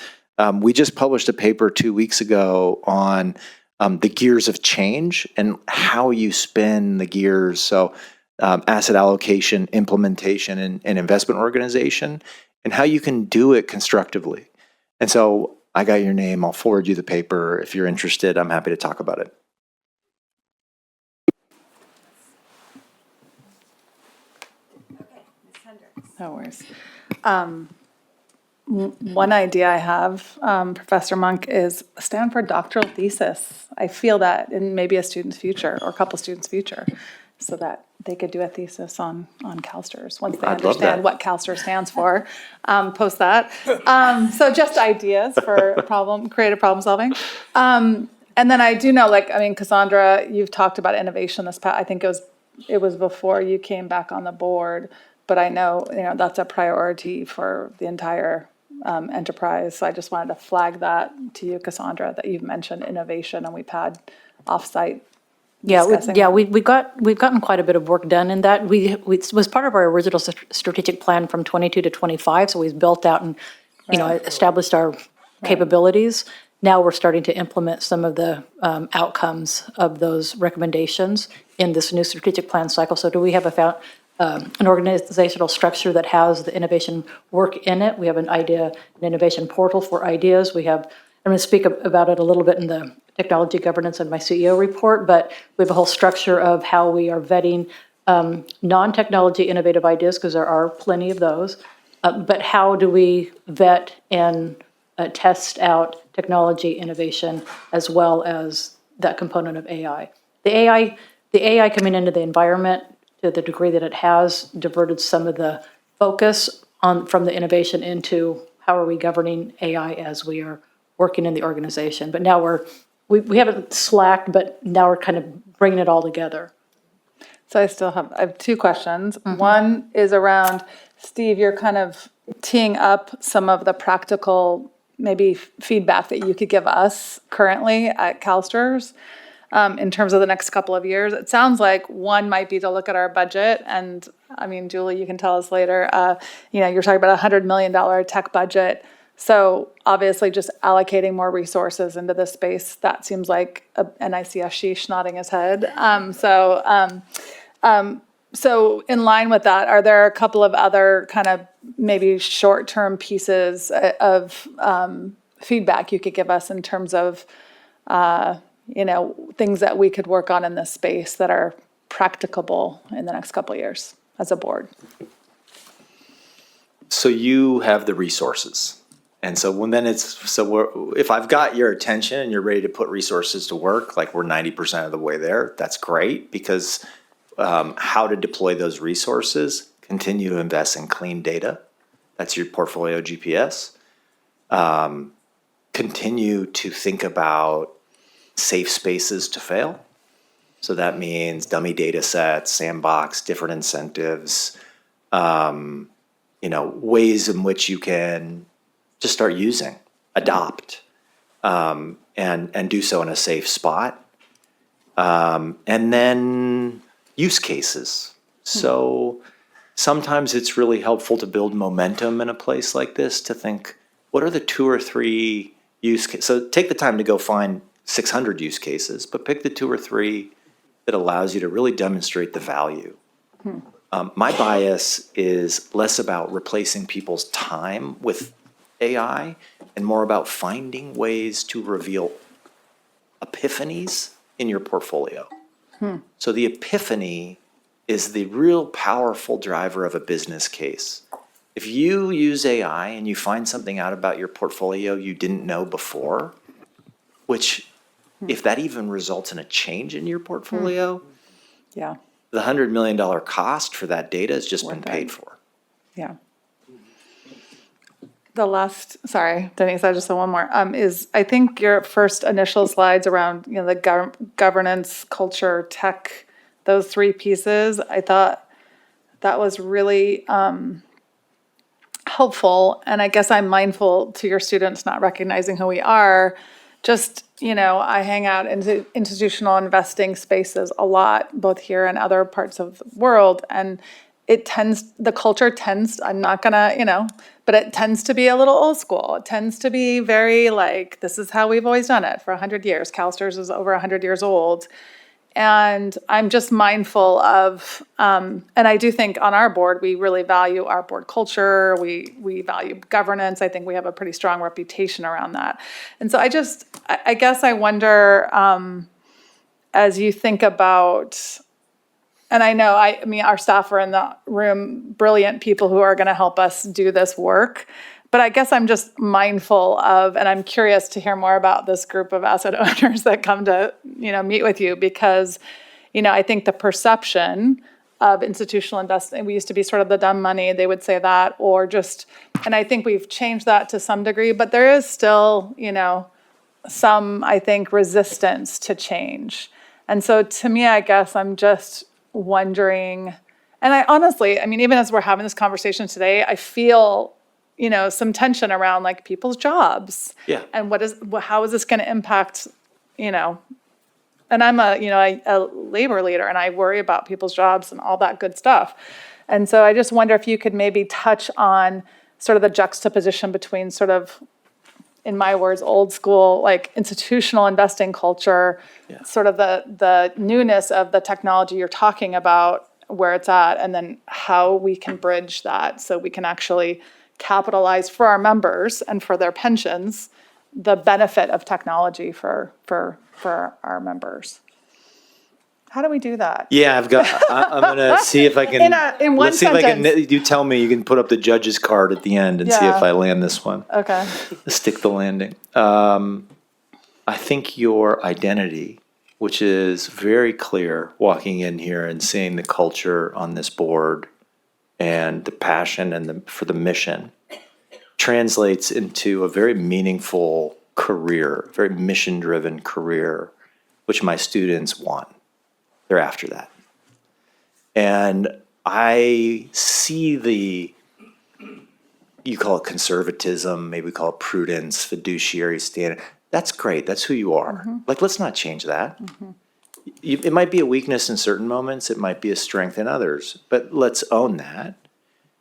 S14: We just published a paper 2 weeks ago on the gears of change and how you spin the gears. So asset allocation, implementation, and investment organization, and how you can do it constructively. And so I got your name. I'll forward you the paper. If you're interested, I'm happy to talk about it.
S5: No worries. One idea I have, Professor Monk, is a Stanford doctoral thesis. I feel that in maybe a student's future or a couple students' future, so that they could do a thesis on CalSTRS once they understand what CalSTRS stands for. Post that. So just ideas for creative problem solving. And then I do know, Cassandra, you've talked about innovation this past. I think it was before you came back on the board. But I know, that's a priority for the entire enterprise. So I just wanted to flag that to you, Cassandra, that you've mentioned innovation, and we've had Offsite.
S13: We've gotten quite a bit of work done in that. It was part of our original strategic plan from 22 to 25. So we've built out and established our capabilities. Now we're starting to implement some of the outcomes of those recommendations in this new strategic plan cycle. So do we have an organizational structure that has the innovation work in it? We have an innovation portal for ideas. I'm going to speak about it a little bit in the technology governance and my CEO report, but we have a whole structure of how we are vetting non-technology innovative ideas, because there are plenty of those, but how do we vet and test out technology innovation as well as that component of AI. The AI coming into the environment, to the degree that it has, diverted some of the focus from the innovation into how are we governing AI as we are working in the organization. But now we haven't slacked, but now we're kind of bringing it all together.
S5: So I have two questions. Mm-hmm. One is around, Steve, you're kind of teeing up some of the practical maybe feedback that you could give us currently at CalSTRS. In terms of the next couple of years. It sounds like one might be to look at our budget, and Julie, you can tell us later, you're talking about $100 million tech budget. So obviously just allocating more resources into this space, that seems like, and I see Ashish nodding his head. So in line with that, are there a couple of other kind of maybe short-term pieces of feedback you could give us in terms of things that we could work on in this space that are practicable in the next couple of years as a board?
S14: So you have the resources. And so if I've got your attention and you're ready to put resources to work, like we're 90% of the way there, that's great, because how to deploy those resources, continue to invest in clean data. That's your portfolio GPS. Continue to think about safe spaces to fail. So that means dummy data sets, sandbox, different incentives, ways in which you can just start using, adopt, and do so in a safe spot. And then use cases. So sometimes it's really helpful to build momentum in a place like this to think, what are the 2 or 3 use cases? So take the time to go find 600 use cases, but pick the 2 or 3 that allows you to really demonstrate the value. My bias is less about replacing people's time with AI and more about finding ways to reveal epiphanies in your portfolio. So the epiphany is the real powerful driver of a business case. If you use AI and you find something out about your portfolio you didn't know before, which if that even results in a change in your portfolio,
S5: Yeah,
S14: the $100 million cost for that data has just been paid for.
S5: yeah. The last, sorry, Denise, I just have one more, is I think your first initial slides around, the governance, culture, tech, those 3 pieces, I thought that was really helpful. And I guess I'm mindful to your students not recognizing who we are. Just, I hang out in institutional investing spaces a lot, both here and other parts of the world. And the culture tends, I'm not gonna, but it tends to be a little old school. It tends to be very like, this is how we've always done it for 100 years. CalSTRS is over 100 years old. And I'm just mindful of, and I do think on our board, we really value our board culture. We value governance. I think we have a pretty strong reputation around that. And so I guess I wonder, as you think about, and I know, I mean, our staff are in the room, brilliant people who are going to help us do this work. But I guess I'm just mindful of, and I'm curious to hear more about this group of asset owners that come to, meet with you, because, I think the perception of institutional investing, we used to be sort of the dumb money, they would say that, or just, and I think we've changed that to some degree, but there is still, some, I think, resistance to change. And so to me, I guess I'm just wondering, and I honestly, I mean, even as we're having this conversation today, I feel, some tension around like people's jobs.
S14: Yeah.
S5: And how is this going to impact, and I'm a labor leader and I worry about people's jobs and all that good stuff. And so I just wonder if you could maybe touch on sort of the juxtaposition between sort of, in my words, old school, like institutional investing culture, sort of the newness of the technology you're talking about, where it's at, and then how we can bridge that so we can actually capitalize for our members and for their pensions the benefit of technology for our members. How do we do that?
S14: Yeah, I'm gonna see if I can.
S5: In one
S14: let's see
S5: sentence.
S14: if I can. You tell me. You can put up the judge's card at the end and see if
S5: Yeah.
S14: I land this one.
S5: Okay.
S14: Stick the landing. I think your identity, which is very clear, walking in here and seeing the culture on this board, and the passion and for the mission, translates into a very meaningful career, very mission-driven career, which my students want. They're after that. And I see you call it conservatism, maybe we call it prudence, fiduciary standard. That's great. That's who you are. Like, let's not change that. It might be a weakness in certain moments. It might be a strength in others. But let's own that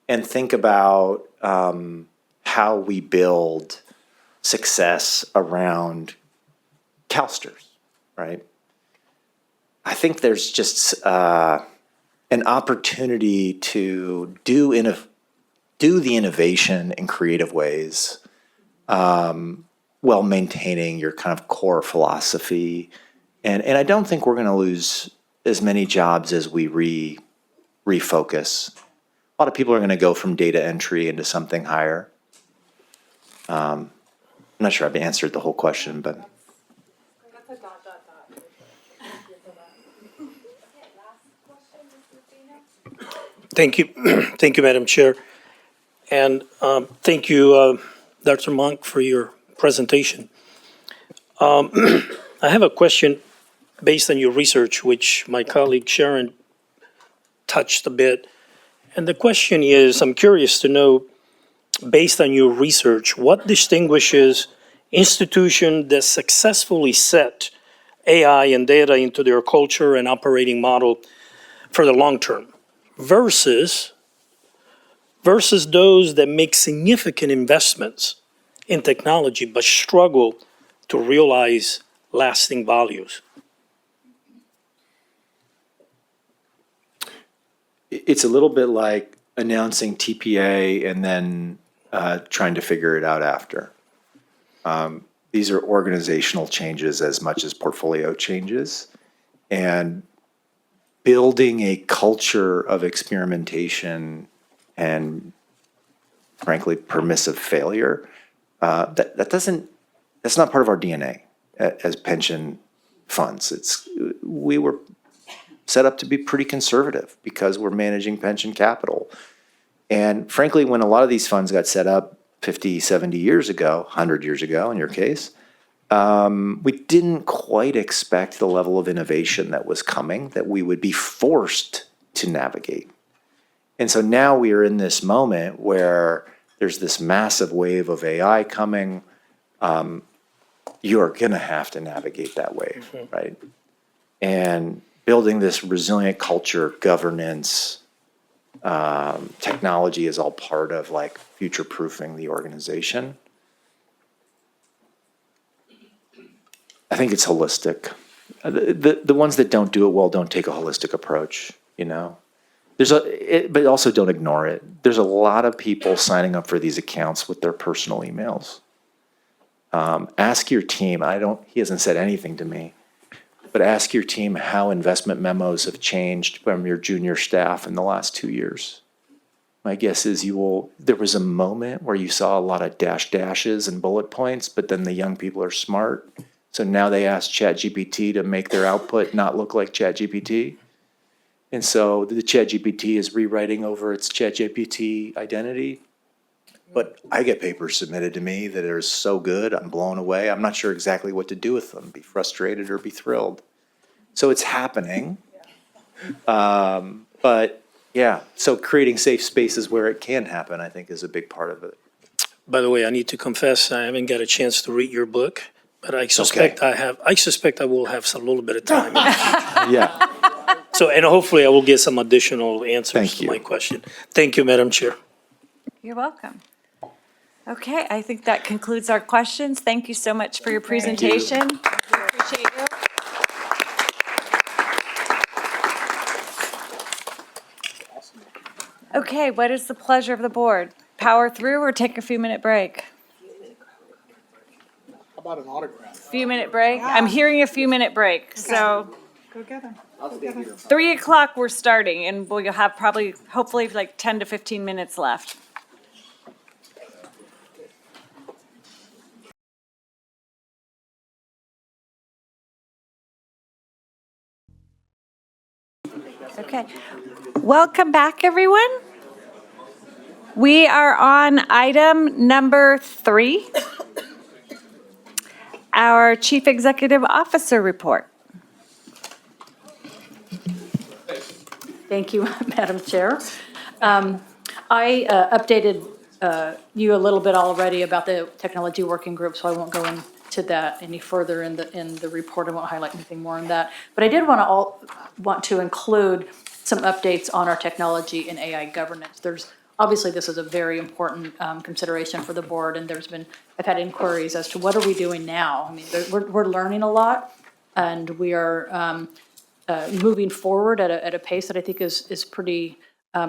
S14: and think about how we build success around CalSTRS, right? I think there's just an opportunity to do the innovation in creative ways while maintaining your kind of core philosophy. And I don't think we're going to lose as many jobs as we refocus. A lot of people are going to go from data entry into something higher. I'm not sure I've answered the whole question, but.
S3: Thank you. Thank you, Madam Chair. And thank you, Dr. Monk, for your presentation. I have a question based on your research, which my colleague Sharon touched a bit. And the question is, I'm curious to know, based on your research, what distinguishes institutions that successfully set AI and data into their culture and operating model for the long term versus those that make significant investments in technology but struggle to realize lasting values?
S14: It's a little bit like announcing TPA and then trying to figure it out after. These are organizational changes as much as portfolio changes. And building a culture of experimentation and frankly permissive failure, that's not part of our DNA as pension funds. We were set up to be pretty conservative because we're managing pension capital. And frankly, when a lot of these funds got set up 50, 70 years ago, 100 years ago in your case, we didn't quite expect the level of innovation that was coming, that we would be forced to navigate. And so now we are in this moment where there's this massive wave of AI coming. You're going to have to navigate that wave, right? And building this resilient culture, governance, technology is all part of like future-proofing the organization. I think it's holistic. The ones that don't do it well don't take a holistic approach, you know? But also don't ignore it. There's a lot of people signing up for these accounts with their personal emails. Ask your team. He hasn't said anything to me, but ask your team how investment memos have changed from your junior staff in the last 2 years. My guess is there was a moment where you saw a lot of dashes and bullet points, but then the young people are smart. So now they ask ChatGPT to make their output not look like ChatGPT. And so the ChatGPT is rewriting over its ChatGPT identity. But I get papers submitted to me that are so good, I'm blown away. I'm not sure exactly what to do with them, be frustrated or be thrilled. So it's happening. But yeah, so creating safe spaces where it can happen, I think, is a big part of it.
S3: By the way, I need to confess, I haven't got a chance to read your book, but I suspect I will have a little bit of time.
S14: Yeah.
S3: So, and hopefully I will get some additional answers to my question. Thank you, Madam Chair.
S1: You're welcome. Okay, I think that concludes our questions. Thank you so much for your presentation. We appreciate you. Okay, what is the pleasure of the board? Power through or take a few-minute break?
S16: How about an autograph?
S1: Few-minute break? I'm hearing a few-minute break, so.
S5: Go get them.
S1: 3 o'clock we're starting, and we'll have hopefully like 10 to 15 minutes left. Okay. Welcome back, everyone. We are on item number 3, our Chief Executive Officer report.
S13: Thank you, Madam Chair. I updated you a little bit already about the technology working group, so I won't go into that any further in the report. I won't highlight anything more on that. But I did want to include some updates on our technology and AI governance. Obviously, this is a very important consideration for the board, and I've had inquiries as to what are we doing now. I mean, we're learning a lot, and we are moving forward at a pace that I think is pretty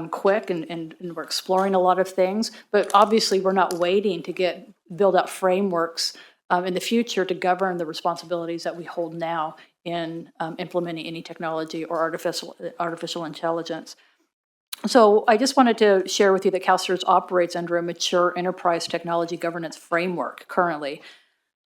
S13: quick, and we're exploring a lot of things. But obviously, we're not waiting to build out frameworks in the future to govern the responsibilities that we hold now in implementing any technology or artificial intelligence. So I just wanted to share with you that CalSTRS operates under a mature enterprise technology governance framework currently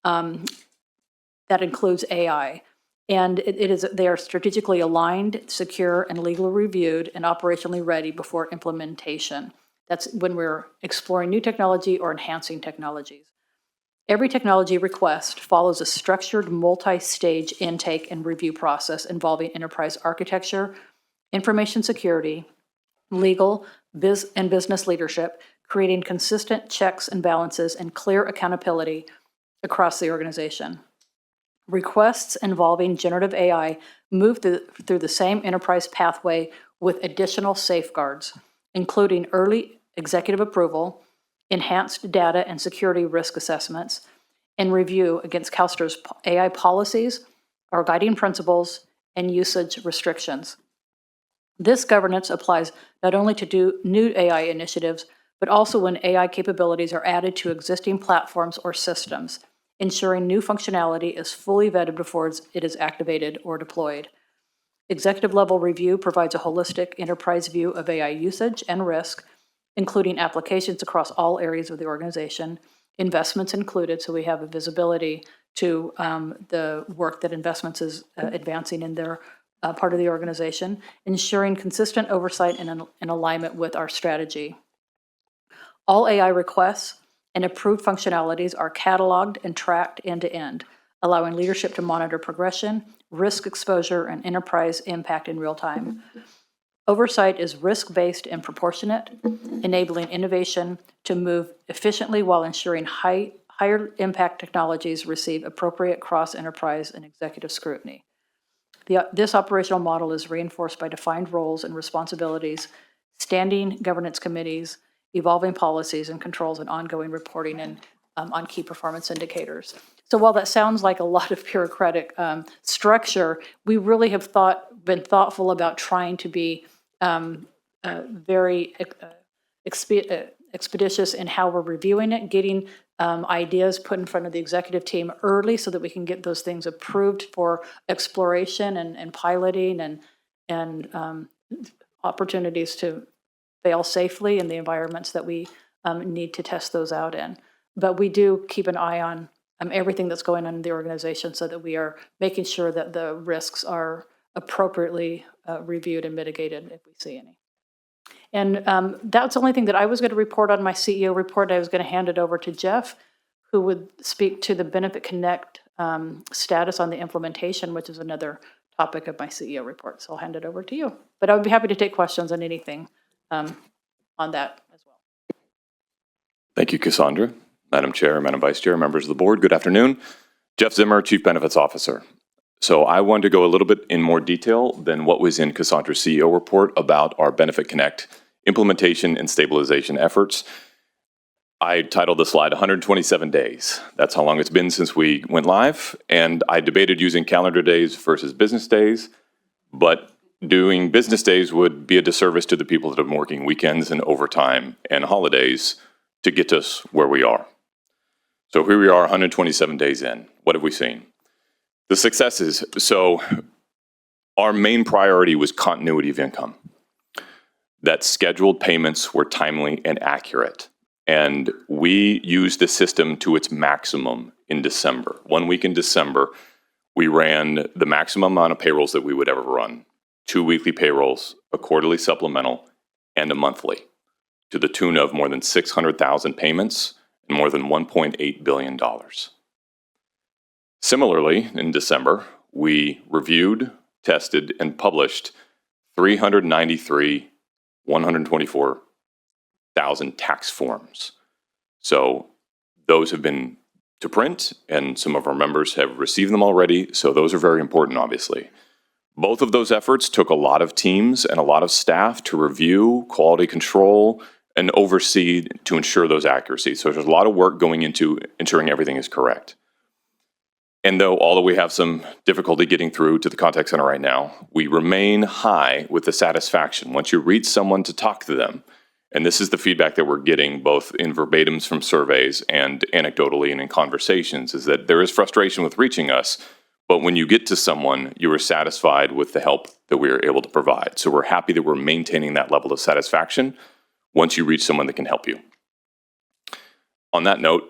S13: that includes AI. And they are strategically aligned, secure, and legally reviewed and operationally ready before implementation. That's when we're exploring new technology or enhancing technologies. Every technology request follows a structured multi-stage intake and review process involving enterprise architecture, information security, legal, and business leadership, creating consistent checks and balances and clear accountability across the organization. Requests involving generative AI move through the same enterprise pathway with additional safeguards, including early executive approval, enhanced data and security risk assessments, and review against CalSTRS AI policies, our guiding principles, and usage restrictions. This governance applies not only to new AI initiatives, but also when AI capabilities are added to existing platforms or systems, ensuring new functionality is fully vetted before it is activated or deployed. Executive level review provides a holistic enterprise view of AI usage and risk, including applications across all areas of the organization, investments included, so we have a visibility to the work that investments is advancing in their part of the organization, ensuring consistent oversight and alignment with our strategy. All AI requests and approved functionalities are cataloged and tracked end to end, allowing leadership to monitor progression, risk exposure, and enterprise impact in real time. Oversight is risk-based and proportionate, enabling innovation to move efficiently while ensuring higher impact technologies receive appropriate cross-enterprise and executive scrutiny. This operational model is reinforced by defined roles and responsibilities, standing governance committees, evolving policies and controls, and ongoing reporting and on key performance indicators. So while that sounds like a lot of bureaucratic structure, we really have been thoughtful about trying to be very expeditious in how we're reviewing it, getting ideas put in front of the executive team early so that we can get those things approved for exploration and piloting and opportunities to fail safely in the environments that we need to test those out in. But we do keep an eye on everything that's going on in the organization so that we are making sure that the risks are appropriately reviewed and mitigated if we see any. And that's the only thing that I was going to report on my CEO report. I was going to hand it over to Jeff, who would speak to the Benefit Connect status on the implementation, which is another topic of my CEO report. So I'll hand it over to you. But I would be happy to take questions on anything on that as well.
S16: Thank you, Cassandra. Madam Chair, Madam Vice Chair, members of the board, good afternoon. Jeff Zimmer, Chief Benefits Officer. So I wanted to go a little bit in more detail than what was in Cassandra's CEO report about our Benefit Connect implementation and stabilization efforts. I titled the slide 127 days. That's how long it's been since we went live. And I debated using calendar days versus business days, but doing business days would be a disservice to the people that have been working weekends and overtime and holidays to get us where we are. So here we are 127 days in. What have we seen? The successes. So our main priority was continuity of income. That scheduled payments were timely and accurate. And we used the system to its maximum in December. 1 week in December, we ran the maximum amount of payrolls that we would ever run. 2 weekly payrolls, a quarterly supplemental, and a monthly, to the tune of more than 600,000 payments and more than $1.8 billion. Similarly, in December, we reviewed, tested, and published 124,000 tax forms. So those have been to print, and some of our members have received them already, so those are very important, obviously. Both of those efforts took a lot of teams and a lot of staff to review, quality control, and oversee to ensure those accuracies. So there's a lot of work going into ensuring everything is correct. And although we have some difficulty getting through to the contact center right now, we remain high with the satisfaction. Once you reach someone to talk to them, and this is the feedback that we're getting both in verbatims from surveys and anecdotally and in conversations, is that there is frustration with reaching us, but when you get to someone, you are satisfied with the help that we are able to provide. So we're happy that we're maintaining that level of satisfaction once you reach someone that can help you. On that note,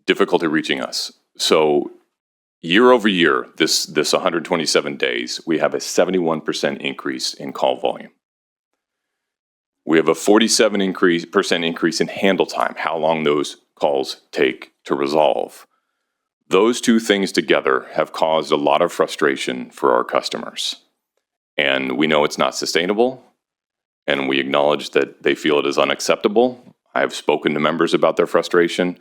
S16: difficulty reaching us. So year over year, this 127 days, we have a 71% increase in call volume. We have a 47% increase in handle time, how long those calls take to resolve. Those two things together have caused a lot of frustration for our customers. And we know it's not sustainable. and we acknowledge that they feel it is unacceptable. I've spoken to members about their frustration.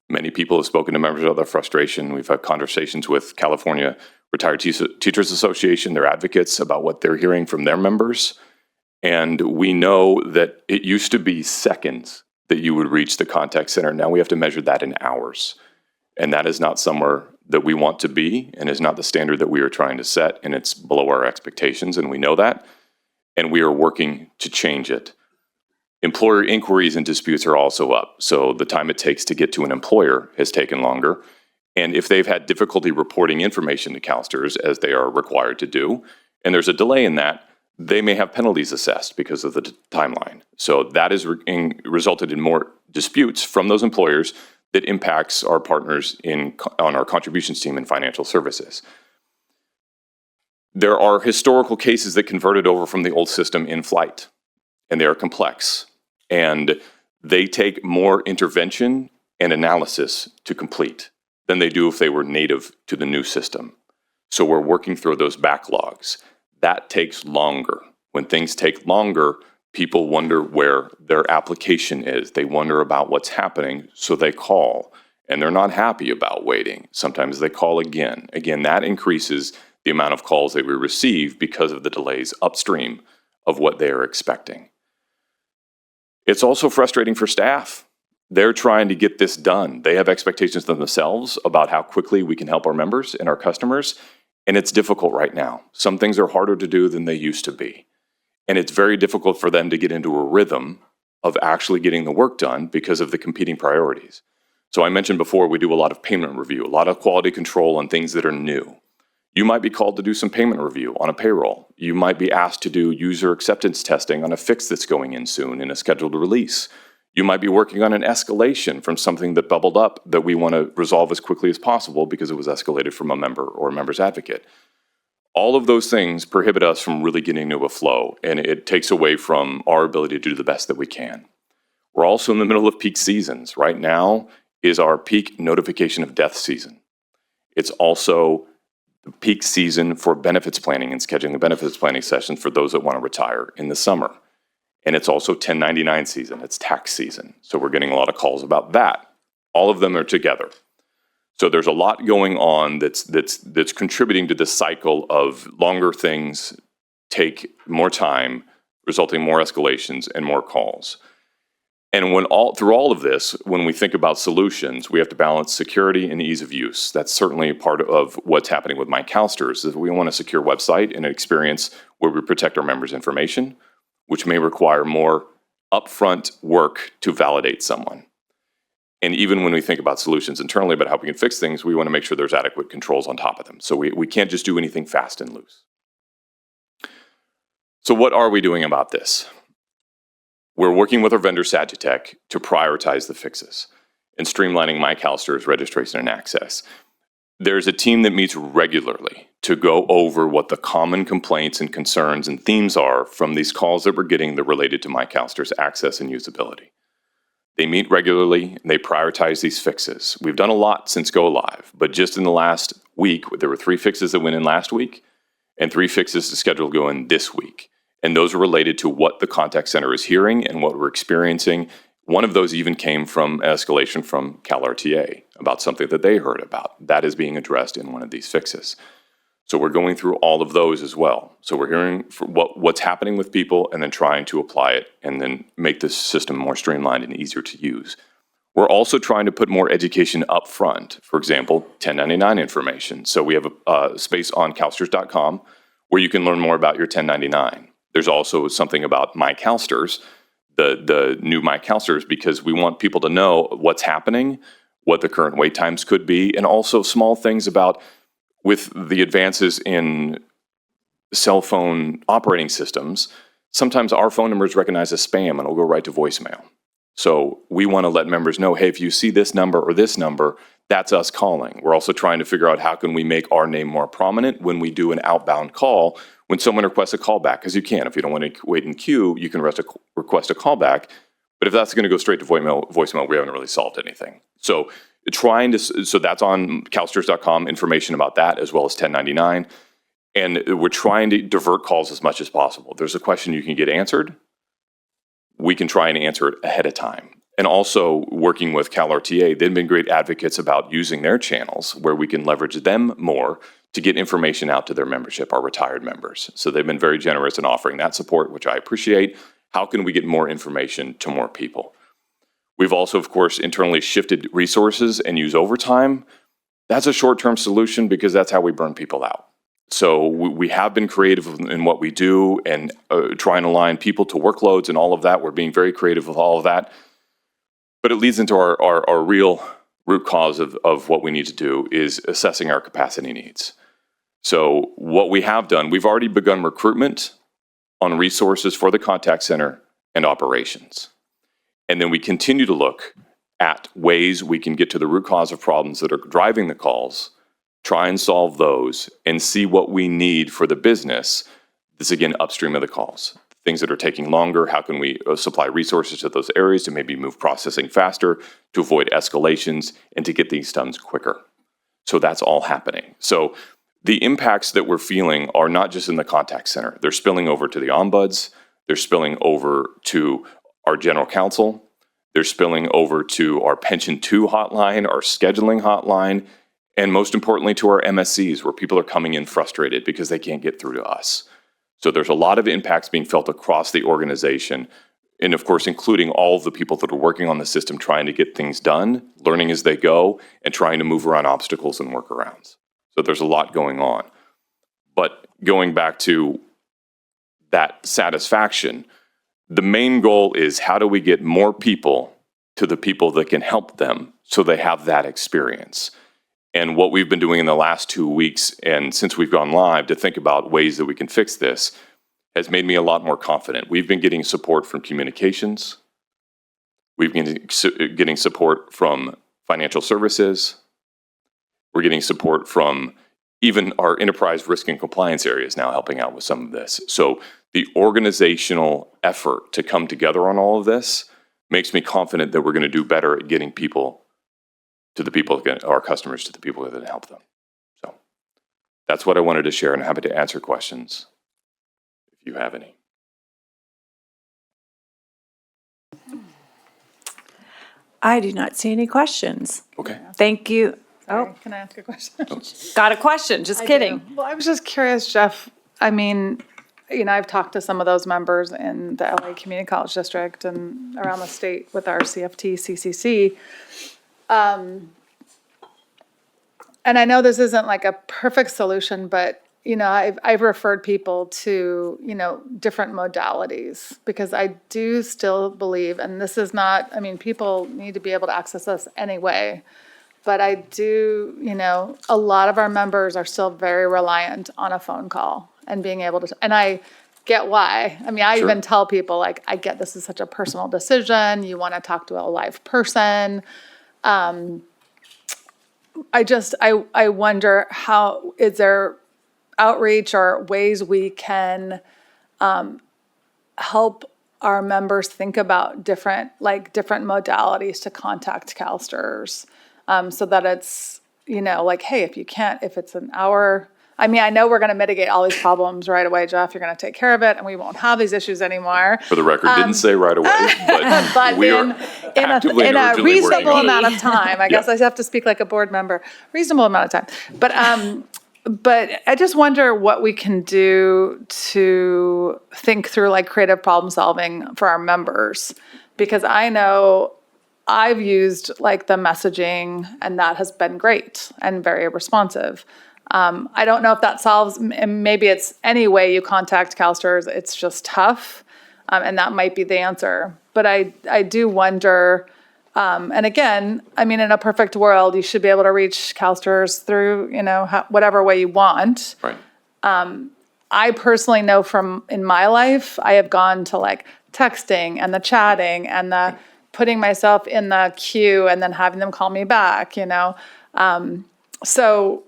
S16: Many people have spoken to members about their frustration. We've had conversations with California Retired Teachers Association, their advocates, about what they're hearing from their members. And we know that it used to be seconds that you would reach the contact center. Now we have to measure that in hours. And that is not somewhere that we want to be and is not the standard that we are trying to set. And it's below our expectations, and we know that. And we are working to change it. Employer inquiries and disputes are also up. So the time it takes to get to an employer has taken longer. And if they've had difficulty reporting information to CalSTRS, as they are required to do, and there's a delay in that, they may have penalties assessed because of the timeline. So that has resulted in more disputes from those employers that impacts our partners on our contributions team in financial services. There are historical cases that converted over from the old system in flight, and they are complex, and they take more intervention and analysis to complete than they do if they were native to the new system. So we're working through those backlogs. That takes longer. When things take longer, people wonder where their application is. They wonder about what's happening, so they call, and they're not happy about waiting. Sometimes they call again. Again, that increases the amount of calls that we receive because of the delays upstream of what they are expecting. It's also frustrating for staff. They're trying to get this done. They have expectations themselves about how quickly we can help our members and our customers, and it's difficult right now. Some things are harder to do than they used to be. And it's very difficult for them to get into a rhythm of actually getting the work done because of the competing priorities. So I mentioned before, we do a lot of payment review, a lot of quality control on things that are new. You might be called to do some payment review on a payroll. You might be asked to do user acceptance testing on a fix that's going in soon in a scheduled release. You might be working on an escalation from something that bubbled up that we want to resolve as quickly as possible because it was escalated from a member or a member's advocate. All of those things prohibit us from really getting into a flow, and it takes away from our ability to do the best that we can. We're also in the middle of peak seasons. Right now is our peak notification of death season. It's also the peak season for benefits planning and scheduling the benefits planning sessions for those that want to retire in the summer. And it's also 1099 season, it's tax season. So we're getting a lot of calls about that. All of them are together. So there's a lot going on that's contributing to this cycle of longer things take more time, resulting in more escalations and more calls. And through all of this, when we think about solutions, we have to balance security and ease of use. That's certainly part of what's happening with CalSTRS, is we want a secure website and an experience where we protect our members' information, which may require more upfront work to validate someone. And even when we think about solutions internally about how we can fix things, we want to make sure there's adequate controls on top of them. So we can't just do anything fast and loose. So what are we doing about this? We're working with our vendor Sagitech to prioritize the fixes and streamlining CalSTRS registration and access. There's a team that meets regularly to go over what the common complaints and concerns and themes are from these calls that we're getting that related to CalSTRS access and usability. They meet regularly and they prioritize these fixes. We've done a lot since go live, but just in the last week, there were 3 fixes that went in last week and 3 fixes scheduled to go in this week. And those are related to what the contact center is hearing and what we're experiencing. One of those even came from an escalation from CalRTA about something that they heard about. That is being addressed in one of these fixes. So we're going through all of those as well. So we're hearing what's happening with people and then trying to apply it and then make this system more streamlined and easier to use. We're also trying to put more education up front. For example, 1099 information. So we have a space on CalSTRS.com where you can learn more about your 1099. There's also something about CalSTRS, the new CalSTRS, because we want people to know what's happening, what the current wait times could be, and also small things about with the advances in cell phone operating systems, sometimes our phone number is recognized as spam and it'll go right to voicemail. So we want to let members know, hey, if you see this number or this number, that's us calling. We're also trying to figure out how can we make our name more prominent when we do an outbound call, when someone requests a callback, because you can. If you don't want to wait in queue, you can request a callback. But if that's going to go straight to voicemail, we haven't really solved anything. So that's on CalSTRS.com, information about that, as well as 1099. And we're trying to divert calls as much as possible. There's a question you can get answered, we can try and answer it ahead of time. And also working with CalRTA, they've been great advocates about using their channels where we can leverage them more to get information out to their membership, our retired members. So they've been very generous in offering that support, which I appreciate. How can we get more information to more people? We've also, of course, internally shifted resources and use overtime. That's a short-term solution because that's how we burn people out. So we have been creative in what we do and try and align people to workloads and all of that. We're being very creative with all of that. But it leads into our real root cause of what we need to do is assessing our capacity needs. So what we have done, we've already begun recruitment on resources for the contact center and operations. And then we continue to look at ways we can get to the root cause of problems that are driving the calls, try and solve those, and see what we need for the business. This, again, upstream of the calls. Things that are taking longer, how can we supply resources to those areas to maybe move processing faster, to avoid escalations, and to get these done quicker. So that's all happening. So the impacts that we're feeling are not just in the contact center. They're spilling over to the ombuds. They're spilling over to our general counsel. They're spilling over to our Pension 2 hotline, our scheduling hotline, and most importantly to our MSCs, where people are coming in frustrated because they can't get through to us. So there's a lot of impacts being felt across the organization, and of course, including all of the people that are working on the system, trying to get things done, learning as they go, and trying to move around obstacles and workarounds. So there's a lot going on. But going back to that satisfaction, the main goal is how do we get more people to the people that can help them so they have that experience. And what we've been doing in the last 2 weeks, and since we've gone live, to think about ways that we can fix this, has made me a lot more confident. We've been getting support from communications. We've been getting support from financial services. We're getting support from even our enterprise risk and compliance areas now helping out with some of this. So the organizational effort to come together on all of this makes me confident that we're going to do better at getting people to the people, our customers, to the people that can help them. So that's what I wanted to share, and I'm happy to answer questions if you have any.
S1: I do not see any questions.
S16: Okay.
S1: Thank you.
S5: Oh, can I ask a question?
S1: Got a question, just kidding.
S5: Well, I was just curious, Jeff, I mean, you know, I've talked to some of those members in the LA Community College District and around the state with our CFT, CCC. And I know this isn't like a perfect solution, but, you know, I've referred people to, you know, different modalities because I do still believe, and this is not, I mean, people need to be able to access us anyway. But I do, you know, a lot of our members are still very reliant on a phone call and being able to, and I get why. I mean, I even tell people, like, I get this is such a personal decision. You want to talk to a live person. I wonder how, is there outreach or ways we can help our members think about different modalities to contact CalSTRS. So that it's, you know, like, hey, if it's an hour, I mean, I know we're going to mitigate all these problems right away, Jeff, you're going to take care of it and we won't have these issues anymore.
S16: For the record, didn't say right away, but we are actively
S5: in
S16: and
S5: a
S16: urgently working
S5: reasonable
S16: on it.
S5: amount of time. I guess I have to speak like a board member, reasonable amount of time. But I just wonder what we can do to think through like creative problem solving for our members, because I know I've used like the messaging and that has been great and very responsive. I don't know if that solves, maybe it's any way you contact CalSTRS, it's just tough. And that might be the answer. But I do wonder, and again, I mean, in a perfect world, you should be able to reach CalSTRS through, you know, whatever way you want.
S16: Right.
S5: I personally know from in my life, I have gone to like texting and the chatting and the putting myself in the queue and then having them call me back, you know. So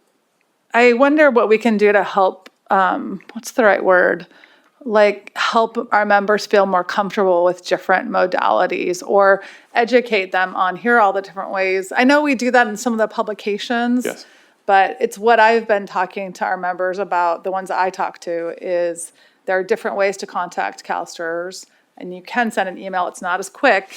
S5: I wonder what we can do to help, what's the right word? Like help our members feel more comfortable with different modalities or educate them on here are all the different ways. I know we do that in some of the publications,
S16: Yes.
S5: but it's what I've been talking to our members about, the ones that I talk to, is there are different ways to contact CalSTRS and you can send an email. It's not as quick,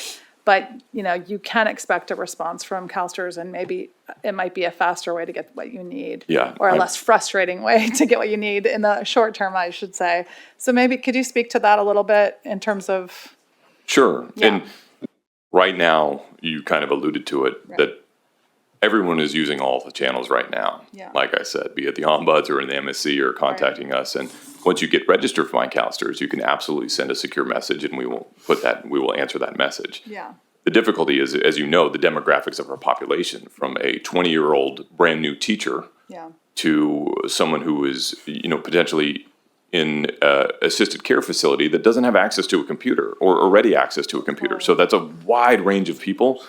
S5: but, you can expect a response from CalSTRS, and maybe it might be a faster way to get what you need.
S16: Yeah,
S5: Or a less frustrating way to get what you need in the short term, I should say. So maybe could you speak to that a little bit in terms of?
S16: Sure.
S5: Yeah.
S16: And right now, you kind of alluded to it, that everyone is using all the channels right now.
S5: Yeah.
S16: Like I said, be it the ombuds or in the MSC or contacting us. And once you get registered for My CalSTRS, you can absolutely send a secure message, and we will answer that message.
S5: Yeah.
S16: The difficulty is, as you know, the demographics of our population, from a 20-year-old brand new teacher
S5: Yeah.
S16: to someone who is, potentially in a assisted care facility that doesn't have access to a computer or already access to a computer. So that's a wide range of people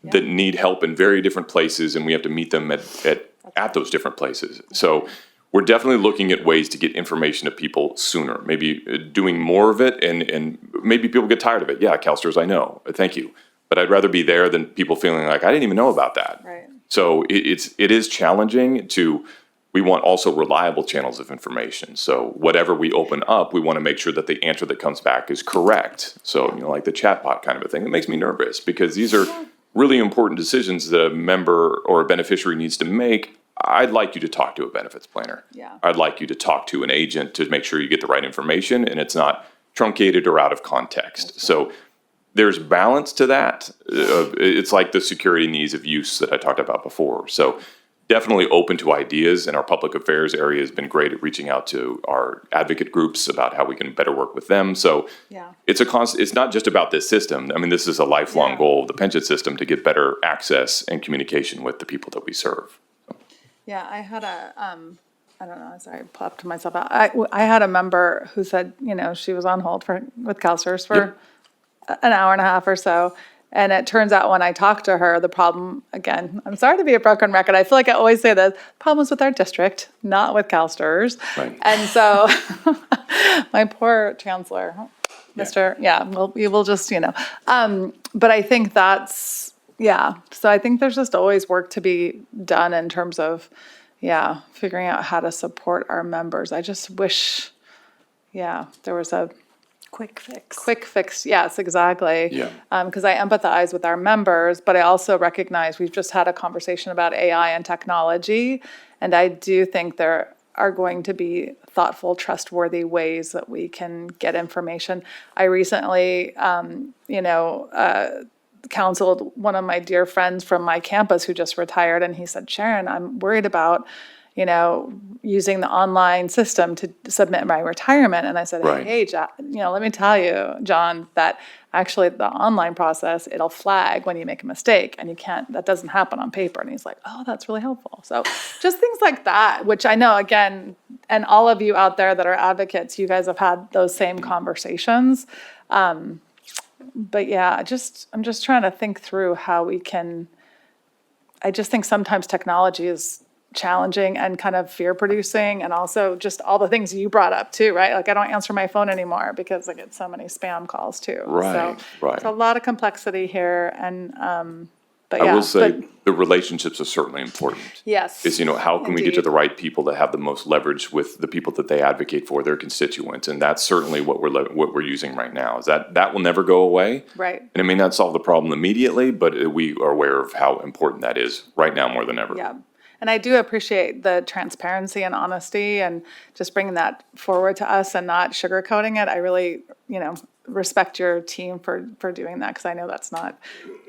S16: that need help in very different places, and we have to meet them at those different places. So we're definitely looking at ways to get information to people sooner, maybe doing more of it, and maybe people get tired of it. Yeah, CalSTRS, I know, thank you. But I'd rather be there than people feeling like, I didn't even know about that.
S5: Right.
S16: So it is challenging we want also reliable channels of information. So whatever we open up, we want to make sure that the answer that comes back is correct. So, like the chatbot kind of a thing, it makes me nervous, because these are really important decisions that a member or a beneficiary needs to make. I'd like you to talk to a benefits planner.
S5: Yeah.
S16: I'd like you to talk to an agent to make sure you get the right information and it's not truncated or out of context. So there's balance to that. It's like the security and ease of use that I talked about before. So definitely open to ideas, and our public affairs area has been great at reaching out to our advocate groups about how we can better work with them. So it's not just about this system. I mean, this is a lifelong goal of the pension system, to get better access and communication with the people that we serve.
S5: Yeah, I had I don't know, sorry, I popped myself out. I had a member who said, she was on hold with CalSTRS for an hour and a half or so. And it turns out when I talked to her, the problem, again, I'm sorry to be a broken record. I feel like I always say this, problems with our district, not with CalSTRS.
S16: Right.
S5: And so my poor chancellor, we will just, but I think that's, so I think there's just always work to be done in terms of, figuring out how to support our members. I just wish, there was a
S1: Quick fix.
S5: quick fix, yes, exactly.
S16: Yeah.
S5: Because I empathize with our members, but I also recognize we've just had a conversation about AI and technology, and I do think there are going to be thoughtful, trustworthy ways that we can get information. I recently, counseled one of my dear friends from my campus who just retired, and he said, Sharon, I'm worried about using the online system to submit my retirement. And I said,
S16: Right.
S5: hey, John, let me tell you, John, that actually the online process, it'll flag when you make a mistake, and that doesn't happen on paper. And he's like, oh, that's really helpful. So just things like that, which I know, again, and all of you out there that are advocates, you guys have had those same conversations. But yeah, I'm just trying to think through how we can, I just think sometimes technology is challenging and kind of fear producing, and also just all the things you brought up too, right? Like I don't answer my phone anymore because I get so many spam calls too.
S16: Right,
S5: So
S16: right.
S5: it's a lot of complexity here, and but
S16: I
S5: yeah,
S16: will say
S5: but
S16: the relationships are certainly important.
S5: yes,
S16: Is, how can we get to
S5: indeed.
S16: the right people that have the most leverage with the people that they advocate for, their constituents? And that's certainly what we're using right now. Is that will never go away.
S5: Right.
S16: And it may not solve the problem immediately, but we are aware of how important that is right now more than ever.
S5: Yeah. And I do appreciate the transparency and honesty and just bringing that forward to us and not sugarcoating it. I really, respect your team for doing that, because I know that's not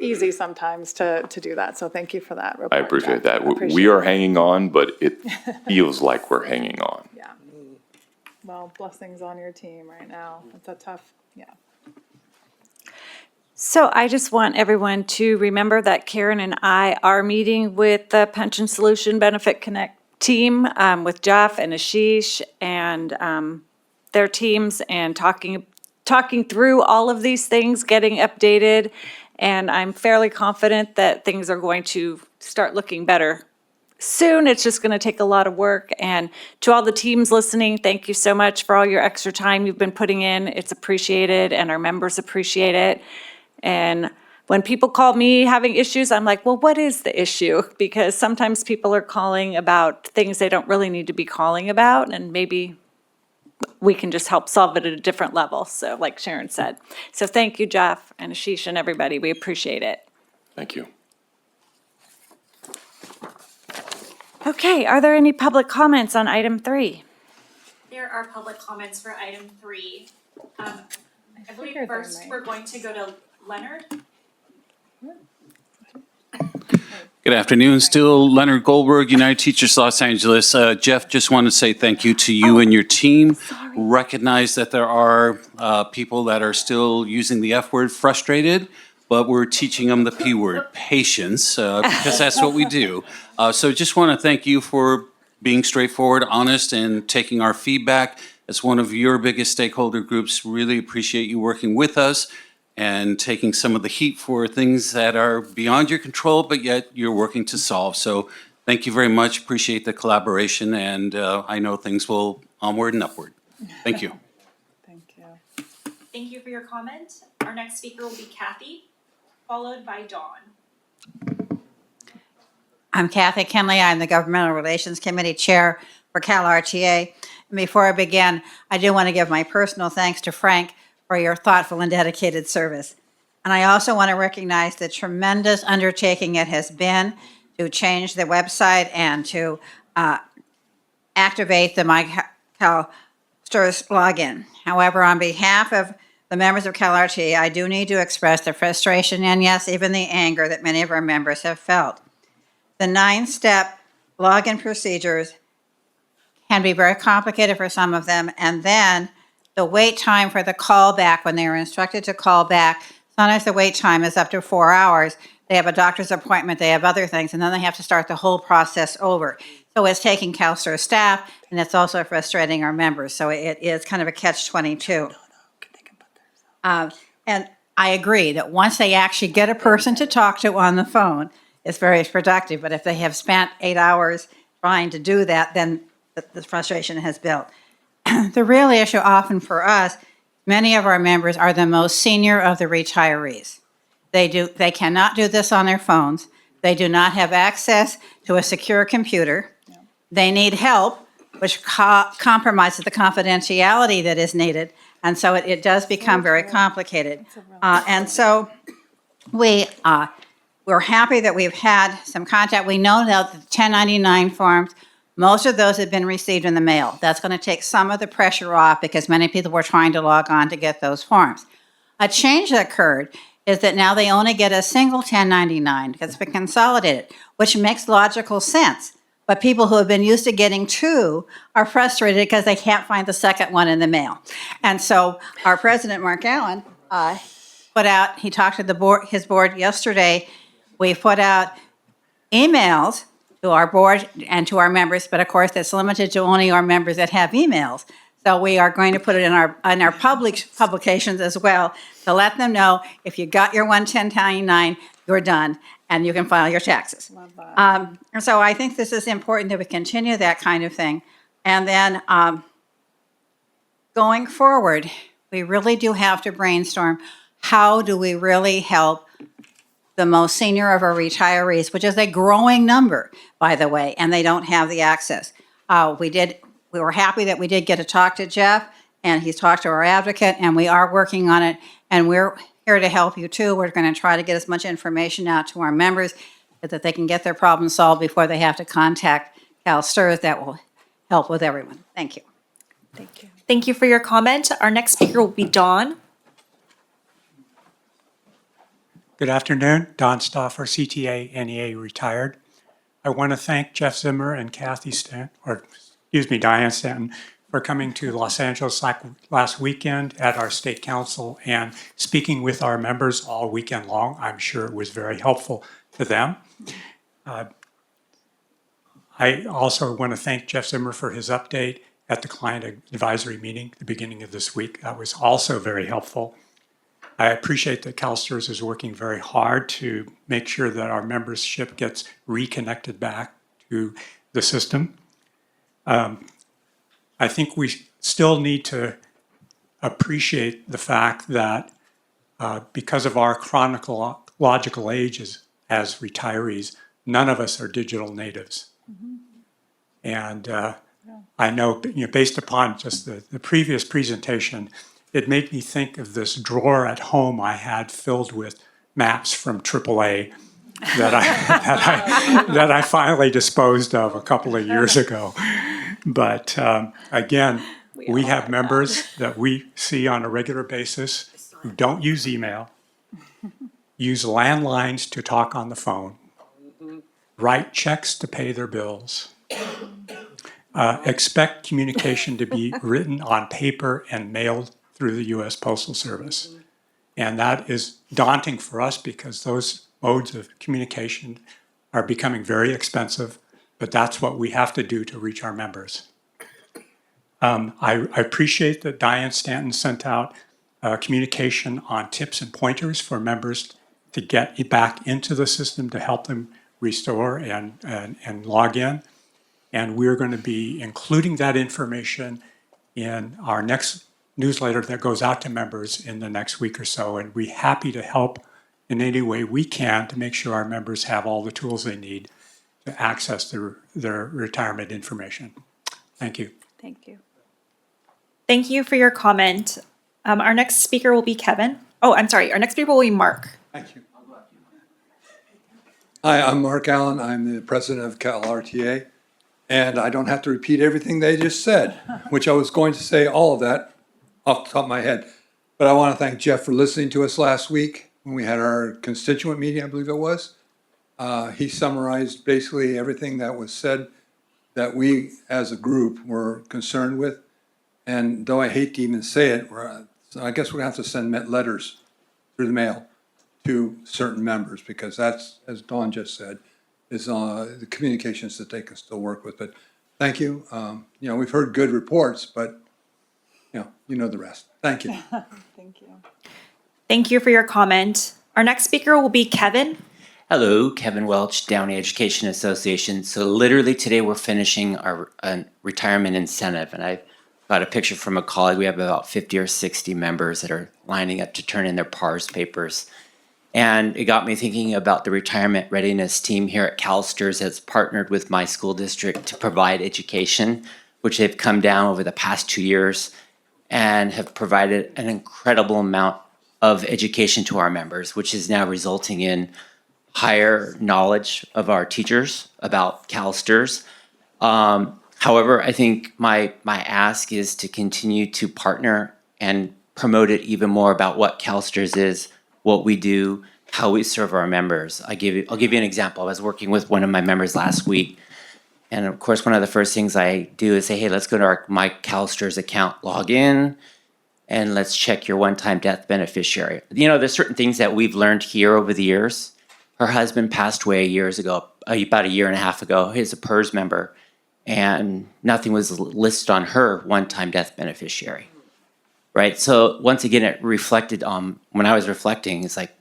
S5: easy sometimes to do that. So thank you for that report.
S16: I appreciate that.
S5: I appreciate
S16: We are hanging on, but it feels like we're hanging on.
S5: Yeah. Well, blessings on your team right now. It's a tough,
S1: So I just want everyone to remember that Karen and I are meeting with the Pension Solution Benefit Connect team, with Jeff and Ashish and their teams, and talking through all of these things, getting updated. And I'm fairly confident that things are going to start looking better soon. It's just going to take a lot of work. And to all the teams listening, thank you so much for all your extra time you've been putting in. It's appreciated, and our members appreciate it. And when people call me having issues, I'm like, well, what is the issue? Because sometimes people are calling about things they don't really need to be calling about, and maybe we can just help solve it at a different level, so like Sharon said. So thank you, Jeff and Ashish and everybody. We appreciate it.
S16: Thank you.
S1: Okay, are there any public comments on item 3?
S17: There are public comments for item 3. I believe first we're going to go to Leonard.
S11: Good afternoon. Still Leonard Goldberg, United Teachers Los Angeles. Jeff, just want to say thank you to you and your team. Recognize that there are people that are still using the F word, frustrated, but we're teaching them the P word, patience, because that's what we do. So just want to thank you for being straightforward, honest, and taking our feedback. As one of your biggest stakeholder groups, really appreciate you working with us and taking some of the heat for things that are beyond your control, but yet you're working to solve. So thank you very much. Appreciate the collaboration, and I know things will onward and upward. Thank you.
S17: Thank you for your comment. Our next speaker will be Kathy, followed by Dawn.
S18: I'm Kathy Kenley. I'm the Governmental Relations Committee Chair for CalRTA. And before I begin, I do want to give my personal thanks to Frank for your thoughtful and dedicated service. And I also want to recognize the tremendous undertaking it has been to change the website and to activate the CalSTRS login. However, on behalf of the members of CalRTA, I do need to express the frustration and, yes, even the anger that many of our members have felt. The 9-step login procedures can be very complicated for some of them, and then the wait time for the callback when they are instructed to call back, sometimes the wait time is up to 4 hours. They have a doctor's appointment, they have other things, and then they have to start the whole process over. So it's taking CalSTRS staff, and it's also frustrating our members. So it is kind of a catch-22. And I agree that once they actually get a person to talk to on the phone, it's very productive. But if they have spent 8 hours trying to do that, then the frustration has built. The real issue often for us, many of our members are the most senior of the retirees. They cannot do this on their phones. They do not have access to a secure computer. They need help, which compromises the confidentiality that is needed. And so it does become very complicated. And so we're happy that we've had some contact. We know that the 1099 forms, most of those have been received in the mail. That's going to take some of the pressure off because many people were trying to log on to get those forms. A change that occurred is that now they only get a single 1099 because it's been consolidated, which makes logical sense. But people who have been used to getting 2 are frustrated because they can't find the second one in the mail. And so our president, Mark Allen, he talked to his board yesterday. We put out emails to our board and to our members, but of course that's limited to only our members that have emails. So we are going to put it in our publications as well to let them know if you got your 1099, you're done, and you can file your taxes. And so I think this is important that we continue that kind of thing. And then going forward, we really do have to brainstorm how do we really help the most senior of our retirees, which is a growing number, by the way, and they don't have the access. We were happy that we did get to talk to Jeff, and he's talked to our advocate, and we are working on it, and we're here to help you too. We're going to try to get as much information out to our members so that they can get their problem solved before they have to contact CalSTRS. That will help with everyone. Thank you.
S17: Thank you. Thank you for your comment. Our next speaker will be Dawn.
S19: Good afternoon, Don Stauffer, CTA, NEA, retired. I want to thank Jeff Zimmer and Diane Stanton for coming to Los Angeles last weekend at our state council and speaking with our members all weekend long. I'm sure it was very helpful to them. I also want to thank Jeff Zimmer for his update at the client advisory meeting at the beginning of this week. That was also very helpful. I appreciate that CalSTRS is working very hard to make sure that our membership gets reconnected back to the system. I think we still need to appreciate the fact that because of our chronological ages as retirees, none of us are digital natives. And I know, based upon just the previous presentation, it made me think of this drawer at home I had filled with maps from AAA that I finally disposed of a couple of years ago. But again, we have members that we see on a regular basis who don't use email, use landlines to talk on the phone, write checks to pay their bills, expect communication to be written on paper and mailed through the U.S. Postal Service. And that is daunting for us because those modes of communication are becoming very expensive, but that's what we have to do to reach our members. I appreciate that Diane Stanton sent out communication on tips and pointers for members to get back into the system to help them restore and log in. And we're going to be including that information in our next newsletter that goes out to members in the next week or so. And we're happy to help in any way we can to make sure our members have all the tools they need to access their retirement information. Thank you.
S1: Thank you.
S17: Thank you for your comment. Our next speaker will be Kevin. Oh, I'm sorry. Our next speaker will be Mark.
S19: Thank you.
S20: Hi, I'm Mark Allen. I'm the president of CalRTA. And I don't have to repeat everything they just said, which I was going to say all of that off the top of my head. But I want to thank Jeff for listening to us last week when we had our constituent meeting, I believe it was. He summarized basically everything that was said that we as a group were concerned with. And though I hate to even say it, I guess we're going to have to send letters through the mail to certain members because that's, as Dawn just said, is the communications that they can still work with. But thank you. We've heard good reports, but you know the rest. Thank you.
S5: Thank you.
S17: Thank you for your comment. Our next speaker will be Kevin.
S12: Hello, Kevin Welch, Downey Education Association. So literally today we're finishing our retirement incentive, and I got a picture from a colleague. We have about 50 or 60 members that are lining up to turn in their PARS papers. And it got me thinking about the retirement readiness team here at CalSTRS that's partnered with my school district to provide education, which they've come down over the past 2 years and have provided an incredible amount of education to our members, which is now resulting in higher knowledge of our teachers about CalSTRS. However, I think my ask is to continue to partner and promote it even more about what CalSTRS is, what we do, how we serve our members. I'll give you an example. I was working with one of my members last week, and of course, one of the first things I do is say, hey, let's go to my CalSTRS account, log in, and let's check your one-time death beneficiary. There's certain things that we've learned here over the years. Her husband passed away years ago, about a year and a half ago. He's a PERS member, and nothing was listed on her one-time death beneficiary. Right. So once again, it reflected on when I was reflecting, it's like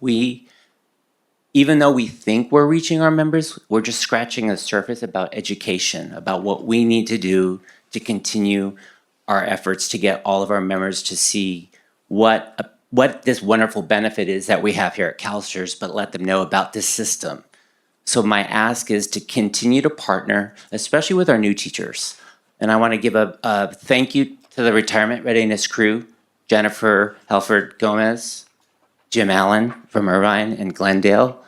S12: even though we think we're reaching our members, we're just scratching the surface about education, about what we need to do to continue our efforts to get all of our members to see what this wonderful benefit is that we have here at CalSTRS, but let them know about this system. So my ask is to continue to partner, especially with our new teachers. And I want to give a thank you to the retirement readiness crew, Jennifer Helford Gomez, Jim Allen from Irvine and Glendale.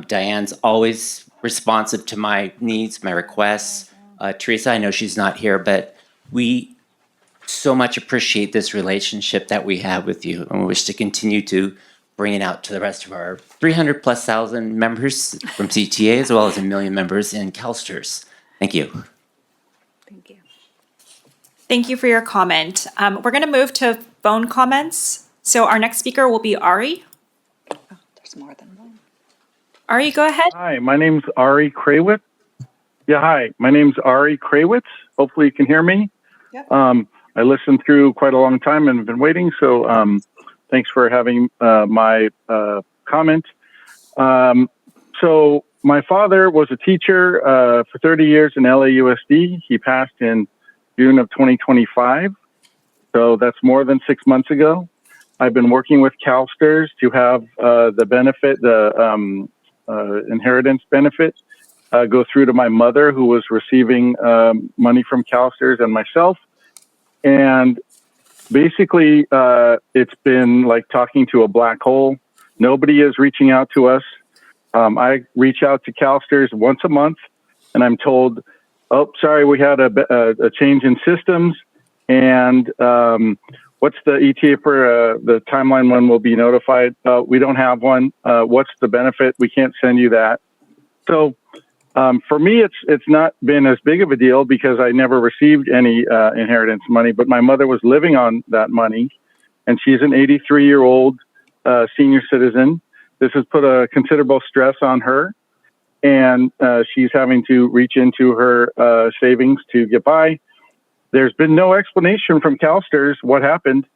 S12: Diane's always responsive to my needs, my requests. Teresa, I know she's not here, but we so much appreciate this relationship that we have with you, and we wish to continue to bring it out to the rest of our 300,000+ members from CTA, as well as 1 million members in CalSTRS. Thank you.
S1: Thank you.
S17: Thank you for your comment. We're going to move to phone comments. So our next speaker will be Ari.
S1: Oh, there's more than one.
S17: Ari, go ahead.
S21: Hi, my name's Ari Krawitz. Yeah, hi, my name's Ari Krawitz. Hopefully you can hear me.
S5: Yep.
S21: I listened through quite a long time and have been waiting, so thanks for having my comment. So my father was a teacher for 30 years in LAUSD. He passed in June of 2025, so that's more than 6 months ago. I've been working with CalSTRS to have the benefit, the inheritance benefit go through to my mother, who was receiving money from CalSTRS, and myself. And basically, it's been like talking to a black hole. Nobody is reaching out to us. I reach out to CalSTRS once a month, and I'm told, oh, sorry, we had a change in systems, and what's the ETA for the timeline when we'll be notified? We don't have one. What's the benefit? We can't send you that. So for me, it's not been as big of a deal because I never received any inheritance money, but my mother was living on that money, and she's an 83-year-old senior citizen. This has put a considerable stress on her, and she's having to reach into her savings to get by. There's been no explanation from CalSTRS what happened,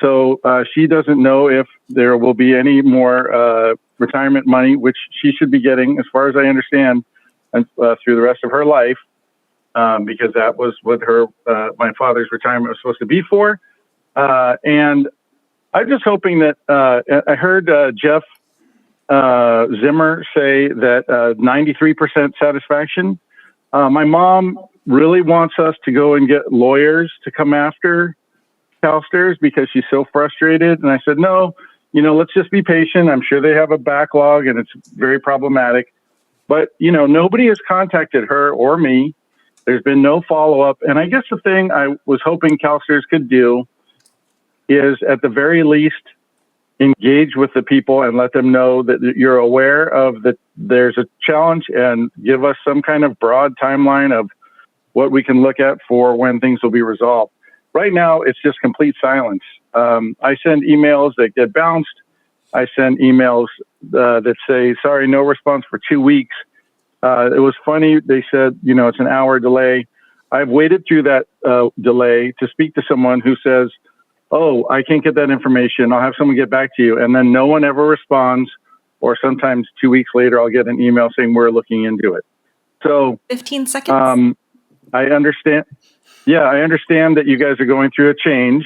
S21: so she doesn't know if there will be any more retirement money, which she should be getting, as far as I understand, through the rest of her life, because that was what my father's retirement was supposed to be for. And I'm just hoping that I heard Jeff Zimmer say that 93% satisfaction. My mom really wants us to go and get lawyers to come after CalSTRS because she's so frustrated. And I said, no, let's just be patient. I'm sure they have a backlog and it's very problematic. But, nobody has contacted her or me. There's been no follow-up. And I guess the thing I was hoping CalSTRS could do is, at the very least, engage with the people and let them know that you're aware of that there's a challenge, and give us some kind of broad timeline of what we can look at for when things will be resolved. Right now, it's just complete silence. I send emails that get bounced. I send emails that say, sorry, no response for 2 weeks. It was funny. They said, it's an hour delay. I've waited through that delay to speak to someone who says, oh, I can't get that information. I'll have someone get back to you. And then no one ever responds. Or sometimes 2 weeks later, I'll get an email saying we're looking into it. So
S17: 15 seconds.
S21: I understand. Yeah, I understand that you guys are going through a change.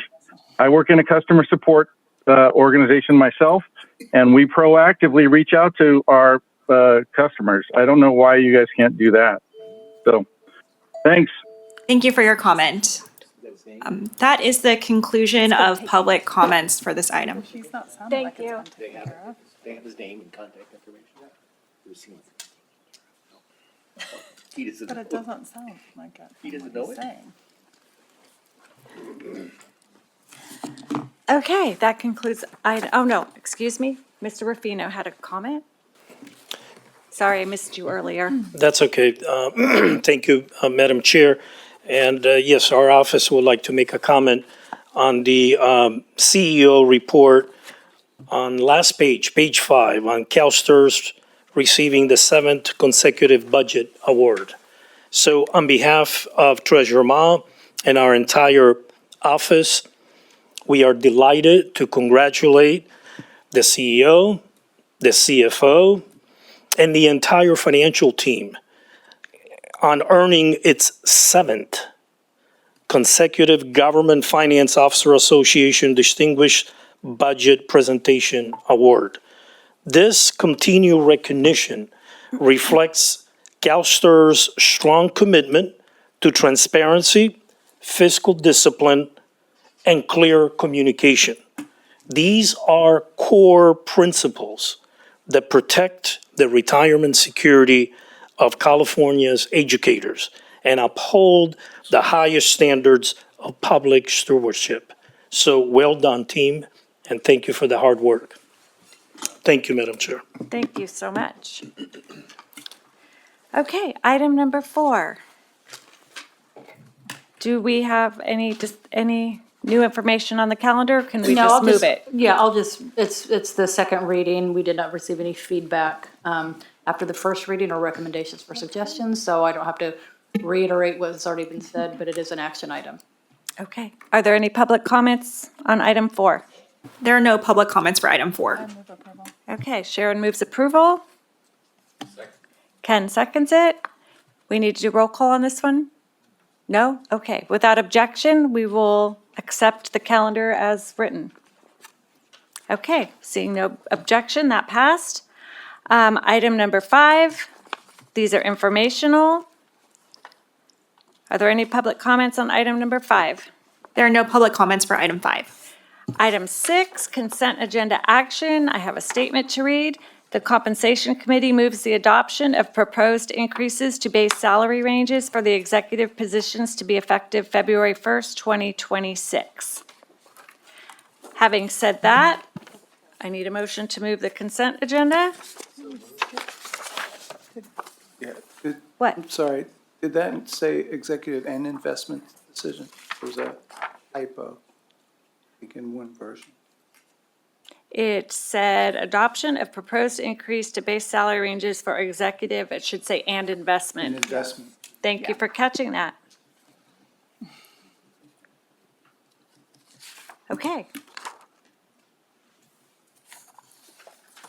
S21: I work in a customer support organization myself, and we proactively reach out to our customers. I don't know why you guys can't do that. So thanks.
S17: Thank you for your comment. That is the conclusion of public comments for this item.
S1: Thank you.
S6: They have his name and contact information. He doesn't
S5: But it doesn't sound like it.
S6: He doesn't know it?
S1: Okay, that concludes, oh no, excuse me, Mr. Ruffino had a comment? Sorry, I missed you earlier.
S3: That's okay. Thank you, Madam Chair. And yes, our office would like to make a comment on the CEO report on last page, page 5, on CalSTRS receiving the 7th consecutive budget award. So on behalf of Treasurer Ma and our entire office, we are delighted to congratulate the CEO, the CFO, and the entire financial team on earning its 7th consecutive Government Finance Officer Association Distinguished Budget Presentation Award. This continued recognition reflects CalSTRS' strong commitment to transparency, fiscal discipline, and clear communication. These are core principles that protect the retirement security of California's educators and uphold the highest standards of public stewardship. So well done, team, and thank you for the hard work. Thank you, Madam Chair.
S1: Thank you so much. Okay, item number 4. Do we have any new information on the calendar? Can we
S13: No,
S1: just
S13: I'll
S1: move it?
S13: Yeah, it's the second reading. We did not receive any feedback after the first reading or recommendations for suggestions, so I don't have to reiterate what's already been said, but it is an action item.
S1: Okay. Are there any public comments on item 4?
S17: There are no public comments for item 4.
S1: Okay, Sharon moves approval. Ken seconds it. We need to do roll call on this one? No? Okay. Without objection, we will accept the calendar as written. Okay, seeing no objection, that passed. Item number 5, These are informational. Are there any public comments on item number 5?
S17: There are no public comments for item 5.
S1: Item 6, consent agenda action. I have a statement to read. The Compensation Committee moves the adoption of proposed increases to base salary ranges for the executive positions to be effective February 1st, 2026. Having said that, I need a motion to move the consent agenda.
S2: Yeah.
S1: What?
S2: I'm sorry, did that say executive and investment decision? Or was that typo? I think in one version.
S1: It said adoption of proposed increase to base salary ranges for executive. It should say and investment.
S2: And investment.
S1: Thank you for catching that. Okay.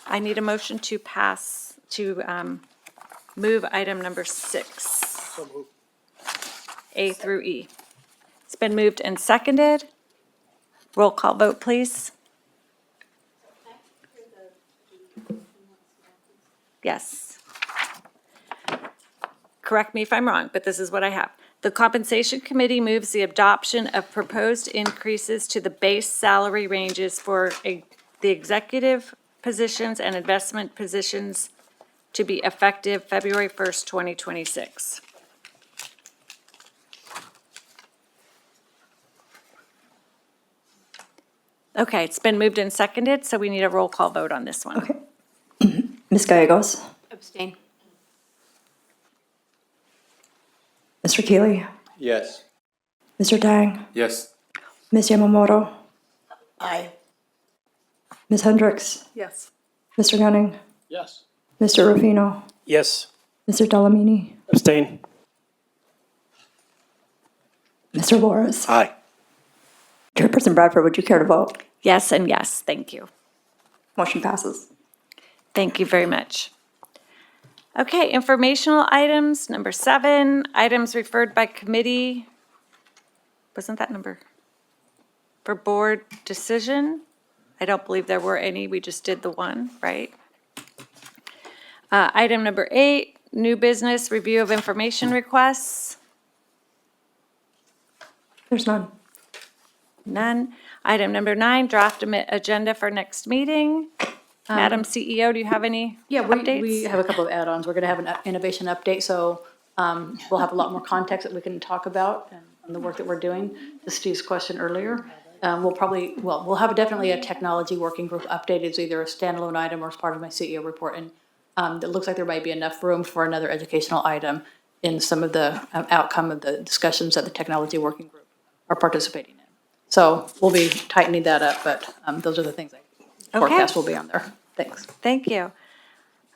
S1: I need a motion to pass, to move item number 6, A through E. It's been moved and seconded. Roll call vote, please. Yes. Correct me if I'm wrong, but this is what I have. The Compensation Committee moves the adoption of proposed increases to the base salary ranges for the executive positions and investment positions to be effective February 1st, 2026. Okay, it's been moved and seconded, so we need a roll call vote on this one.
S22: Okay. Ms. Gallegos?
S13: Abstain.
S22: Mr. Keeley?
S7: Yes.
S22: Mr. Tang?
S7: Yes.
S22: Ms. Yamamoto?
S9: Aye.
S22: Ms. Hendricks?
S5: Yes.
S22: Mr. Gunning?
S3: Yes.
S22: Mr. Rufino?
S3: Yes.
S22: Mr. Delamini?
S8: Abstain.
S22: Mr. Loris?
S6: Aye.
S22: Chairperson Bradford, would you care to vote?
S1: Yes and yes, thank you.
S22: Motion passes.
S1: Thank you very much. Okay, informational items, number 7, items referred by committee. Wasn't that number? For board decision? I don't believe there were any, we just did the one, right? Item number 8, new business, review of information requests.
S22: There's none.
S1: None. Item number 9, draft agenda for next meeting. Madam CEO, do you have any updates?
S13: We have a couple of add-ons. We're going to have an innovation update, so we'll have a lot more context that we can talk about and the work that we're doing. To Steve's question earlier, we'll have definitely a technology working group update. It's either a standalone item or as part of my CEO report, and it looks like there might be enough room for another educational item in some of the outcome of the discussions that the technology working group are participating in. So we'll be tightening that up, but those are the things I forecast will be on there. Thanks.
S1: Thank you.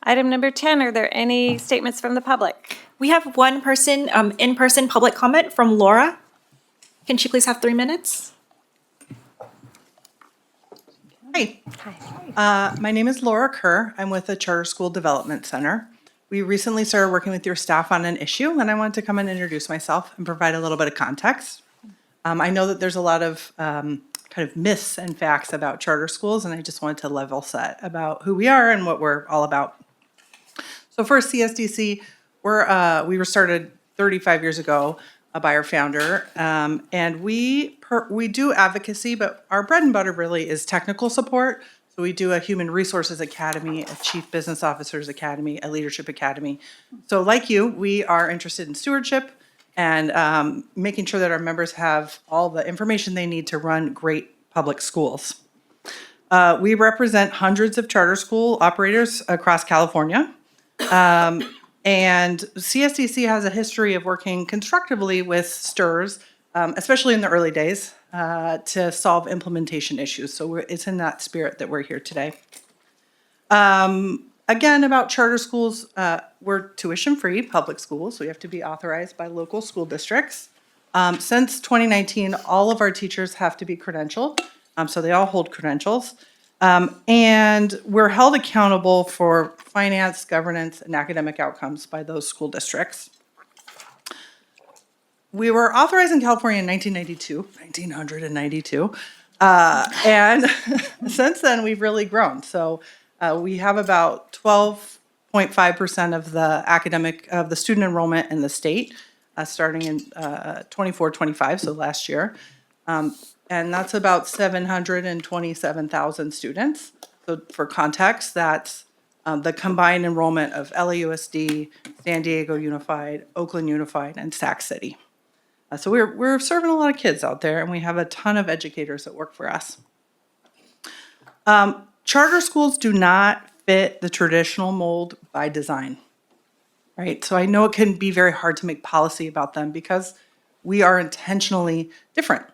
S1: Item number 10, are there any statements from the public?
S17: We have one person, in-person public comment from Laura. Can she please have 3 minutes?
S23: Hi. My name is Laura Kerr. I'm with the Charter School Development Center. We recently started working with your staff on an issue, and I wanted to come and introduce myself and provide a little bit of context. I know that there's a lot of kind of myths and facts about charter schools, and I just wanted to level set about who we are and what we're all about. So first, CSDC, we were started 35 years ago by our founder, and we do advocacy, but our bread and butter really is technical support. So we do a Human Resources Academy, a Chief Business Officers Academy, a Leadership Academy. So like you, we are interested in stewardship and making sure that our members have all the information they need to run great public schools. We represent hundreds of charter school operators across California. And CSDC has a history of working constructively with STRS, especially in the early days, to solve implementation issues. So it's in that spirit that we're here today. Again, about charter schools, we're tuition-free public schools, so we have to be authorized by local school districts. Since 2019, all of our teachers have to be credentialed, so they all hold credentials. And we're held accountable for finance, governance, and academic outcomes by those school districts. We were authorized in California in 1992, and since then we've really grown. So we have about 12 0.5% of the student enrollment in the state, starting in 24-25, so last year. And that's about 727,000 students. So for context, that's the combined enrollment of LAUSD, San Diego Unified, Oakland Unified, and Sac City. So we're serving a lot of kids out there, and we have a ton of educators that work for us. Charter schools do not fit the traditional mold by design, right? So I know it can be very hard to make policy about them because we are intentionally different.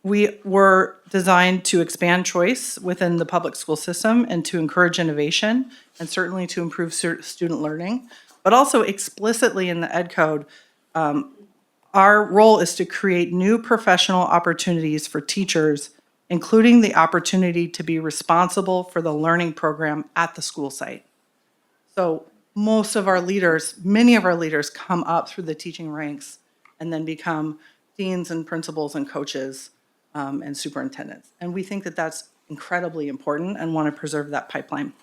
S23: We were designed to expand choice within the public school system and to encourage innovation and certainly to improve student learning, but also explicitly in the Ed Code, our role is to create new professional opportunities for teachers, including the opportunity to be responsible for the learning program at the school site. So most of our leaders, many of our leaders come up through the teaching ranks and then become deans and principals and coaches and superintendents. And we think that that's incredibly important and want to preserve that pipeline.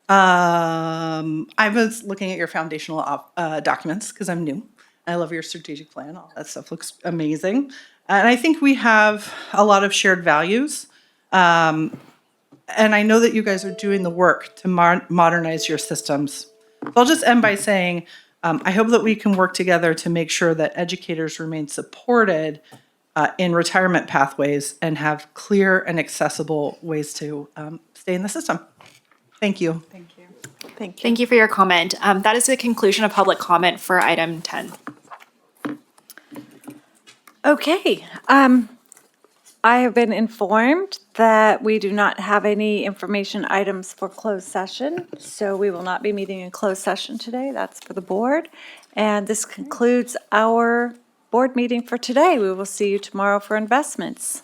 S23: I was looking at your foundational documents because I'm new. I love your strategic plan. All that stuff looks amazing. And I think we have a lot of shared values. And I know that you guys are doing the work to modernize your systems. So I'll just end by saying, I hope that we can work together to make sure that educators remain supported in retirement pathways and have clear and accessible ways to stay in the system. Thank you.
S5: Thank you.
S17: Thank you for your comment. That is the conclusion of public comment for item 10.
S1: Okay. I have been informed that we do not have any information items for closed session, so we will not be meeting in closed session today. That's for the board. And this concludes our board meeting for today. We will see you tomorrow for investments.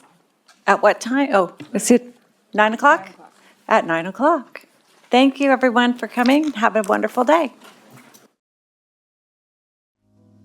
S1: At what time? Oh, is it 9 o'clock? At 9 o'clock. Thank you, everyone, for coming. Have a wonderful day.